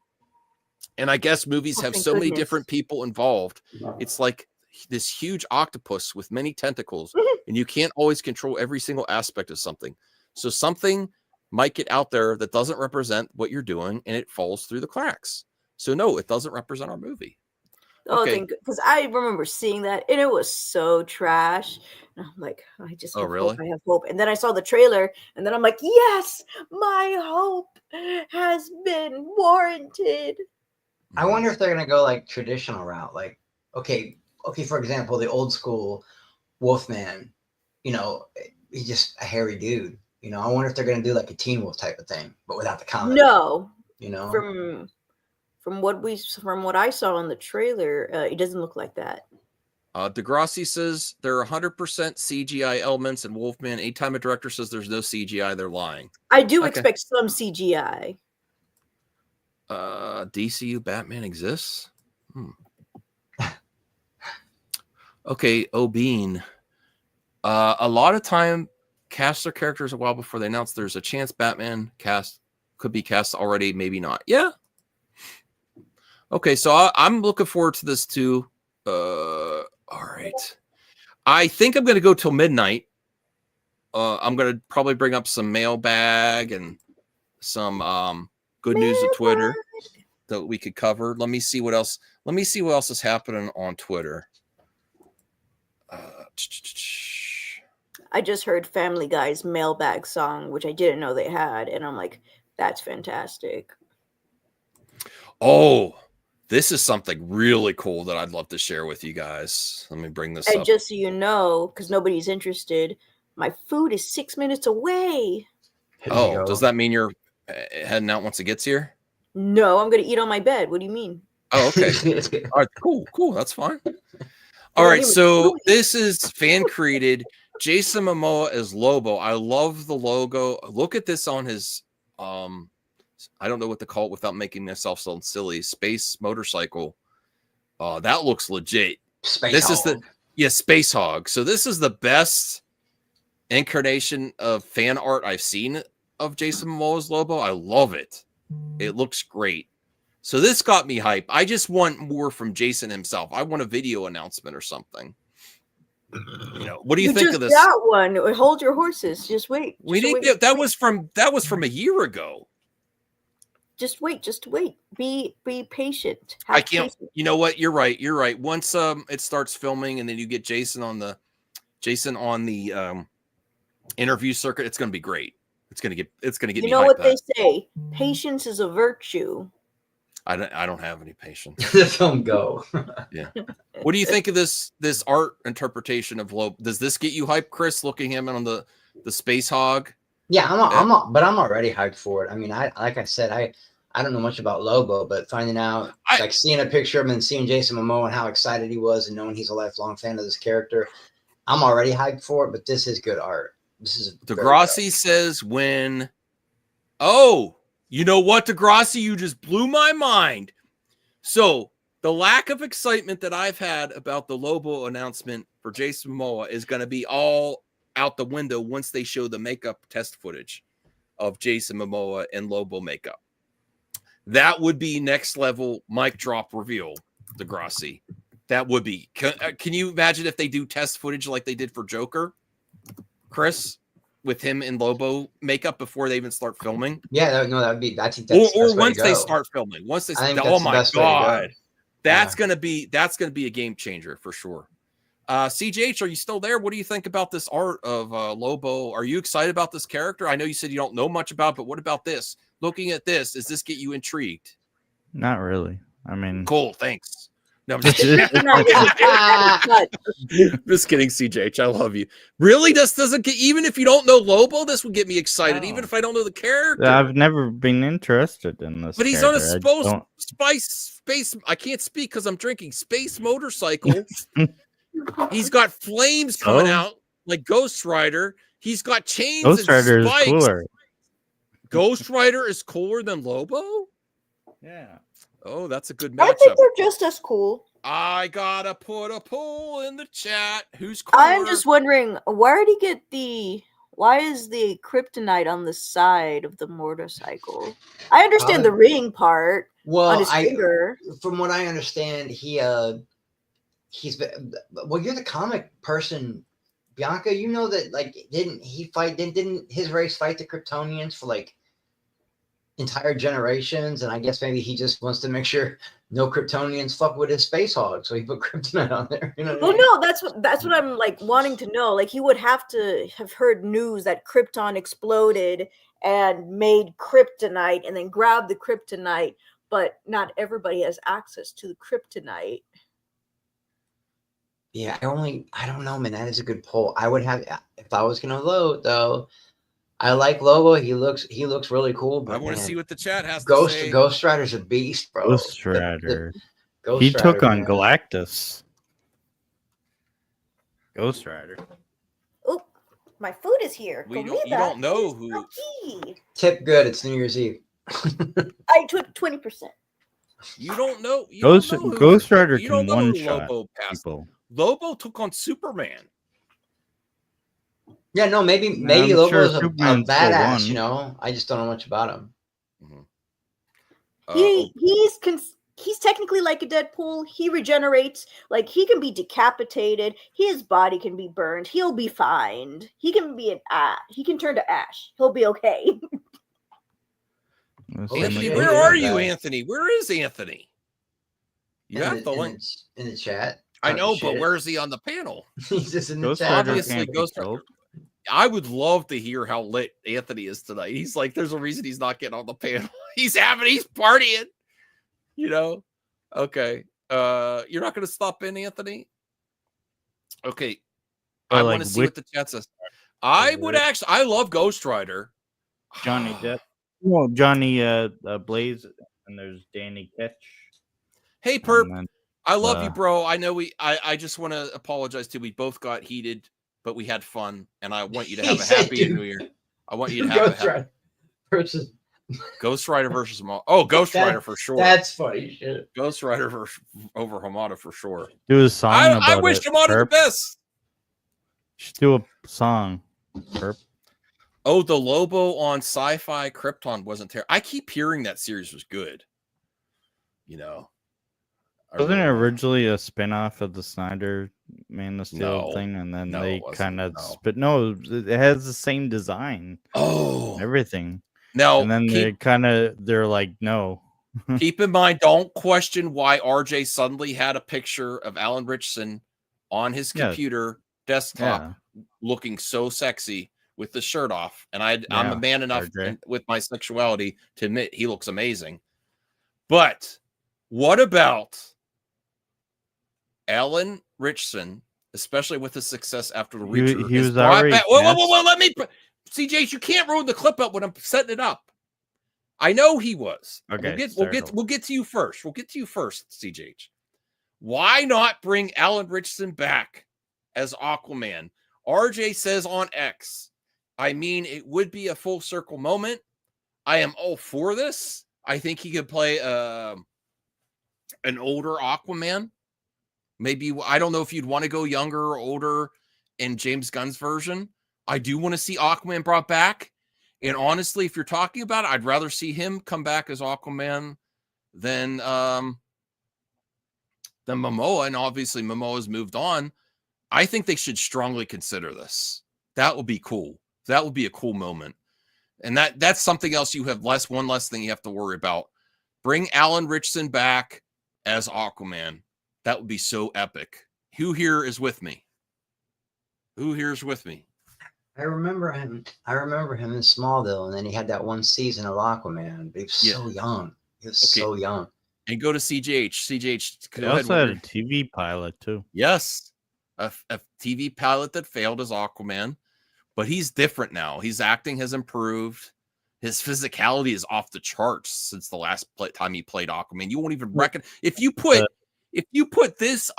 And I guess movies have so many different people involved. It's like this huge octopus with many tentacles, and you can't always control every single aspect of something. So something might get out there that doesn't represent what you're doing, and it falls through the cracks. So no, it doesn't represent our movie. Oh, because I remember seeing that, and it was so trash. And I'm like, I just have hope. I have hope. And then I saw the trailer, and then I'm like, yes, my hope has been warranted. I wonder if they're gonna go like traditional route, like okay, for example, the old school Wolfman, you know, he's just a hairy dude. You know, I wonder if they're gonna do like a Teen Wolf type of thing, but without the comedy. No, you know, from what I saw in the trailer, it doesn't look like that. Degrassi says there are 100% CGI elements in Wolfman. Anytime a director says there's no CGI, they're lying. I do expect some CGI. DCU Batman exists. Okay, O'Bean. A lot of time cast their characters a while before they announce there's a chance Batman could be cast already, maybe not. Yeah. Okay, so I'm looking forward to this too. All right. I think I'm going to go till midnight. I'm going to probably bring up some mailbag and some good news of Twitter that we could cover. Let me see what else. Let me see what else is happening on Twitter. I just heard Family Guy's mailbag song, which I didn't know they had, and I'm like, that's fantastic. Oh, this is something really cool that I'd love to share with you guys. Let me bring this And up. just so you know, because nobody's interested, my food is 6 minutes away. Oh, does that mean you're heading out once it gets here? No, I'm gonna eat on my bed. What do you mean? Oh, okay. All right, cool. That's fine. All right, so this is fan created. Jason Momoa as Lobo. I love the logo. Look at this on his I don't know what to call it without making myself sound silly. Space motorcycle. That looks legit. Space Hog. Space Hog. So this is the best incarnation of fan art I've seen of Jason Momoa's Lobo. I love it. It looks great. So this got me hype. I just want more from Jason himself. I want a video announcement or something. You know, what do you think of this? Got one. Hold your horses. Just wait. We didn't get that was from a year ago. Just wait. Be patient. I can't. You know what? You're right. Once it starts filming and then you get Jason on the interview circuit, it's going to be great. It's going to get me. You know what they say? Patience is a virtue. I don't have any patience. The film go. Yeah. What do you think of this art interpretation of Lobo? Does this get you hyped, Chris? Looking him on the Space Hog. Yeah, I'm already hyped for it. I mean, like I said, I don't know much about Lobo, but finding out, like seeing a picture of him and seeing Jason Momoa and how excited he was, and knowing he's a lifelong fan of this character, I'm already hyped for it. But this is good art. This is Degrassi says when. Oh. You know what, Degrassi? You just blew my mind. So the lack of excitement that I've had about the Lobo announcement for Jason Momoa is going to be all out the window once they show the makeup test footage of Jason Momoa and Lobo makeup. That would be next level mic drop reveal, Degrassi. That would be. Can you imagine if they do test footage like they did for Joker, Chris? With him in Lobo makeup before they even start filming. Yeah, that would be. I think that's or once they start filming. Once they, oh my god, that's gonna be a game changer for sure. CJH, are you still there? What do you think about this art of Lobo? Are you excited about this character? I know you said you don't know much about, but what about this? Looking at this, does this get you intrigued? Not really. I mean, cool. Thanks. No, I'm just kidding. Just kidding, CJH. I love you. Really? This doesn't get, even if you don't know Lobo, this would get me excited, even if I don't know the character. I've never been interested in this. But he's on a space. I can't speak because I'm drinking. Space motorcycle. He's got flames coming out like Ghost Rider. He's got chains. Ghost Rider is cooler. Ghost Rider is cooler than Lobo? Yeah. Oh, that's a good matchup. I think they're just as cool. I gotta put a poll in the chat. Who's cooler? I'm just wondering, where did he get why is the kryptonite on the side of the motorcycle? I understand the ring part on his finger. From what I understand, well, you're the comic person, Bianca. You know that, like, didn't his race fight the Kryptonians for like entire generations? And I guess maybe he just wants to make sure no Kryptonians fuck with his space hog, so he put kryptonite on there. You know what I mean? No, that's what I'm like wanting to know. Like, he would have to have heard news that Krypton exploded and made kryptonite, and then grabbed the kryptonite. But not everybody has access to the kryptonite. Yeah, I don't know, man. That is a good poll. I would have, if I was gonna vote though. I like Lobo. He looks really cool. But I want to see what the chat has to say. Ghost Rider's a beast, bro. Ghost Rider. He took on Galactus. Ghost Rider. Oh, my food is here. You don't know who. Tip good. It's New Year's Eve. I took 20%. You don't know. Ghost Rider can one-shot people. Lobo took on Superman. Yeah, no, maybe Lobo's a badass, you know. I just don't know much about him. he's technically like a Deadpool. He regenerates. Like, he can be decapitated. His body can be burned. He'll be fine. He can be he can turn to ash. He'll be okay. Anthony, where are you, Anthony? Where is Anthony? You have the link in the chat. I know, but where is he on the panel? He's just in the chat. Obviously, Ghost Rider. I would love to hear how lit Anthony is tonight. He's like, there's a reason he's not getting on the panel. He's partying. You know? Okay. You're not going to stop in, Anthony? Okay. I want to see what the chat says. I love Ghost Rider. Johnny Depp. Well, Johnny Blaze, and there's Danny Ketch. Hey, Perp. I love you, bro. I know I just want to apologize too. We both got heated, but we had fun, and I want you to have a happy New Year. I want you to have Ghost Rider versus Ghost Rider versus Hamada. Oh, Ghost Rider for sure. That's funny shit. Ghost Rider over Hamada for sure. Do a song. I wish Hamada the best. Just do a song. Perp. Oh, the Lobo on Sci-Fi Krypton wasn't terrible. I keep hearing that series was good. You know. Wasn't it originally a spin-off of the Snyder Man of Steel thing? And then they kind of no, it has the same design. Oh, everything. No, and then they're like, no. Keep in mind, don't question why RJ suddenly had a picture of Alan Richardson on his computer desktop looking so sexy with the shirt off. And I'm a man enough with my sexuality to admit he looks amazing. But what about Alan Richardson, especially with his success after the Reacher? He was already. Well, let me. CJ, you can't ruin the clip up when I'm setting it up. I know he was. Okay, we'll get to you first. We'll get to you first, CJ. Why not bring Alan Richardson back as Aquaman? RJ says on X, I mean, it would be a full circle moment. I am all for this. I think he could play an older Aquaman. Maybe, I don't know if you'd want to go younger or older in James Gunn's version. I do want to see Aquaman brought back. And honestly, if you're talking about it, I'd rather see him come back as Aquaman than Momoa. And obviously Momoa's moved on. I think they should strongly consider this. That would be cool. That would be a cool moment. And that's something else you have one less thing you have to worry about. Bring Alan Richardson back as Aquaman. That would be so epic. Who here is with me? Who here is with me? I remember him in Smallville, and then he had that one season of Aquaman. But he was so young. He was so young. And go to CJH. CJH. He also had a TV pilot too. Yes, a TV pilot that failed as Aquaman, but he's different now. His acting has improved. His physicality is off the charts since the last time he played Aquaman. You won't even reckon if you put this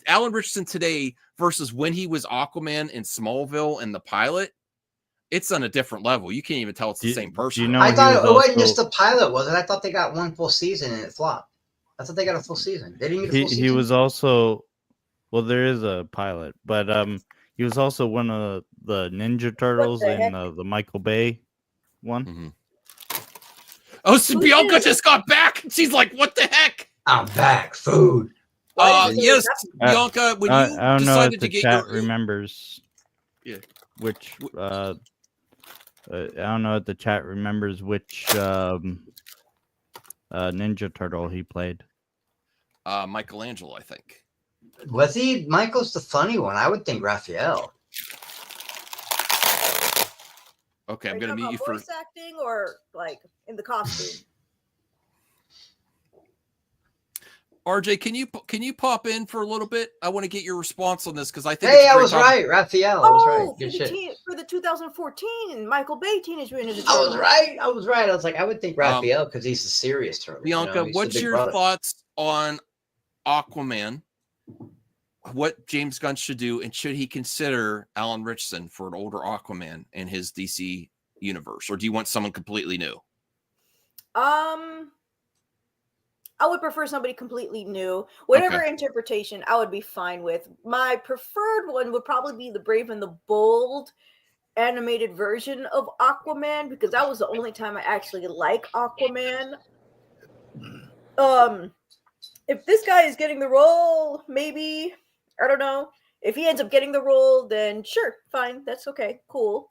Alan Richardson today versus when he was Aquaman in Smallville and the pilot, it's on a different level. You can't even tell it's the same person. I thought it wasn't just the pilot, was it? I thought they got one full season and it flopped. I thought they got a full season. They didn't get a full season. He was also, well, there is a pilot, but he was also one of the Ninja Turtles in the Michael Bay one. Mm-hmm. Oh, so Bianca just got back. She's like, "What the heck? I'm back. Food." Yes, Bianca. When you I don't know if the get chat remembers. Yeah. Which I don't know if the chat remembers which Ninja Turtle he played. Michelangelo, I think. Was he? Michael's the funny one. I would think Raphael. Okay, I'm going to meet you for voice acting or like in the costume. RJ, can you pop in for a little bit? I want to get your response on this because I think. Hey, I was right, Raphael. I was right. Good shit. For the 2014 Michael Bay Teenage Mutant Ninja I Turtles. was right. I was right. I was like, I would think Raphael because he's the serious turtle. Bianca, what's your thoughts on Aquaman? What James Gunn should do, and should he consider Alan Richardson for an older Aquaman in his DC universe, or do you want someone completely new? I would prefer somebody completely new. Whatever interpretation, I would be fine with. My preferred one would probably be the Brave and the Bold animated version of Aquaman, because that was the only time I actually like Aquaman. if this guy is getting the role, maybe, I don't know. If he ends up getting the role, then sure, fine, that's okay, cool.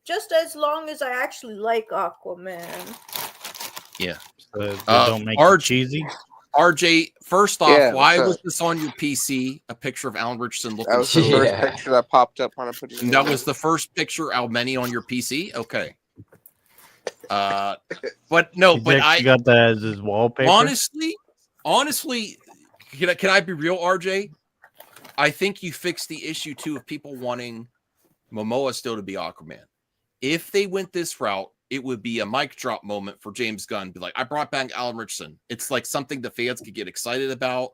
Just as long as I actually like Aquaman. Yeah. So they don't make it cheesy. RJ, first off, Yeah, why what's was up? this on your PC? A picture of Alan Richardson looking That was the so first picture that popped up when I put it in. That was the first picture, Almeni, on your PC? Okay. But no, He's but actually got that as his wallpaper. Honestly, can I be real, RJ? I think you fixed the issue too of people wanting Momoa still to be Aquaman. If they went this route, it would be a mic drop moment for James Gunn. Be like, I brought back Alan Richardson. It's like something the fans could get excited about.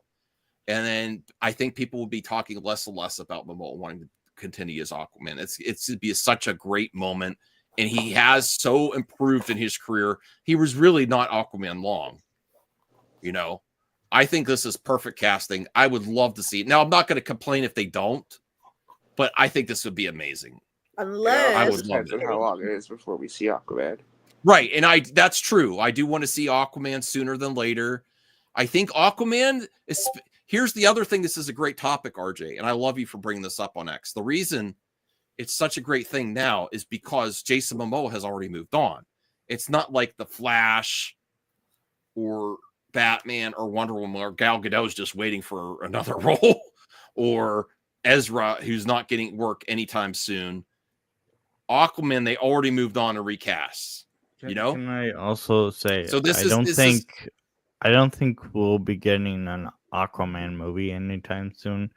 And then I think people will be talking less and less about Momoa wanting to continue as Aquaman. It'd be such a great moment. And he has so improved in his career. He was really not Aquaman long. You know, I think this is perfect casting. I would love to see it. Now, I'm not going to complain if they don't, but I think this would be amazing. Unless I would love Depends on how long it is before we see Aquaman. Right, and that's true. I do want to see Aquaman sooner than later. I think Aquaman is. Here's the other thing. This is a great topic, RJ, and I love you for bringing this up on X. The reason it's such a great thing now is because Jason Momoa has already moved on. It's not like The Flash or Batman or Wonder Woman or Gal Gadot's just waiting for another role, or Ezra, who's not getting work anytime soon. Aquaman, they already moved on to recast. You know? Can I also say, so I don't think we'll be getting an Aquaman movie anytime soon.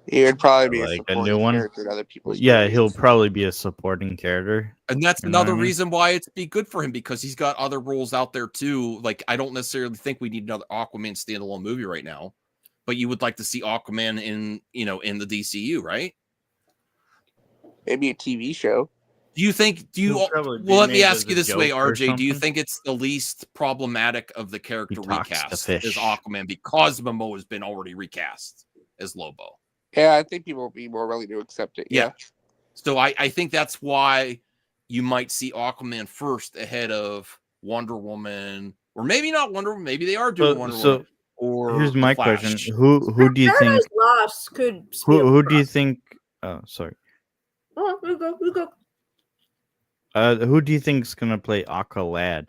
He would probably be like a a new supporting one. character in other people's Yeah, movies. he'll probably be a supporting character. And that's You know what another I mean? reason why it'd be good for him, because he's got other roles out there too. Like, I don't necessarily think we need another Aquaman standalone movie right now, but you would like to see Aquaman in the DCU, right? Maybe a TV show. Well, let me ask you this way, RJ. Do you think it's the least problematic of the character recast as Aquaman because Momoa has been already recast as Lobo? Yeah, I think people will be more willing to accept it. Yeah. So I think that's why you might see Aquaman first ahead of Wonder Woman, or maybe not Wonder Woman. Maybe they are doing Wonder Woman. Or here's my The Flash. question: Who do you think? Paradise Lost could. Who do you think? Oh, sorry. Oh, you go. Who do you think is gonna play Aqualad?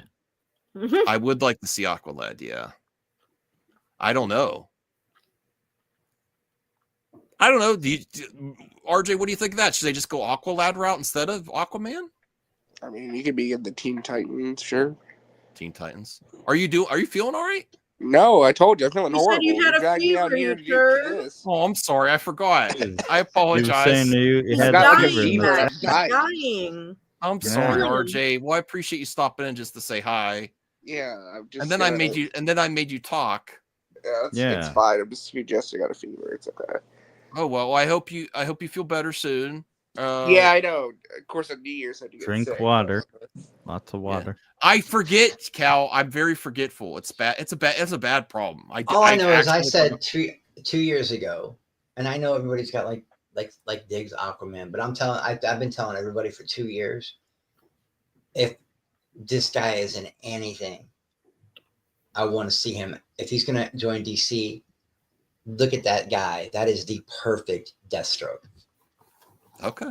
I would like to see Aqualad. Yeah. I don't know. RJ, what do you think of that? Should they just go Aqualad route instead of Aquaman? I mean, you could be in the Teen Titans, sure. Teen Titans. Are you feeling all right? No, I told you, I'm feeling You said horrible. you had a dragged me out fever, here you to sure? do this. Oh, I'm sorry. I forgot. I apologize. saying you He's had got a like a fever. fever. dying. Dying. Dying. I'm Yeah. sorry, RJ. Well, I appreciate you stopping in just to say hi. Yeah, I'm just. And then I made you talk. Yeah, it's fine. I'm just suggesting I got a fever. It's okay. Oh well, I hope you feel better soon. Yeah, I know. Of course, on New Year's I had to get Drink sick. water, lots of water. I forget, Cal. I'm very forgetful. It's bad. It's a bad problem. All I know is I actually said 2 years ago, and I know everybody's got like digs Aquaman, but I've been telling everybody for 2 years, if this guy is in anything, I want to see him. If he's gonna join DC, look at that guy. That is the perfect Deathstroke. Okay.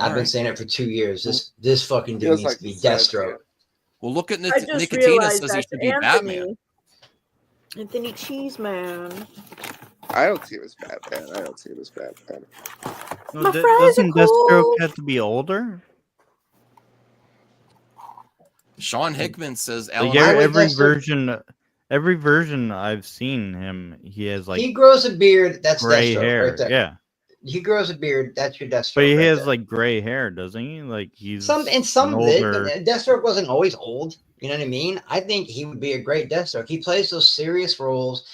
I've been saying it for 2 years. This fucking dude needs to be Deathstroke. Well, look at I just Nicotina realized says he that's should be Batman. Anthony Cheeseman. I don't see him as Batman. No, My fries are doesn't cool. Deathstroke have to be older? Sean Hickman says Alan. Like every version I've seen him, he has like He grows a beard. That's gray Deathstroke hair. right there. Yeah, He grows a beard. That's your Deathstroke. but he right has there. like gray hair, doesn't he? Like he's some an of it, older. but Deathstroke wasn't always old. You know what I mean? I think he would be a great Deathstroke. He plays those serious roles.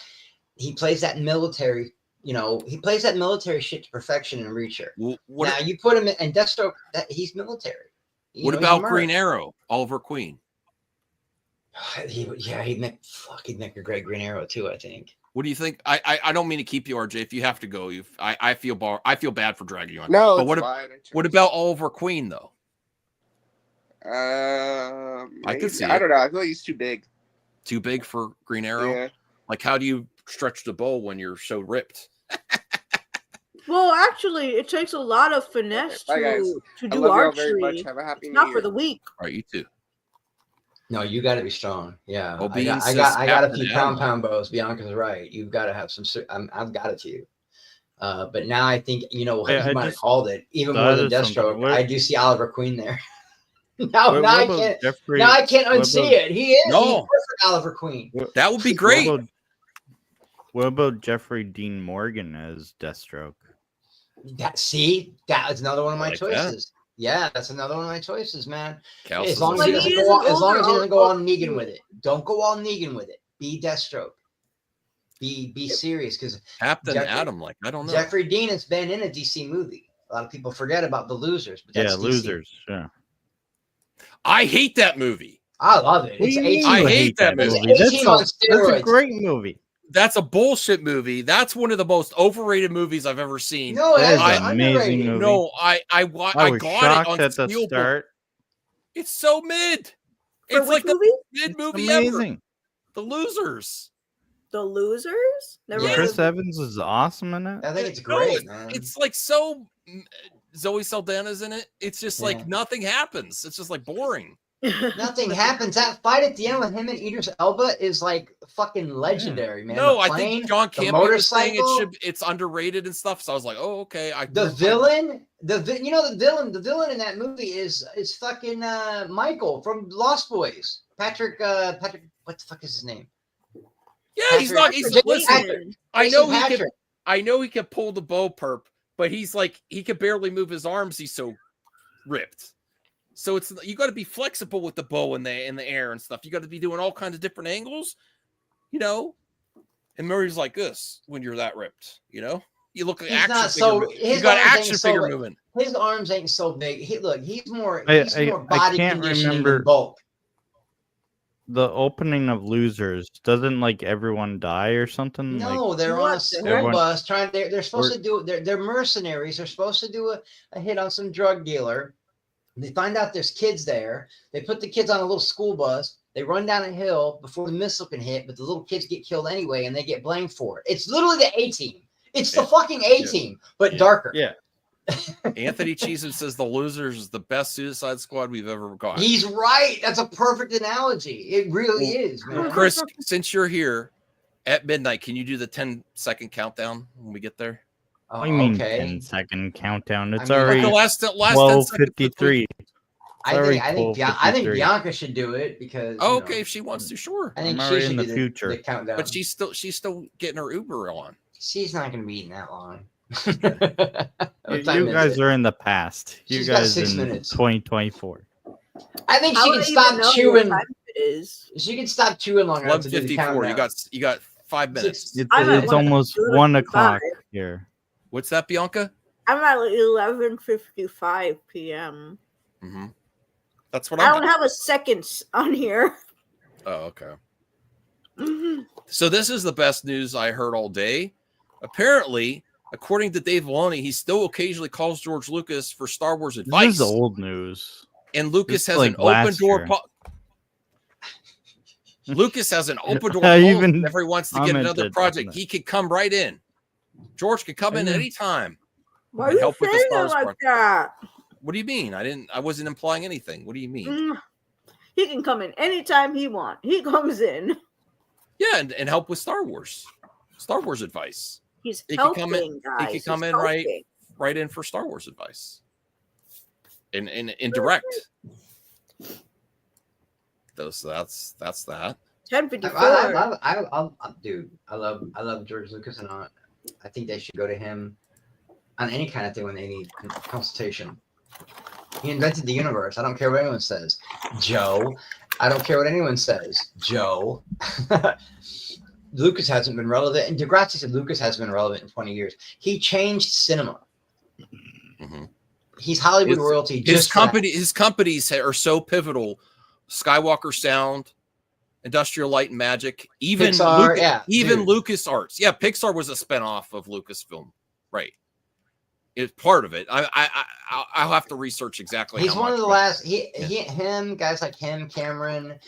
He plays that military. He plays that military shit to perfection in Reacher. Now you put him in Deathstroke. He's military. What about Green Arrow? Oliver Queen. He'd make a great Green Arrow too. I think. What do you think? I don't mean to keep you, RJ. If you have to go, I feel bad for dragging you on. No, but it's fine. what about Oliver Queen though? I could see I it. don't know. I feel like he's too big. Too big for Green Arrow? Yeah. Like, how do you stretch the bow when you're so ripped? Well, actually, it takes a lot of finesse Bye, guys. to I do love y'all archery. very much. Have a happy It's New not Year. for the weak. All right, you too. No, you got to be strong. Yeah, Well, I Bean got says a Captain few Adam. pound bows. Bianca's right. You've got to have some. I've got it to you. But now I think you know Hey, he I might have just called it even more thought than of something. Deathstroke. What- I do see Oliver Queen there. now, What now I about can't. Jeffrey- Now I can't what unsee about- it. He is. He's No. perfect Oliver Queen. That would be great. What about Jeffrey Dean Morgan as Deathstroke? That is another one of my like that. choices. Yeah, that's another one of my choices, man. Cal As says long as it's he good. doesn't He is go an on, as long as he older- doesn't go on Negan with it. Don't go on Negan with it. Be Deathstroke. Be serious because Captain Adam, like, I don't know. Jeffrey Dean has been in a DC movie. A lot of people forget about The Losers, but that's Yeah, DC. Losers. Yeah. I hate that movie. I love it. What It's do you mean 18. I you hate that It's movie. 18 on That's a steroids. great movie. That's a bullshit movie. That's one of the most overrated movies I've ever seen. No, That is that's an amazing underrated. movie. No, I I got was it shocked on at the Steelbook. start. It's so mid. For It's which like movie? the mid It's movie ever. amazing. The Losers. The Losers? Never Yeah. heard Chris of- Evans is awesome in it. I think it's No, great, man. It's like so. Zoe Saldana's in it. It's just Yeah. like nothing happens. It's just like boring. Nothing happens. That fight at the end with him and Idris Elba is like fucking legendary, man. No, The I plane, think John the Campbell was saying motorcycle, it's underrated and stuff. So I was like, oh, okay. the villain, the villain in that movie is fucking Michael from Lost Boys. Patrick, what the fuck is his name? Yeah, he's not. He's Jason listen. Patrick. I know Jason he can. Patrick. I know he can pull the bow perp, but he's like he can barely move his arms. He's so ripped. So it's you got to be flexible with the bow in the air and stuff. You got to be doing all kinds of different angles, you know. And Murray's like this when you're that ripped, you know. You look like He's action not figure. so. You got arms ain't action so- figure moving. His arms ain't so big. He's more. I- He's I- more I body can't conditioning remember- than bulk. The opening of Losers, doesn't like everyone die or something? No, like, they're on a school Everyone- bus trying. They're supposed Or- to do. They're mercenaries. They're supposed to do a hit on some drug dealer. They find out there's kids there. They put the kids on a little school bus. They run down a hill before the missile can hit, but the little kids get killed anyway, and they get blamed for it. It's literally the A Team. It's the fucking A Team, but darker. Yeah. Anthony Cheeseman says the Losers is the best Suicide Squad we've ever got. He's right. That's a perfect analogy. It really is, man. Chris, since you're here at midnight, can you do the 10-second countdown when we get there? Oh, What do you mean okay. 10-second countdown? It's mean, already Like the last 10 seconds. 12:53. I think Bianca should do it because. Oh, you okay, know, if she wants to, sure. I think I'm she already should in do the future. the countdown. But she's still getting her Uber on. She's not going to be eating that long. You guys are in the past. You She's got guys 6 in minutes. 2024. I think How she would can I even stop know what chewing. time it is? She can stop chewing long enough to do the 1:54. countdown. You got 5 minutes. It's, I'm at it's almost 1:55. 1 o'clock here. What's that, Bianca? I'm at 11:55 p.m. Mm-hmm. That's what I I'm. don't have a seconds on here. Oh, okay. So this is the best news I heard all day. Apparently, according to Dave Filoni, he still occasionally calls George Lucas for Star Wars advice. This is old news. And Lucas This has is like an open last door. year. Lucas has an open door. I policy. even If he wants to get another commented on project, that. he could come right in. George could come in anytime. Why are and you help with the saying Star it Wars like project. that? What do you mean? I wasn't implying anything. What do you mean? He can come in anytime he wants. He comes in. Yeah, and help with Star Wars advice. He's He helping, could come in. guys. He could come He's in helping. right in for Star Wars advice. In direct. So that's that. 10:54. Dude, I love George Lucas, and I think they should go to him on any kind of thing when they need consultation. He invented the universe. I don't care what anyone says, Joe. I don't care what anyone says, Joe. Lucas hasn't been relevant, and Degrassi said Lucas has been relevant in 20 years. He changed cinema. Mm-hmm. He's Hollywood royalty. Just for that. His companies are so pivotal. Skywalker Sound, Industrial Light and Magic, even Pixar, Lucas Arts. Yeah, Pixar was a spinoff of Lucasfilm, right? It's part of it. I'll have to research exactly. He's how one much, of the but- last. Him, guys like him, Cameron.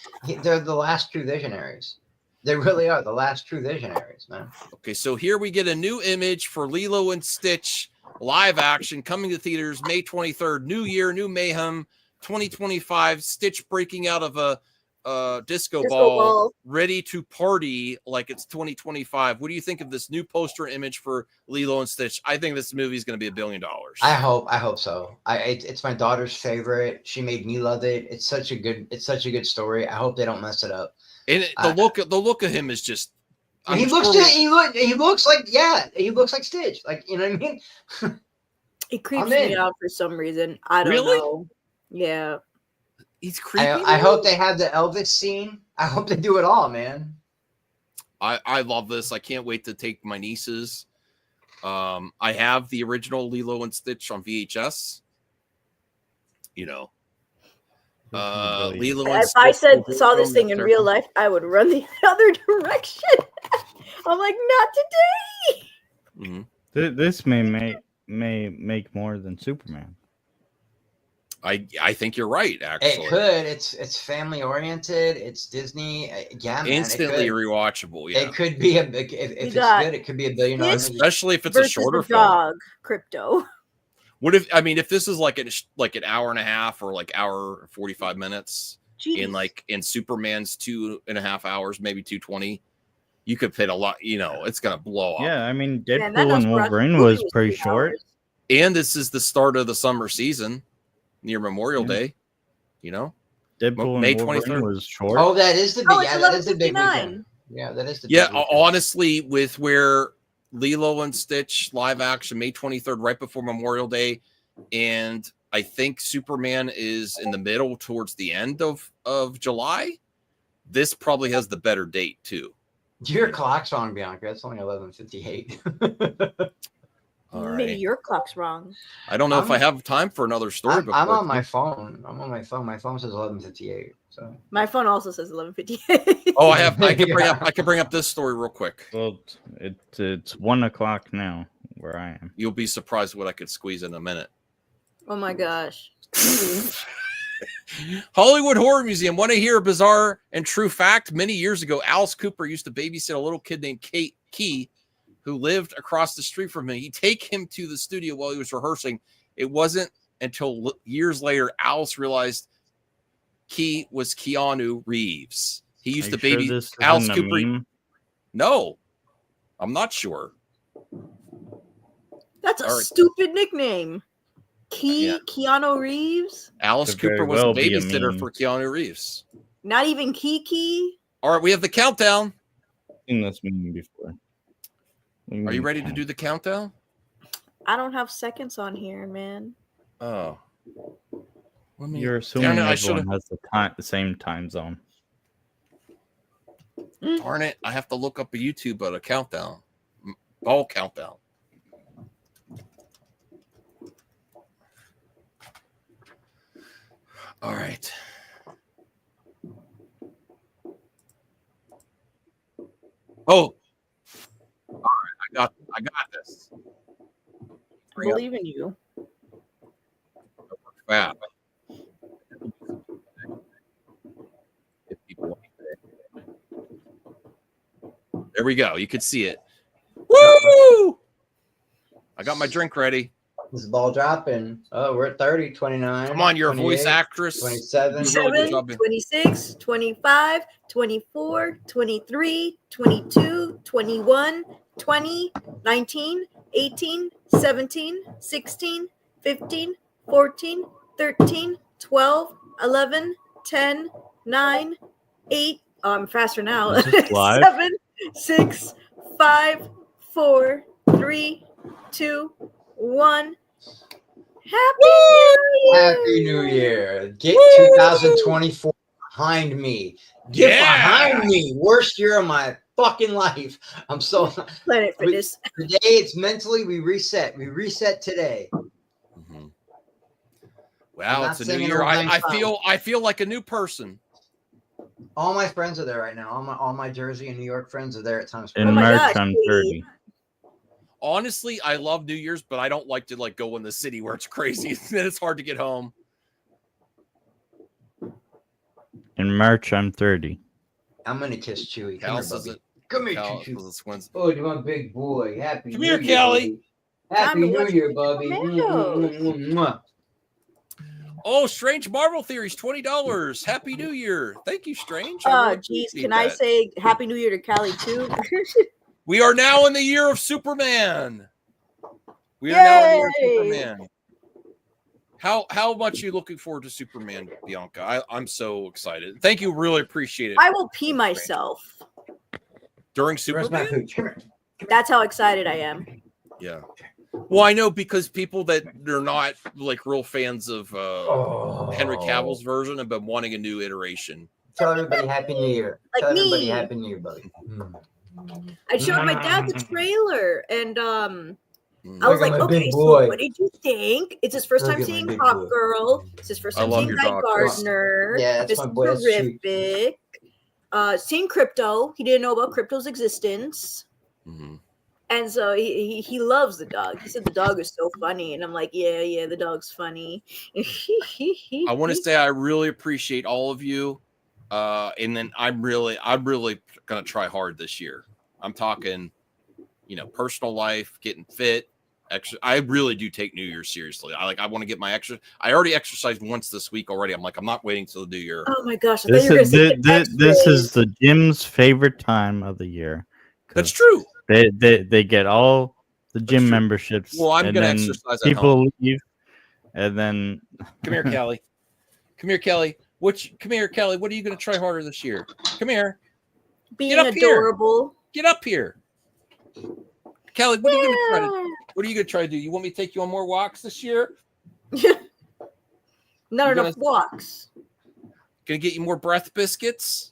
They're the last true visionaries. They really are the last true visionaries, man. Okay, so here we get a new image for Lilo and Stitch live action coming to theaters May 23rd. New year, new mayhem. 2025. Stitch breaking out of a disco ball, ready to party like it's 2025. What do you think of this new poster image for Lilo and Stitch? I think this movie is going to be $1 billion. I hope so. It's my daughter's favorite. She made me love it. It's such a good story. I hope they don't mess it up. And the look of him is just. He looks like Stitch. Like, you know what I mean? It creeps me out for some reason. I don't know. Yeah. He's creepy. I hope they have the Elvis scene. I hope they do it all, man. I love this. I can't wait to take my nieces. I have the original Lilo and Stitch on VHS. You know. Lilo and If I Stitch saw this thing in real life, I would run the other direction. I'm like, not today. Mm-hmm. This may make more than Superman. I think you're right. Actually, It could. It's family oriented. It's Disney. Yeah, man. Instantly rewatchable. Yeah, it could be if it's good. It could be $1 billion. Especially if it's a shorter film. Dog crypto. What if this is like an hour and a half or like hour and 45 minutes in Superman's 2.5 hours, maybe 220, you could fit a lot, it's gonna blow up. Yeah, I mean Deadpool and Wolverine was pretty short. And this is the start of the summer season near Memorial Day, Deadpool May and Wolverine 23rd was short. Oh, that is the big. Oh, Yeah, it's that is the big 11:59. weekend. Yeah, that is the. Yeah, big weekend. honestly, with where Lilo and Stitch live action May 23rd, right before Memorial Day, and I think Superman is in the middle towards the end of July. This probably has the better date too. Your clock's wrong, Bianca. It's only 11:58. All Maybe right. your clock's wrong. I don't know if I have time for another story. I'm on my phone. My phone says 11:58. So My phone also says 11:58. Oh, I can bring up this story real quick. Well, it's 1 o'clock now where I am. You'll be surprised what I could squeeze in a minute. Oh my gosh. Hollywood Horror Museum. Want to hear a bizarre and true fact? Many years ago, Alice Cooper used to babysit a little kid named Key, who lived across the street from him. He'd take him to the studio while he was rehearsing. It wasn't until years later Alice realized Key was Keanu Reeves. He used to baby Alice Cooper. Meme? No, I'm not sure. That's a All right. stupid nickname. Keanu Reeves? Alice Could very Cooper was well a be a babysitter meme. for Keanu Reeves. Not even Kiki? All right, we have the countdown. I've seen this meme before. Are you ready to do the countdown? I don't have seconds on here, man. Oh. You're assuming Darn it, I everyone has the same time zone. Darn it, I have to look up a YouTube at a countdown. Ball countdown. All right. Oh. All right, I got this. I believe in you. Wow. There we go. You can see it. Woo! I got my drink ready. This ball dropping. Oh, we're at 30, 29. Come on, you're a voice 28, actress. 27. 26, 25, 24, 23, 22, 21, 20, 19, 18, 17, 16, 15, 14, 13, 12, 11, 10, 9, 8. Oh, I'm faster now. Is this live? 7, 6, 5, 4, 3, 2, 1. Happy New Year. Get 2024 behind me. Get behind me. Worst year of my fucking life. I'm so Planet Fitness. Today it's mentally we reset. We reset today. Wow, it's a new year. I feel like a new person. All my friends are there right now. All my Jersey and New York friends are there at Times Square. In March, I'm 30. Honestly, I love New Year's, but I don't like to like go in the city where it's crazy. Then it's hard to get home. In March, I'm 30. I'm gonna kiss Chewy. Come Cal here, says Bubby. it. Come here, Cal Choo-Choo. says it's Wednesday. Oh, you my big boy. Happy Come New here, Year, Callie. buddy. Happy New Year, Bubby. Mwah. Oh, Strange Marvel Theories, $20. Happy New Year. Thank you, Strange. Oh, really geez. appreciate Can I that. say Happy New Year to Callie too? We are now in the year of Superman. We are now in the year of Superman. How much are you looking forward to Superman, Bianca? I'm so excited. Thank you. Really appreciate it. I will pee myself. During Superman? That's how excited I am. Yeah. Well, I know because people that are not like real fans of Henry Cavill's version have been wanting a new iteration. Tell everybody Happy New Year. Like Tell everybody me. Happy New Year, buddy. I showed my dad the trailer, and I Look was at like, my okay, big so boy. what did you think? It's his first Look time at my seeing big Hawk boy. Girl. It's his first I time love seeing your Guy dog, Chris. Gardner. Yeah, that's This my is boy. That's cute. terrific. Seen Crypto. He didn't know about Crypto's existence. And so he loves the dog. He said the dog is so funny. And I'm like, yeah, the dog's funny. I want to say I really appreciate all of you. And then I'm really gonna try hard this year. I'm talking, personal life, getting fit. I really do take New Year seriously. I want to get my exercise. I already exercised once this week already. I'm like, I'm not waiting till the New Year. Oh my gosh. I thought This you were is going to say this is the gym's favorite time of the year. That's true. They get all the gym memberships. Well, I'm and gonna then exercise at people home. leave, and then Come here, Kelly. Come here, Kelly. Come here, Kelly. What are you going to try harder this year? Come here. being Get up adorable. Here. Get up here, Kelly. What are you going to try to? What are you going to try to do? You want me to take you on more walks this year? Not You enough gonna- walks. Gonna get you more breath biscuits?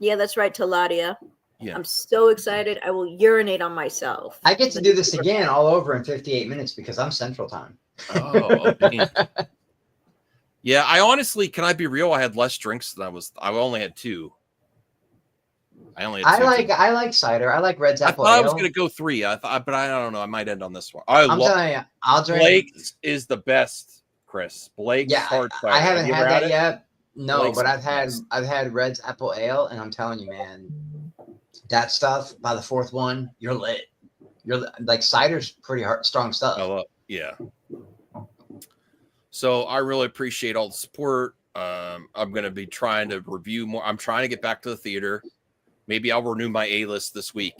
Yeah, that's right, Taladia. Yeah. I'm so excited. I will urinate on myself. I get to do this again all over in 58 minutes because I'm Central Time. Oh, okay. Yeah, I honestly, can I be real? I had less drinks than I only had 2. I like cider. I like Red's I Apple thought I Ale. was going to go 3. but I don't know. I might end on this one. I'm telling you, I'll drink. Blake's is the best, Chris. Blake's hard cider. I haven't Have you had ever that it? yet. No, Blake's but the I've had Red's Apple Ale, and I'm telling you, man, that stuff by the 4th one, you're lit. Like cider's pretty strong stuff. Yeah. So I really appreciate all the support. I'm going to be trying to review more. I'm trying to get back to the theater. Maybe I'll renew my A-list this week,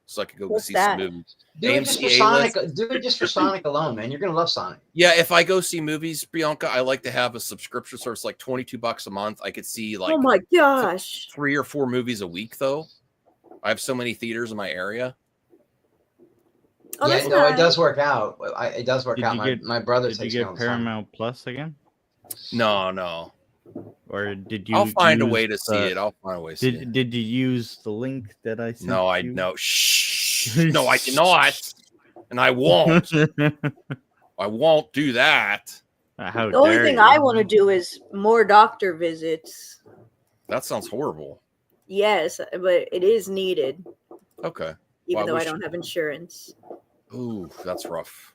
so I can go see some movies. Do it just for Sonic. Do it just for Sonic alone, man. You're gonna love Sonic. Yeah, if I go see movies, Bianca, I like to have a subscription service, like $22 a month. I could see like oh my gosh, 3 or 4 movies a week, though. I have so many theaters in my area. Oh, yeah, no, it does work out. It does work out. My brother Did takes you me get all the time. Paramount Plus again? No. Or did you? I'll find a use way to see the- it. I'll find a way to see it. Did you use the link that I sent? No, I you? no. Shh. No, I cannot, and I won't. I won't do that. How the only thing I want to do is more doctor visits. That sounds horrible. Yes, but it is needed, Okay. even Well, though I wish- don't have insurance. Ooh, that's rough.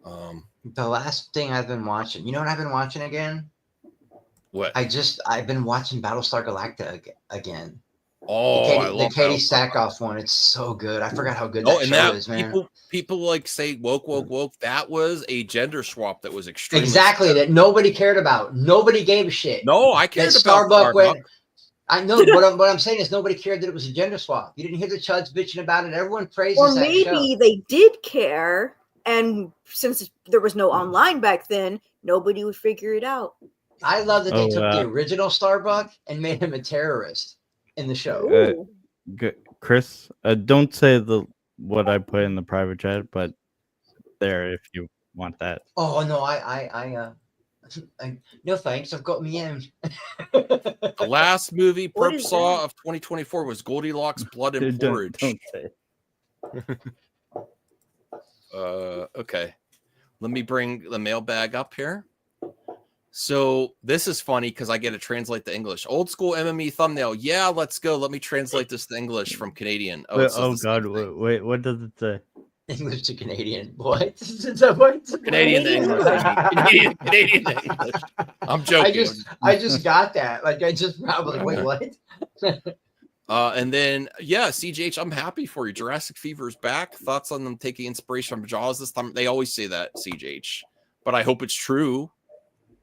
The last thing I've been watching, you know what I've been watching again? What? I've been watching Battlestar Galactica again. Oh, I the love Katie Battlestar Sackhoff one. It's so good. I forgot how good Oh, that and show that is, man. people like say woke. That was a gender swap that was extremely Exactly, that nobody cared about. Nobody gave a shit. No, I cared That about Starbucks went. Starbucks. I know, but what I'm saying is nobody cared that it was a gender swap. You didn't hear the chuds bitching about it. Everyone praises Or that maybe show. they did care, and since there was no online back then, nobody would figure it out. I love that they Oh, took the original Starbuck and made him a terrorist in the show. Chris, don't say what I put in the private chat, but there if you want that. Oh no, I no thanks. I've got me in. The last movie What Perp is saw that? of 2024 was Goldilocks Blood and Don't- Porridge. don't say. Okay. Let me bring the mailbag up here. So this is funny because I get to translate the English. Old school MME thumbnail. Yeah, let's go. Let me translate this to English from Canadian. Oh, it says the same God! thing. Wait, what does it say? English to Canadian. What? Is that what? Canadian to English. Canadian to English. I'm joking. I just got that. Like I just probably wait, what? And then CGH, I'm happy for you. Jurassic Fever is back. Thoughts on them taking inspiration from Jaws this time? They always say that, CGH, but I hope it's true.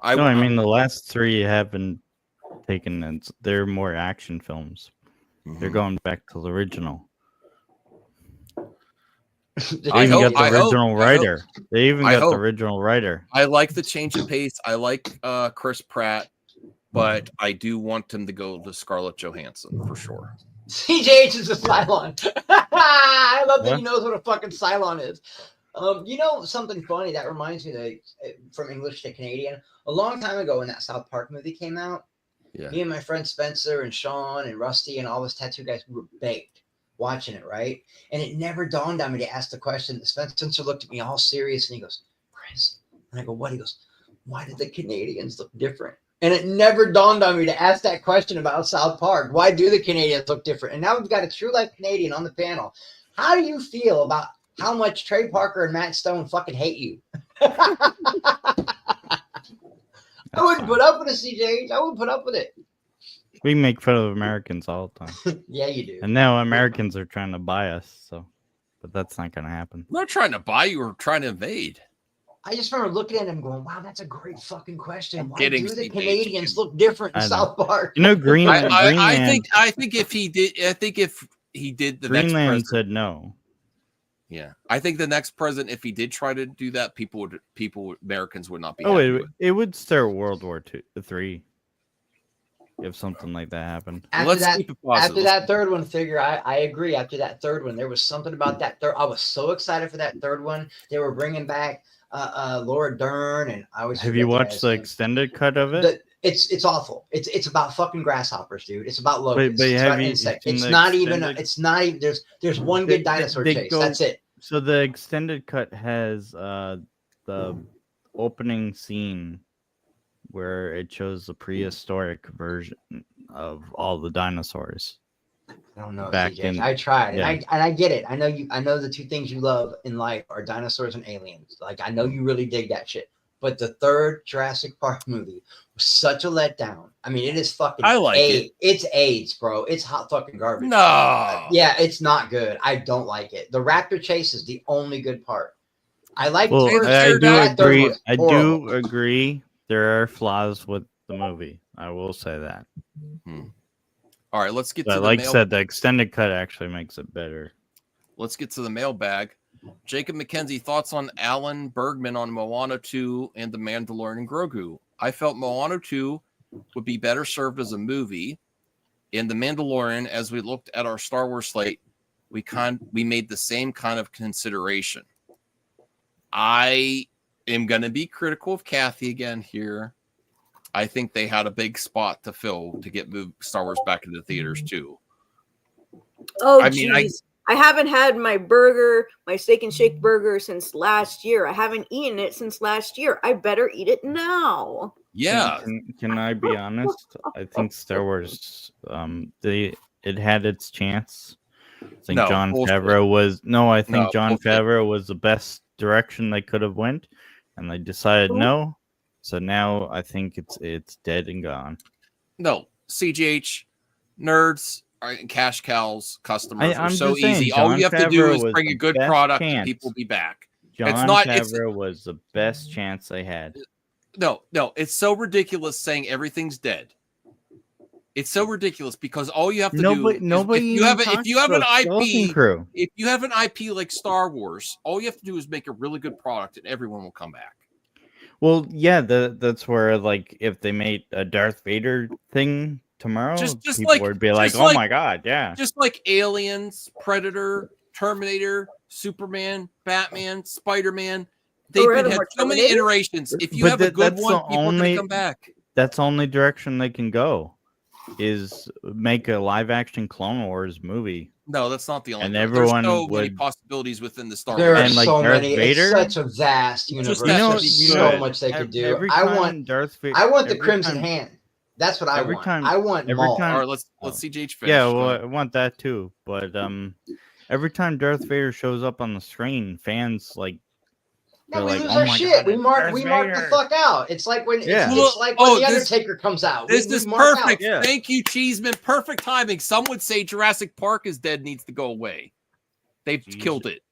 I mean the last 3 haven't taken. They're more action films. They're going back to the original. They even got the original writer. They even got the original writer. I like the change of pace. I like Chris Pratt, but I do want him to go to Scarlett Johansson for sure. CJH is a Cylon. I love that he knows what a fucking Cylon is. You know something funny that reminds me that from English to Canadian. A long time ago, when that South Park movie came out, me and my friend Spencer and Sean and Rusty and all those tattoo guys were baked watching it, right? And it never dawned on me to ask the question. Spencer looked at me all serious and he goes, "Chris," and I go, "What?" He goes, "Why did the Canadians look different?" And it never dawned on me to ask that question about South Park. Why do the Canadians look different? And now we've got a true life Canadian on the panel. How do you feel about how much Trey Parker and Matt Stone fucking hate you? I wouldn't put up with it, CJ. I wouldn't put up with it. We make fun of Americans all the time. Yeah, you do. And now Americans are trying to buy us, but that's not going to happen. I'm not trying to buy you or trying to invade. I just remember looking at him going, wow, that's a great fucking question. Why Getting do the Canadians look different in South Park? You know, Greenland. I think if he did, the Greenland next president said no. Yeah, I think the next president, if he did try to do that, Americans would not be. It would start World War III if something like that happened. After that third one, figure I agree. After that third one, there was something about that third. I was so excited for that third one. They were bringing back Laura Dern, and I was. Have you watched the extended cut of it? It's awful. It's about fucking grasshoppers, dude. It's about locusts. But it's have about you insects. seen It's the not even. extended- It's not even. There's one good dinosaur chase. That's it. So the extended cut has the opening scene where it shows the prehistoric version of all the dinosaurs. I don't know. Back CJ. in, I tried, yeah. and I get it. I know the two things you love in life are dinosaurs and aliens. Like I know you really dig that shit. But the third Jurassic Park movie was such a letdown. I mean, it is fucking. I like it. It's AIDS, bro. It's hot fucking garbage. No. Yeah, it's not good. I don't like it. The raptor chase is the only good part. I like. Well, I do that third agree. one's I horrible. do agree. There are flaws with the movie. I will say that. All right, let's get to But the like I mail. said, the extended cut actually makes it better. Let's get to the mailbag. Jacob McKenzie, thoughts on Alan Bergman on Moana 2 and The Mandalorian and Grogu? I felt Moana 2 would be better served as a movie. In The Mandalorian, as we looked at our Star Wars slate, we made the same kind of consideration. I am going to be critical of Kathy again here. I think they had a big spot to fill to get Star Wars back into theaters too. Oh, I mean, geez. I haven't had my burger, my steak and shake burger since last year. I haven't eaten it since last year. I better eat it now. Yeah. Can I be honest? I think Star Wars, it had its chance. I think No, John bullshit. Favreau was I think No, John bullshit. Favreau was the best direction they could have went, and they decided no. So now I think it's dead and gone. No, CGH, nerds, and cash cows, customers are I'm so just saying, easy. All John you have to do Favreau is was bring a the good best product chance. and people will be back. John Favreau was the best chance they had. No, it's so ridiculous saying everything's dead. It's so ridiculous because all you have to do is if you have an IP, if you have an IP like Star Wars, all you have to do is make a really good product and everyone will come back. Well, yeah, that's where like if they made a Darth Vader thing tomorrow, people would be like, "Oh my god, yeah!" Just like Aliens, Predator, Terminator, Superman, Batman, Spider-Man, they've had so many iterations. If you have a good one, people are going to come back. That's the only direction they can go, is make a live-action Clone Wars movie No, that's not the only. And There's everyone so many would- possibilities within the Star There Wars. are And, like, so Darth many. Vader? It's such a vast universe. Just that There's should be so good. much they could do. Every I time want Darth Vader. I want the every Crimson time- Hand. That's what I every want. time- I want every Maul. time- All right, let's see JH finish. Yeah, Go well, ahead. I want that too. But every time Darth Vader shows up on the screen, fans like Yeah, they're we like, lose "Oh our my shit. God, we it's mark Darth the Vader." fuck out. It's like when Yeah. it's like when the this- Undertaker comes out. This We is mark perfect. out. Yeah. Thank you, Cheeseman. Perfect timing. Some would say Jurassic Park is dead, needs to go away. They've killed it.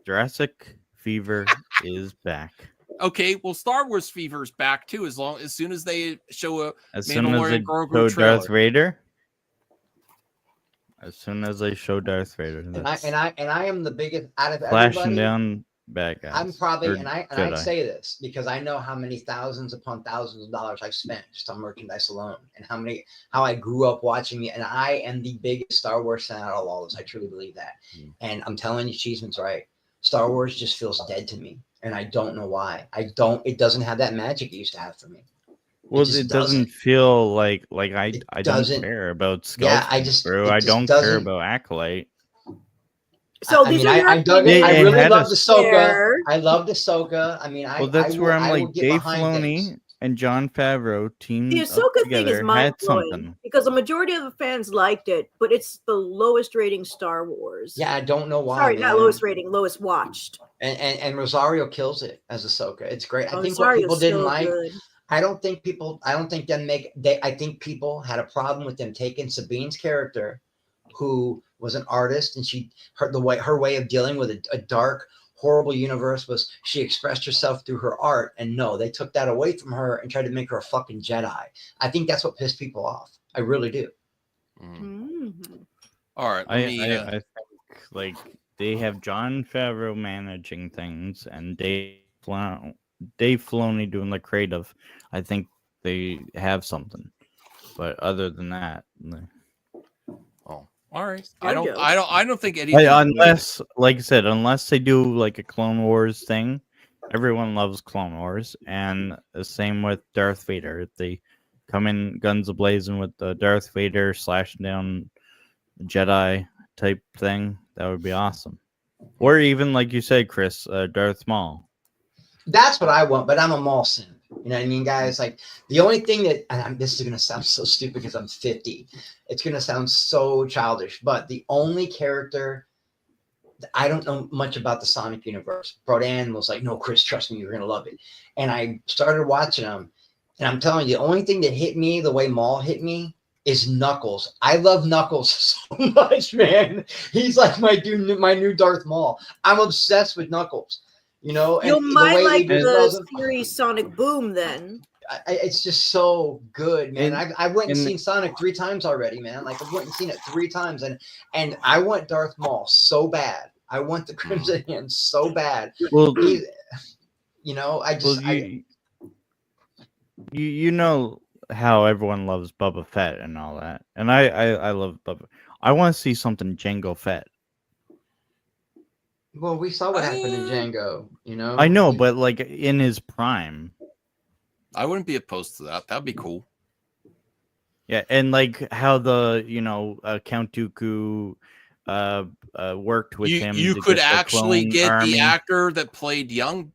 Jurassic Fever is back. Okay, well, Star Wars Fever's back too. As soon as they show a As soon as they Mandalorian Grogu show trailer. Darth Vader. As soon as they show Darth Vader, And I that's and I am the biggest out of flashing everybody. down bad guys. I'm probably or and I Jedi. say this because I know how many thousands upon thousands of dollars I've spent just on merchandise alone, and how I grew up watching it. And I am the biggest Star Wars fan out of all of us. I truly believe that. And I'm telling you, Cheeseman's right. Star Wars just feels dead to me, and I don't know why. It doesn't have that magic it used to have for me. Well, just it doesn't feel like I don't doesn't- care about Yeah, Skull. it I just don't care doesn't- about Acolyte. So I these mean, are your I dug it. They- I it really had loved a Ahsoka. scare. I loved Ahsoka. I mean, Well, that's where I'm I will like get Dave behind things. Filoni and John Favreau teamed The up Ahsoka thing together is had mind blowing something. because the majority of the fans liked it, but it's the lowest rating Star Wars. Yeah, I don't know why. Sorry, man. not lowest rating, lowest watched. And Rosario kills it as Ahsoka. It's great. I think what Rosario's people didn't so like. good. I don't think I think people had a problem with them taking Sabine's character, who was an artist, and her way of dealing with a dark, horrible universe was she expressed herself through her art. And no, they took that away from her and tried to make her a fucking Jedi. I think that's what pissed people off. I really do. All right. I think like they have John Favreau managing things and Dave Filoni doing the creative. I think they have something, but other than that, All right. I don't think anything. unless, like I said, unless they do like a Clone Wars thing, everyone loves Clone Wars, and the same with Darth Vader. If they come in guns ablazing with the Darth Vader slashing down Jedi type thing, that would be awesome. Or even like you said, Chris, Darth Maul. That's what I want, but I'm a Maul simp. You know what I mean, guys? Like the only thing that, this is gonna sound so stupid because I'm 50. It's gonna sound so childish, but the only character I don't know much about the Sonic universe. Brodan was like, "No, Chris, trust me, you're gonna love it." And I started watching them, and I'm telling you, the only thing that hit me the way Maul hit me is Knuckles. I love Knuckles so much, man. He's like my new Darth Maul. I'm obsessed with Knuckles. You know, You and the might way like he the does it, series Sonic Boom then. it's just so good, man. I went and and- seen Sonic 3 times already, man. Like I went and seen it 3 times, and I want Darth Maul so bad. I want the Crimson Hand so bad. Well, you know, I just you know how everyone loves Boba Fett and all that, and I love Boba. I want to see something Jango Fett. well, we saw what happened in Django. You know, I know, but like in his prime. I wouldn't be opposed to that. That'd be cool. Yeah, and like how the Count Dooku worked with him. You to could get the actually clone get army. the actor that played young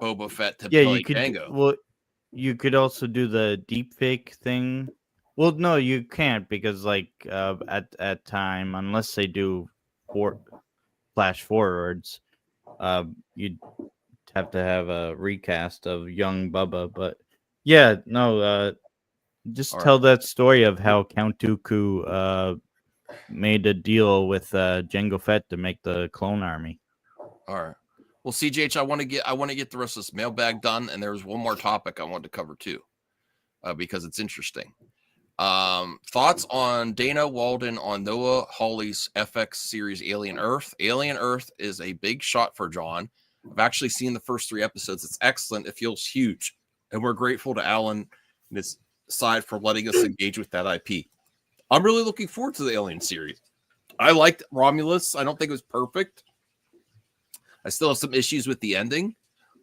Boba Fett to Yeah, play you could. Jango. Well, you could also do the deep fake thing. Well, no, you can't because like at time, unless they do flash forwards, you'd have to have a recast of young Bubba. But yeah, no, just tell that story of how Count Dooku made a deal with Jango Fett to make the clone army. All right. Well, CJH, I want to get the rest of this mailbag done, and there's one more topic I wanted to cover too, because it's interesting. Thoughts on Dana Walden on Noah Hawley's FX series Alien Earth? Alien Earth is a big shot for John. I've actually seen the first 3 episodes. It's excellent. It feels huge, and we're grateful to Alan and his side for letting us engage with that IP. I'm really looking forward to the Alien series. I liked Romulus. I don't think it was perfect. I still have some issues with the ending,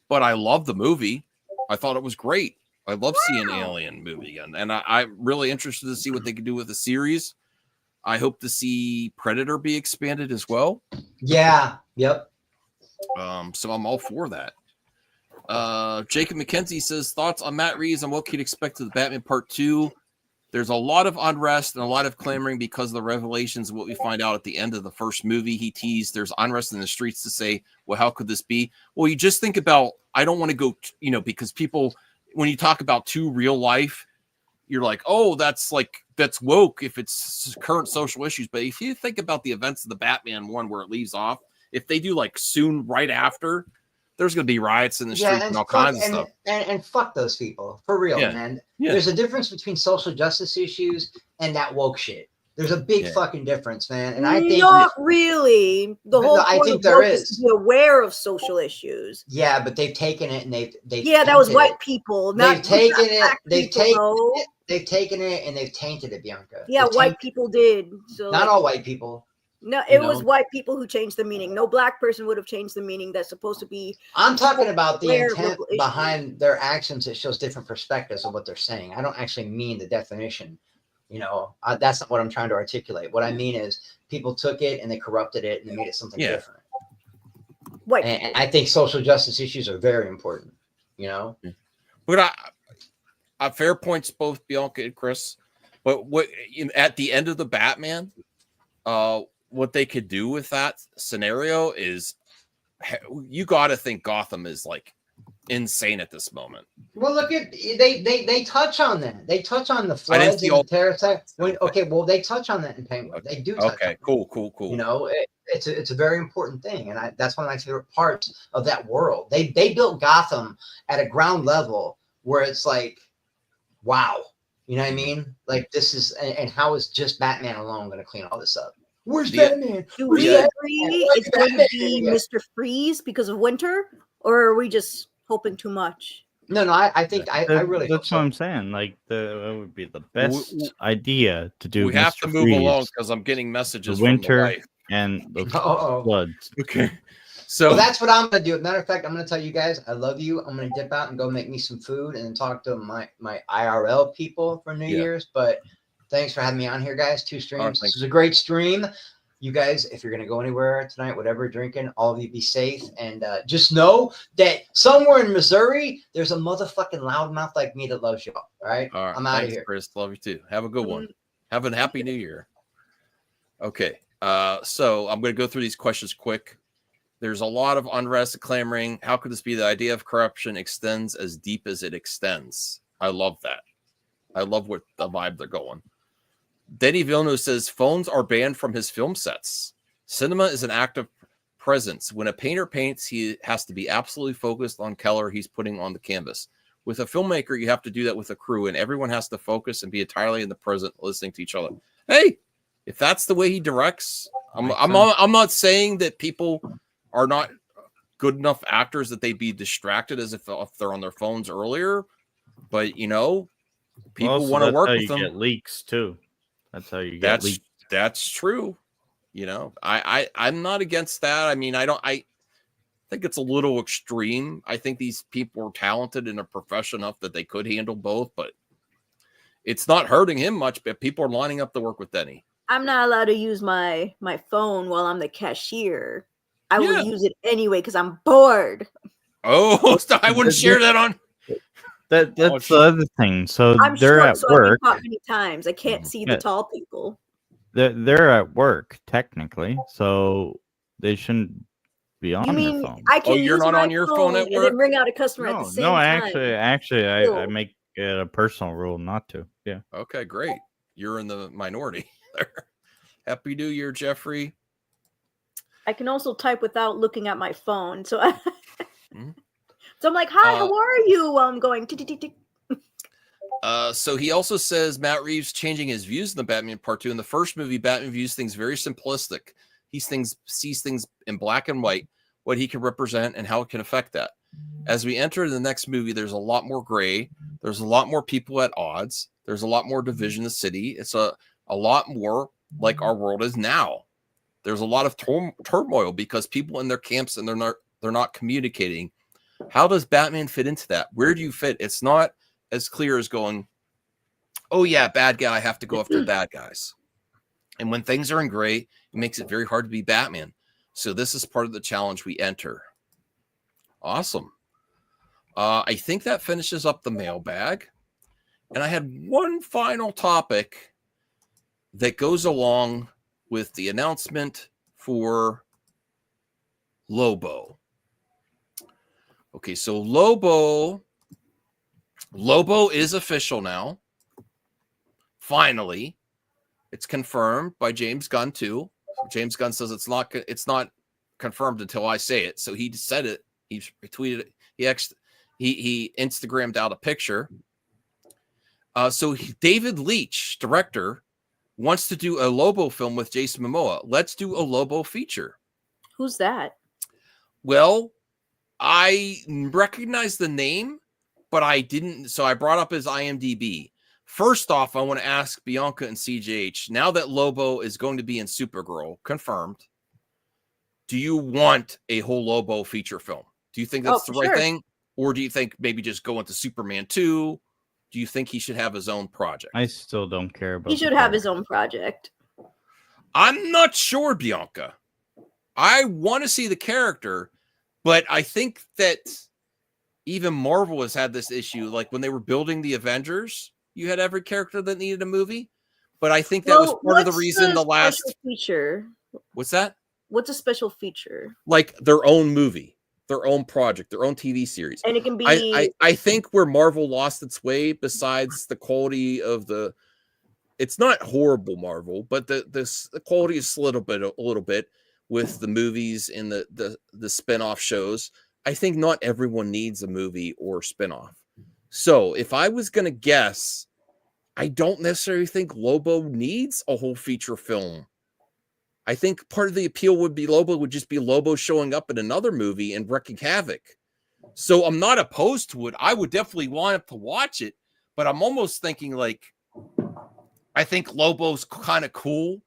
but I love the movie. I thought it was great. I love seeing an Alien movie again, and I'm really interested to see what they can do with the series. I hope to see Predator be expanded as well. Yeah. Yep. So I'm all for that. Jacob McKenzie says, thoughts on Matt Reeves and what can you expect of the Batman Part 2? There's a lot of unrest and a lot of clamoring because of the revelations of what we find out at the end of the first movie. He teased there's unrest in the streets to say, well, how could this be? Well, you just think about, I don't want to go, because people, when you talk about real life, you're like, oh, that's woke if it's current social issues. But if you think about the events of the Batman one where it leaves off, if they do soon right after, there's going to be riots in the streets and all kinds of stuff. And fuck those people. For real, man. Yeah. There's a difference between social justice issues and that woke shit. There's a big fucking difference, man. And I think not really. The whole I point think of there woke is to be aware of social issues. Yeah, but they've taken it and they've that was white people. They've taken it. They've taken it and they've tainted it, Bianca. Yeah, white people did. So not all white people. No, it was white people who changed the meaning. No black person would have changed the meaning that's supposed to be. I'm talking about the intent behind their actions. It shows different perspectives of what they're saying. I don't actually mean the definition. That's not what I'm trying to articulate. What I mean is people took it and they corrupted it and they made it something different. White. And I think social justice issues are very important. But fair points, both Bianca and Chris. But at the end of the Batman, what they could do with that scenario is you got to think Gotham is insane at this moment. Well, look at they touch on that. They touch on the floods and the terror attack. They touch on that in Penguin. They do. Touch on cool. It's a very important thing, and that's one of my favorite parts of that world. They built Gotham at a ground level where it's wow. You know what I mean? This is, and how is just Batman alone going to clean all this up? Where's Batman? Do we agree it's going to be Mr. Freeze because of winter, or are we just hoping too much? No, I think I really. That's what I'm saying. That would be the best idea to do. We have to move along because I'm getting messages the winter from the wife. And the floods. Okay. So that's what I'm gonna do. Matter of fact, I'm gonna tell you guys, I love you. I'm gonna dip out and go make me some food and talk to my IRL people for New Year's. But thanks for having me on here, guys. 2 streams. This is a great stream. You guys, if you're gonna go anywhere tonight, whatever you're drinking, all of you be safe and just know that somewhere in Missouri, there's a motherfucking loudmouth like me that loves y'all. All right, I'm out of here. Chris, love you too. Have a good one. Have a happy New Year. Okay, so I'm gonna go through these questions quick. There's a lot of unrest and clamoring. How could this be? The idea of corruption extends as deep as it extends. I love that. I love what the vibe they're going. Denny Villeneuve says phones are banned from his film sets. Cinema is an act of presence. When a painter paints, he has to be absolutely focused on color he's putting on the canvas. With a filmmaker, you have to do that with a crew, and everyone has to focus and be entirely in the present, listening to each other. Hey, if that's the way he directs, I'm not saying that people are not good enough actors that they'd be distracted as if they're on their phones earlier, but people want to work with them. Get leaks too. That's how you get leaks. That's true. I'm not against that. I mean, I think it's a little extreme. I think these people are talented and are professional enough that they could handle both, but it's not hurting him much. But people are lining up to work with Denny. I'm not allowed to use my phone while I'm the cashier. I will use it anyway because I'm bored. Oh, I wouldn't share that on. That's the other thing. So I'm they're short, at so work. I've been caught many times. I can't see the tall people. They're at work technically, so they shouldn't be on their phone. I can you're use not my on your phone at and work? then ring out a customer at the same time. Actually, I make it a personal rule not to. Yeah. Okay, great. You're in the minority there. Happy New Year, Jeffrey. I can also type without looking at my phone. So so I'm like, hi, how are you? While I'm going tick, tick, tick. So he also says Matt Reeves changing his views in the Batman Part 2. In the first movie, Batman views things very simplistic. He sees things in black and white, what he can represent and how it can affect that. As we enter the next movie, there's a lot more gray. There's a lot more people at odds. There's a lot more division in the city. It's a lot more like our world is now. There's a lot of turmoil because people in their camps and they're not communicating. How does Batman fit into that? Where do you fit? It's not as clear as going, oh yeah, bad guy, I have to go after bad guys. And when things are in gray, it makes it very hard to be Batman. So this is part of the challenge we enter. Awesome. I think that finishes up the mailbag. And I had one final topic that goes along with the announcement for Lobo. Okay, so Lobo is official now. Finally, it's confirmed by James Gunn too. James Gunn says it's not confirmed until I say it. So he said it. He tweeted it. He Instagrammed out a picture. David Leitch, director, wants to do a Lobo film with Jason Momoa. Let's do a Lobo feature. Who's that? Well, I recognize the name, but I didn't. So I brought up his IMDb. First off, I want to ask Bianca and CJH, now that Lobo is going to be in Supergirl, confirmed, do you want a whole Lobo feature film? Do you think that's the right thing? Or do you think maybe just go into Superman 2? Do you think he should have his own project? I still don't care about He should have his own project. I'm not sure, Bianca. I want to see the character, but I think that even Marvel has had this issue. Like when they were building the Avengers, you had every character that needed a movie. But I think that was part of the reason the last feature. What's that? What's a special feature? Like their own movie, their own project, their own TV series. And it can be I think where Marvel lost its way, besides the quality of it's not horrible Marvel, but the quality is a little bit with the movies and the spin-off shows. I think not everyone needs a movie or spin-off. So if I was going to guess, I don't necessarily think Lobo needs a whole feature film. I think part of the appeal would be Lobo would just be Lobo showing up in another movie and wreaking havoc. So I'm not opposed to it. I would definitely want to watch it, but I'm almost thinking like, I think Lobo's kind of cool.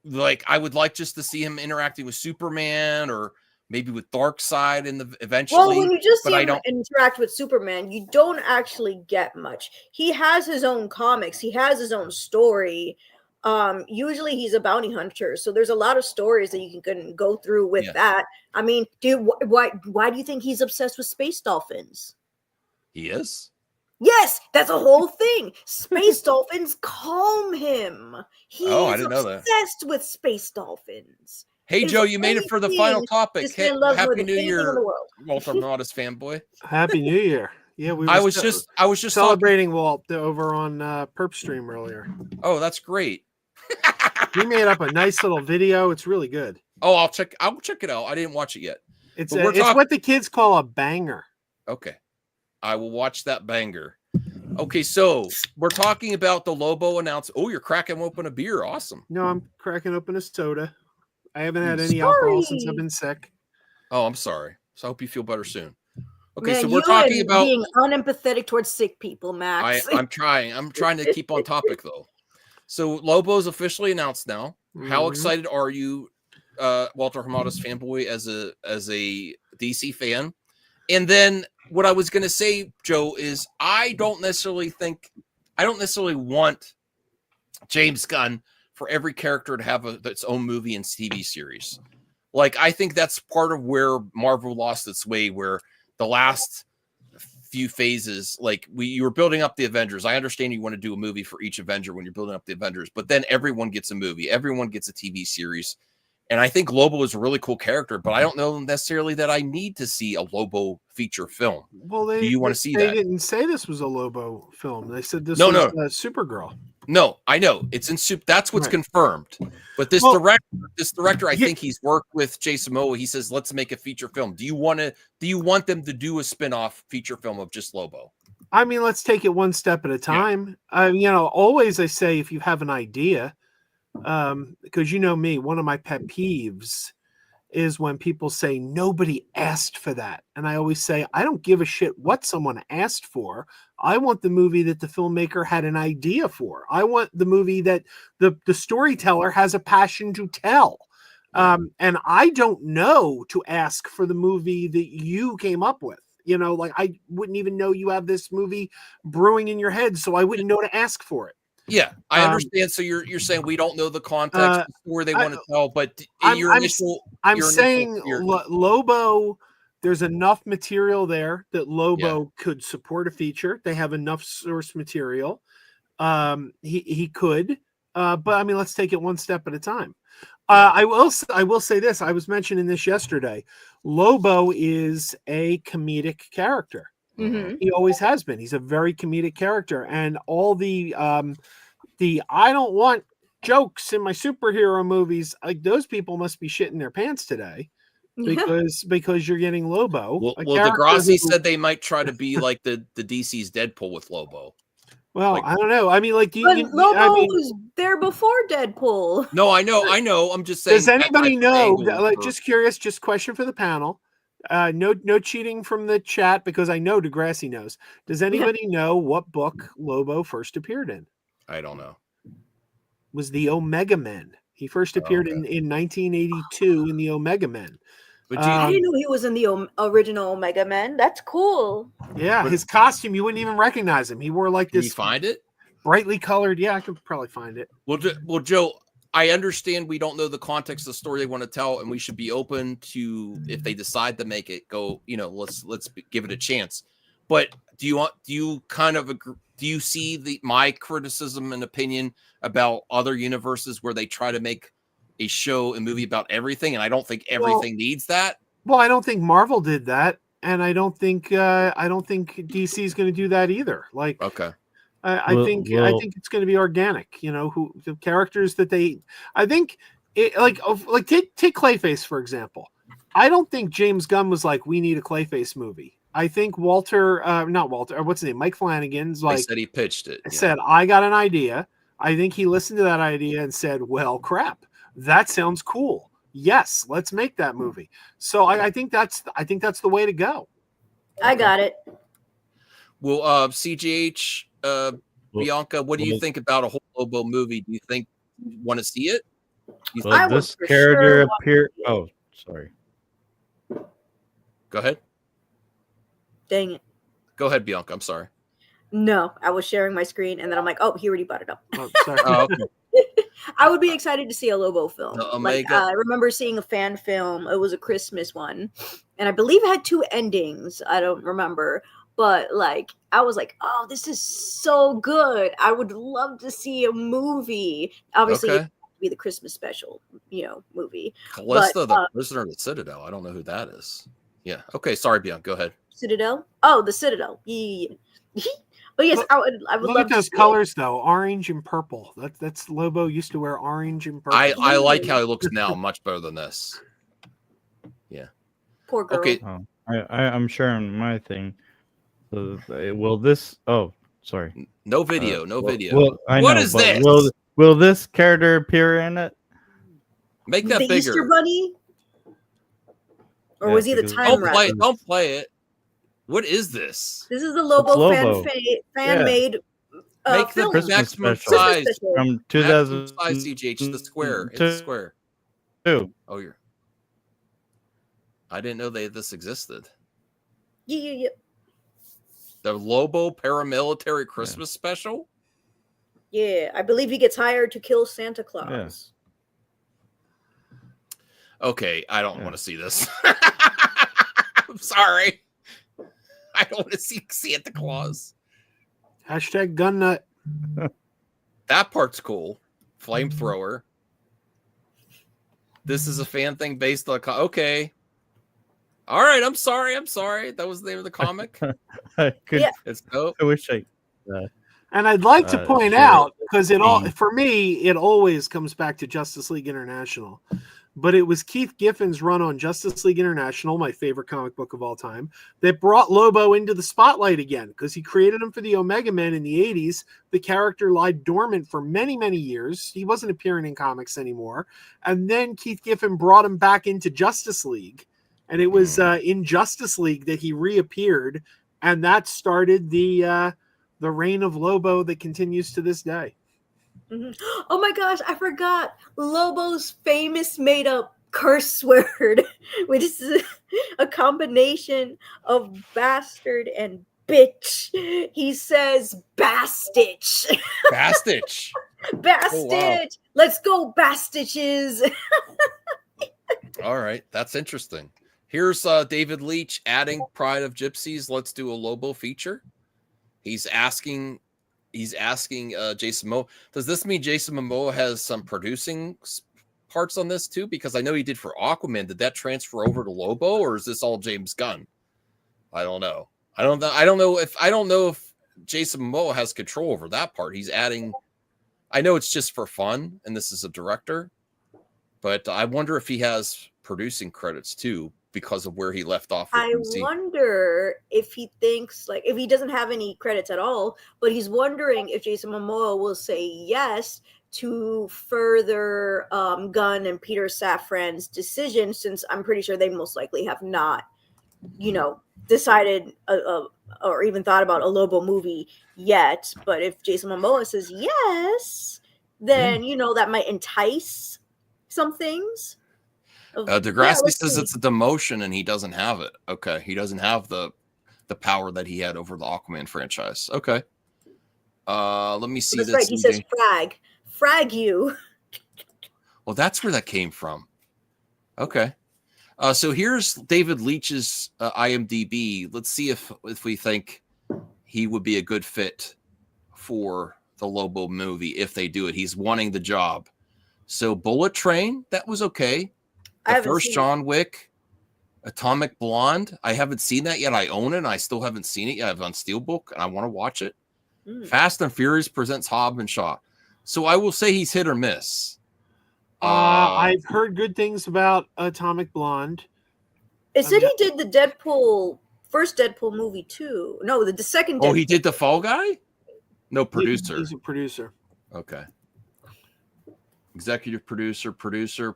Like I would like just to see him interacting with Superman or maybe with Darkseid eventually. Well, when you just see him don't interact with Superman, you don't actually get much. He has his own comics. He has his own story. Usually he's a bounty hunter, so there's a lot of stories that you can go through with that. I mean, dude, why do you think he's obsessed with space dolphins? He is. Yes, that's a whole thing. Space dolphins calm him. He's I didn't know that. obsessed with space dolphins. Hey, It's Joe, the you made it only for the thing final topic. this man loves more Happy than New anything in Year, the world. Walter Modest fanboy. Happy New Year. Yeah, I was just celebrating Walt over on Perp Stream earlier. Oh, that's great. He made up a nice little video. It's really good. Oh, I'll check it out. I didn't watch it yet. It's what the kids call a banger. Okay. I will watch that banger. Okay, so we're talking about the Lobo announcement. Oh, you're cracking open a beer. Awesome. No, I'm cracking open a soda. I haven't had any alcohol since I've been sick. Oh, I'm sorry. So I hope you feel better soon. Okay, Man, so we're you talking and about being unempathetic towards sick people, Max. I'm trying. I'm trying to keep on topic though. So Lobo's officially announced now. How excited are you, Walter Hamadas fanboy, as a DC fan? And then what I was going to say, Joe, is I don't necessarily want James Gunn for every character to have its own movie and TV series. Like, I think that's part of where Marvel lost its way, where the last few phases, like you were building up the Avengers. I understand you want to do a movie for each Avenger when you're building up the Avengers, but then everyone gets a movie, everyone gets a TV series. And I think Lobo is a really cool character, but I don't know necessarily that I need to see a Lobo feature film. Well, do you want to see they that? They didn't say this was a Lobo film. They said this was Supergirl. No, I know it's in soup. That's what's confirmed. But this director, I think he's worked with Jason Momoa. He says, let's make a feature film. Do you want them to do a spin-off feature film of just Lobo? I mean, let's take it one step at a time. Always I say, if you have an idea, because you know me, one of my pet peeves is when people say nobody asked for that. And I always say, I don't give a shit what someone asked for. I want the movie that the filmmaker had an idea for. I want the movie that the storyteller has a passion to tell. And I don't know to ask for the movie that you came up with. Like I wouldn't even know you have this movie brewing in your head, so I wouldn't know to ask for it. Yeah, I Um, understand. So you're saying we don't know the context of the story they I- want to tell, but I'm, your I'm, initial, I'm your saying initial, Lobo. There's enough material there that Lobo could support a feature. They have enough source material. He could, but I mean, let's take it one step at a time. I will say this. I was mentioning this yesterday. Lobo is a comedic character. Mhm. He always has been. He's a very comedic character, and all the I don't want jokes in my superhero movies. Like those people must be shitting their pants today because you're getting Lobo. well, a well character Degrassi who- said they might try to be like the DC's Deadpool with Lobo. Well, I don't know. I mean, like, But Lobo was there before Deadpool. No, I know. I'm just saying. Does anybody know? Like, for- just curious. Just question for the panel. No cheating from the chat because I know Degrassi knows. Does anybody know what book Lobo first appeared in? I don't know. Was the Omega Men. He first appeared in 1982 in the Omega Men. I didn't know he was in the original Omega Men. That's cool. Yeah, his costume, you wouldn't even recognize him. He wore like Can this. you find it? Brightly colored. Yeah, I could probably find it. Well, Joe, I understand we don't know the context of the story they want to tell, and we should be open to if they decide to make it go. Let's give it a chance. But do you kind of agree? Do you see my criticism and opinion about other universes where they try to make a show and movie about everything, and I don't think everything needs that? Well, I don't think Marvel did that, and I don't think DC is going to do that either. Like, okay, I think it's going to be organic. Who the characters that they. I think it take Clayface for example. I don't think James Gunn was like, we need a Clayface movie. I think what's his name? Mike Flanagan's like said he pitched it. Said, I got an idea. I think he listened to that idea and said, well, crap, that sounds cool. Yes, let's make that movie. So I think that's the way to go. I got it. Well, CGH, Bianca, what do you think about a whole Lobo movie? Do you think you want to see it? Well, this character appeared. Oh, sorry. Go ahead. Dang it. Go ahead, Bianca. I'm sorry. No, I was sharing my screen and then I'm like, oh, he already brought it up. Oh, sorry. Okay. I would be excited to see a Lobo film. Omega. I remember seeing a fan film. It was a Christmas one. And I believe it had 2 endings. I don't remember. But I was like, oh, this is so good. I would love to see a movie. Obviously, it would be the Christmas special, movie. Callista, the Prisoner of the Citadel. I don't know who that is. Yeah. Okay. Sorry, Bianca. Go ahead. Citadel? Oh, the Citadel. Yeah. But yes, I would Look love at those colors though, orange and purple. That's Lobo used to wear orange and purple. I like how he looks now much better than this. Yeah. Poor girl. Okay. Oh, I'm sharing my thing. So, will this? Oh, sorry. No video. No video. Well, What is this? Will this character appear in it? Make that the bigger. Easter Bunny? Or Yeah, was he the because- time rabbit? Don't play it. What is this? This is the Lobo, Lobo. fan made Make the film. maximum special. size. From Maximum 2000 size, CGH. The square. It's a square. Two. Oh, I didn't know this existed. Yeah. The Lobo paramilitary Christmas special? Yeah, I believe he gets hired to kill Santa Claus. Okay, I don't want to see this. I'm sorry. I don't want to see Santa Claus. Hashtag gun nut. That part's cool. Flamethrower. This is a fan thing based on okay. All right, I'm sorry. That was the name of the comic. It's dope. I wish I. And I'd like to point sure. out, because for me, it always comes back to Justice League International. But it was Keith Giffen's run on Justice League International, my favorite comic book of all time, that brought Lobo into the spotlight again, because he created him for the Omega Men in the 80s. The character lied dormant for many, many years. He wasn't appearing in comics anymore. And then Keith Giffen brought him back into Justice League. And it was in Justice League that he reappeared. And that started the reign of Lobo that continues to this day. Mm-hmm. Oh my gosh, I forgot Lobo's famous made up curse word, which is a combination of bastard and bitch. He says Bastich. Bastich. Bastich. Oh, wow. Let's go, Bastiches. All right, that's interesting. Here's David Leitch adding Pride of Gypsies. Let's do a Lobo feature. He's asking Jason Momoa. Does this mean Jason Momoa has some producing parts on this too? Because I know he did for Aquaman. Did that transfer over to Lobo, or is this all James Gunn? I don't know. I don't know if Jason Momoa has control over that part. He's adding. I know it's just for fun, and this is a director, but I wonder if he has producing credits too, because of where he left off. I wonder if he thinks, like, if he doesn't have any credits at all, but he's wondering if Jason Momoa will say yes to further Gunn and Peter Safran's decision, since I'm pretty sure they most likely have not, decided or even thought about a Lobo movie yet. But if Jason Momoa says yes, then, that might entice some things. Degrassi says it's a demotion and he doesn't have it. Okay. He doesn't have the power that he had over the Aquaman franchise. Okay. Let me see. That's right. He says frag you. Well, that's where that came from. Okay. So here's David Leitch's IMDb. Let's see if we think he would be a good fit for the Lobo movie if they do it. He's wanting the job. So Bullet Train, that was okay. The first John Wick, Atomic Blonde. I haven't seen that yet. I own it, and I still haven't seen it yet. I have it on Steelbook, and I want to watch it. Fast and Furious presents Hobbs and Shaw. So I will say he's hit or miss. I've heard good things about Atomic Blonde. It said he did the first Deadpool movie too. No, the second Deadpool. Oh, he did the Fall Guy? No, producer. He's a producer. Okay. Executive producer.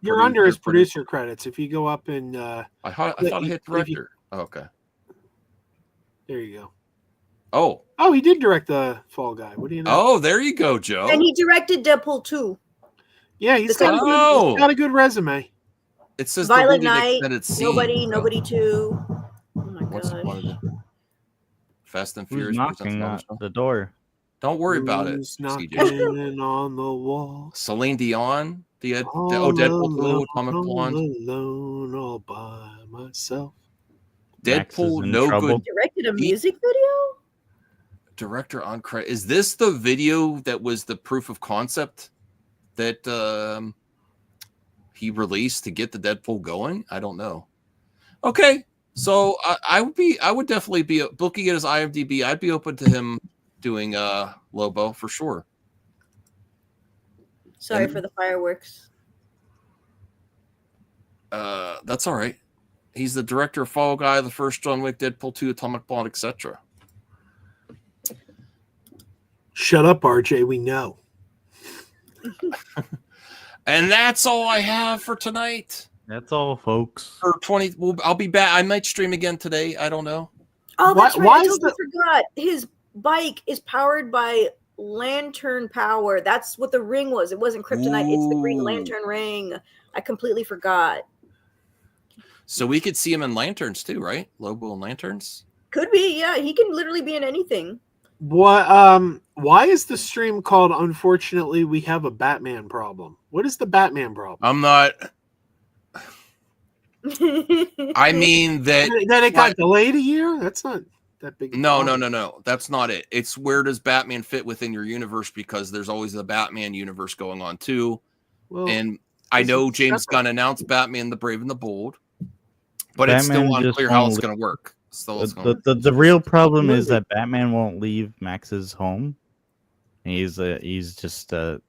You're under his producer credits. If you go up and I thought I hit director. Okay. There you go. Oh, he did direct the Fall Guy. What do you know? Oh, there you go, Joe. And he directed Deadpool 2. Yeah, he's got a good resume. It says Violent Night, Nobody 2. Oh my god. Fast and Who's Furious. knocking at the door? Don't worry about it. Who's knocking on the wall? Celine Dion. Deadpool 2, Atomic Blonde. Alone all by myself. Deadpool, no good. Directed a music video? Director on credit. Is this the video that was the proof of concept that he released to get the Deadpool going? I don't know. Okay, so I would definitely be looking at his IMDb. I'd be open to him doing Lobo for sure. Sorry for the fireworks. That's all right. He's the director of Fall Guy, the first John Wick, Deadpool 2, Atomic Blonde, etc. Shut up, RJ. We know. And that's all I have for tonight. That's all, folks. For 20, I'll be back. I might stream again today. I don't know. Oh, that's right. I totally forgot. His bike is powered by lantern power. That's what the ring was. It wasn't kryptonite. It's the Green Lantern ring. I completely forgot. So we could see him in lanterns too, right? Lobo and lanterns. Could be, yeah. He can literally be in anything. What? Why is the stream called "Unfortunately We Have a Batman Problem"? What is the Batman problem? I'm not. I mean that it got delayed a year. That's not that big. No. That's not it. It's where does Batman fit within your universe? Because there's always the Batman universe going on too. Well, and I know James Gunn announced Batman: The Brave and the Bold, but Batman it's still unclear how it's going to work. The real problem is that Batman won't leave Max's home. He's just the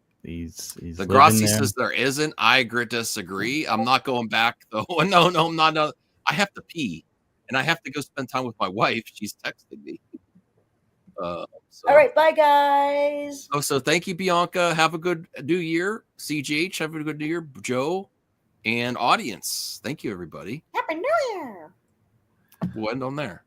Grassi says there isn't. I disagree. I'm not going back though. No, I'm not. No. I have to pee, and I have to go spend time with my wife. She's texting me. All right, bye guys. So thank you, Bianca. Have a good New Year. CGH, have a good New Year. Joe and audience. Thank you, everybody. Happy New Year. We'll end on there.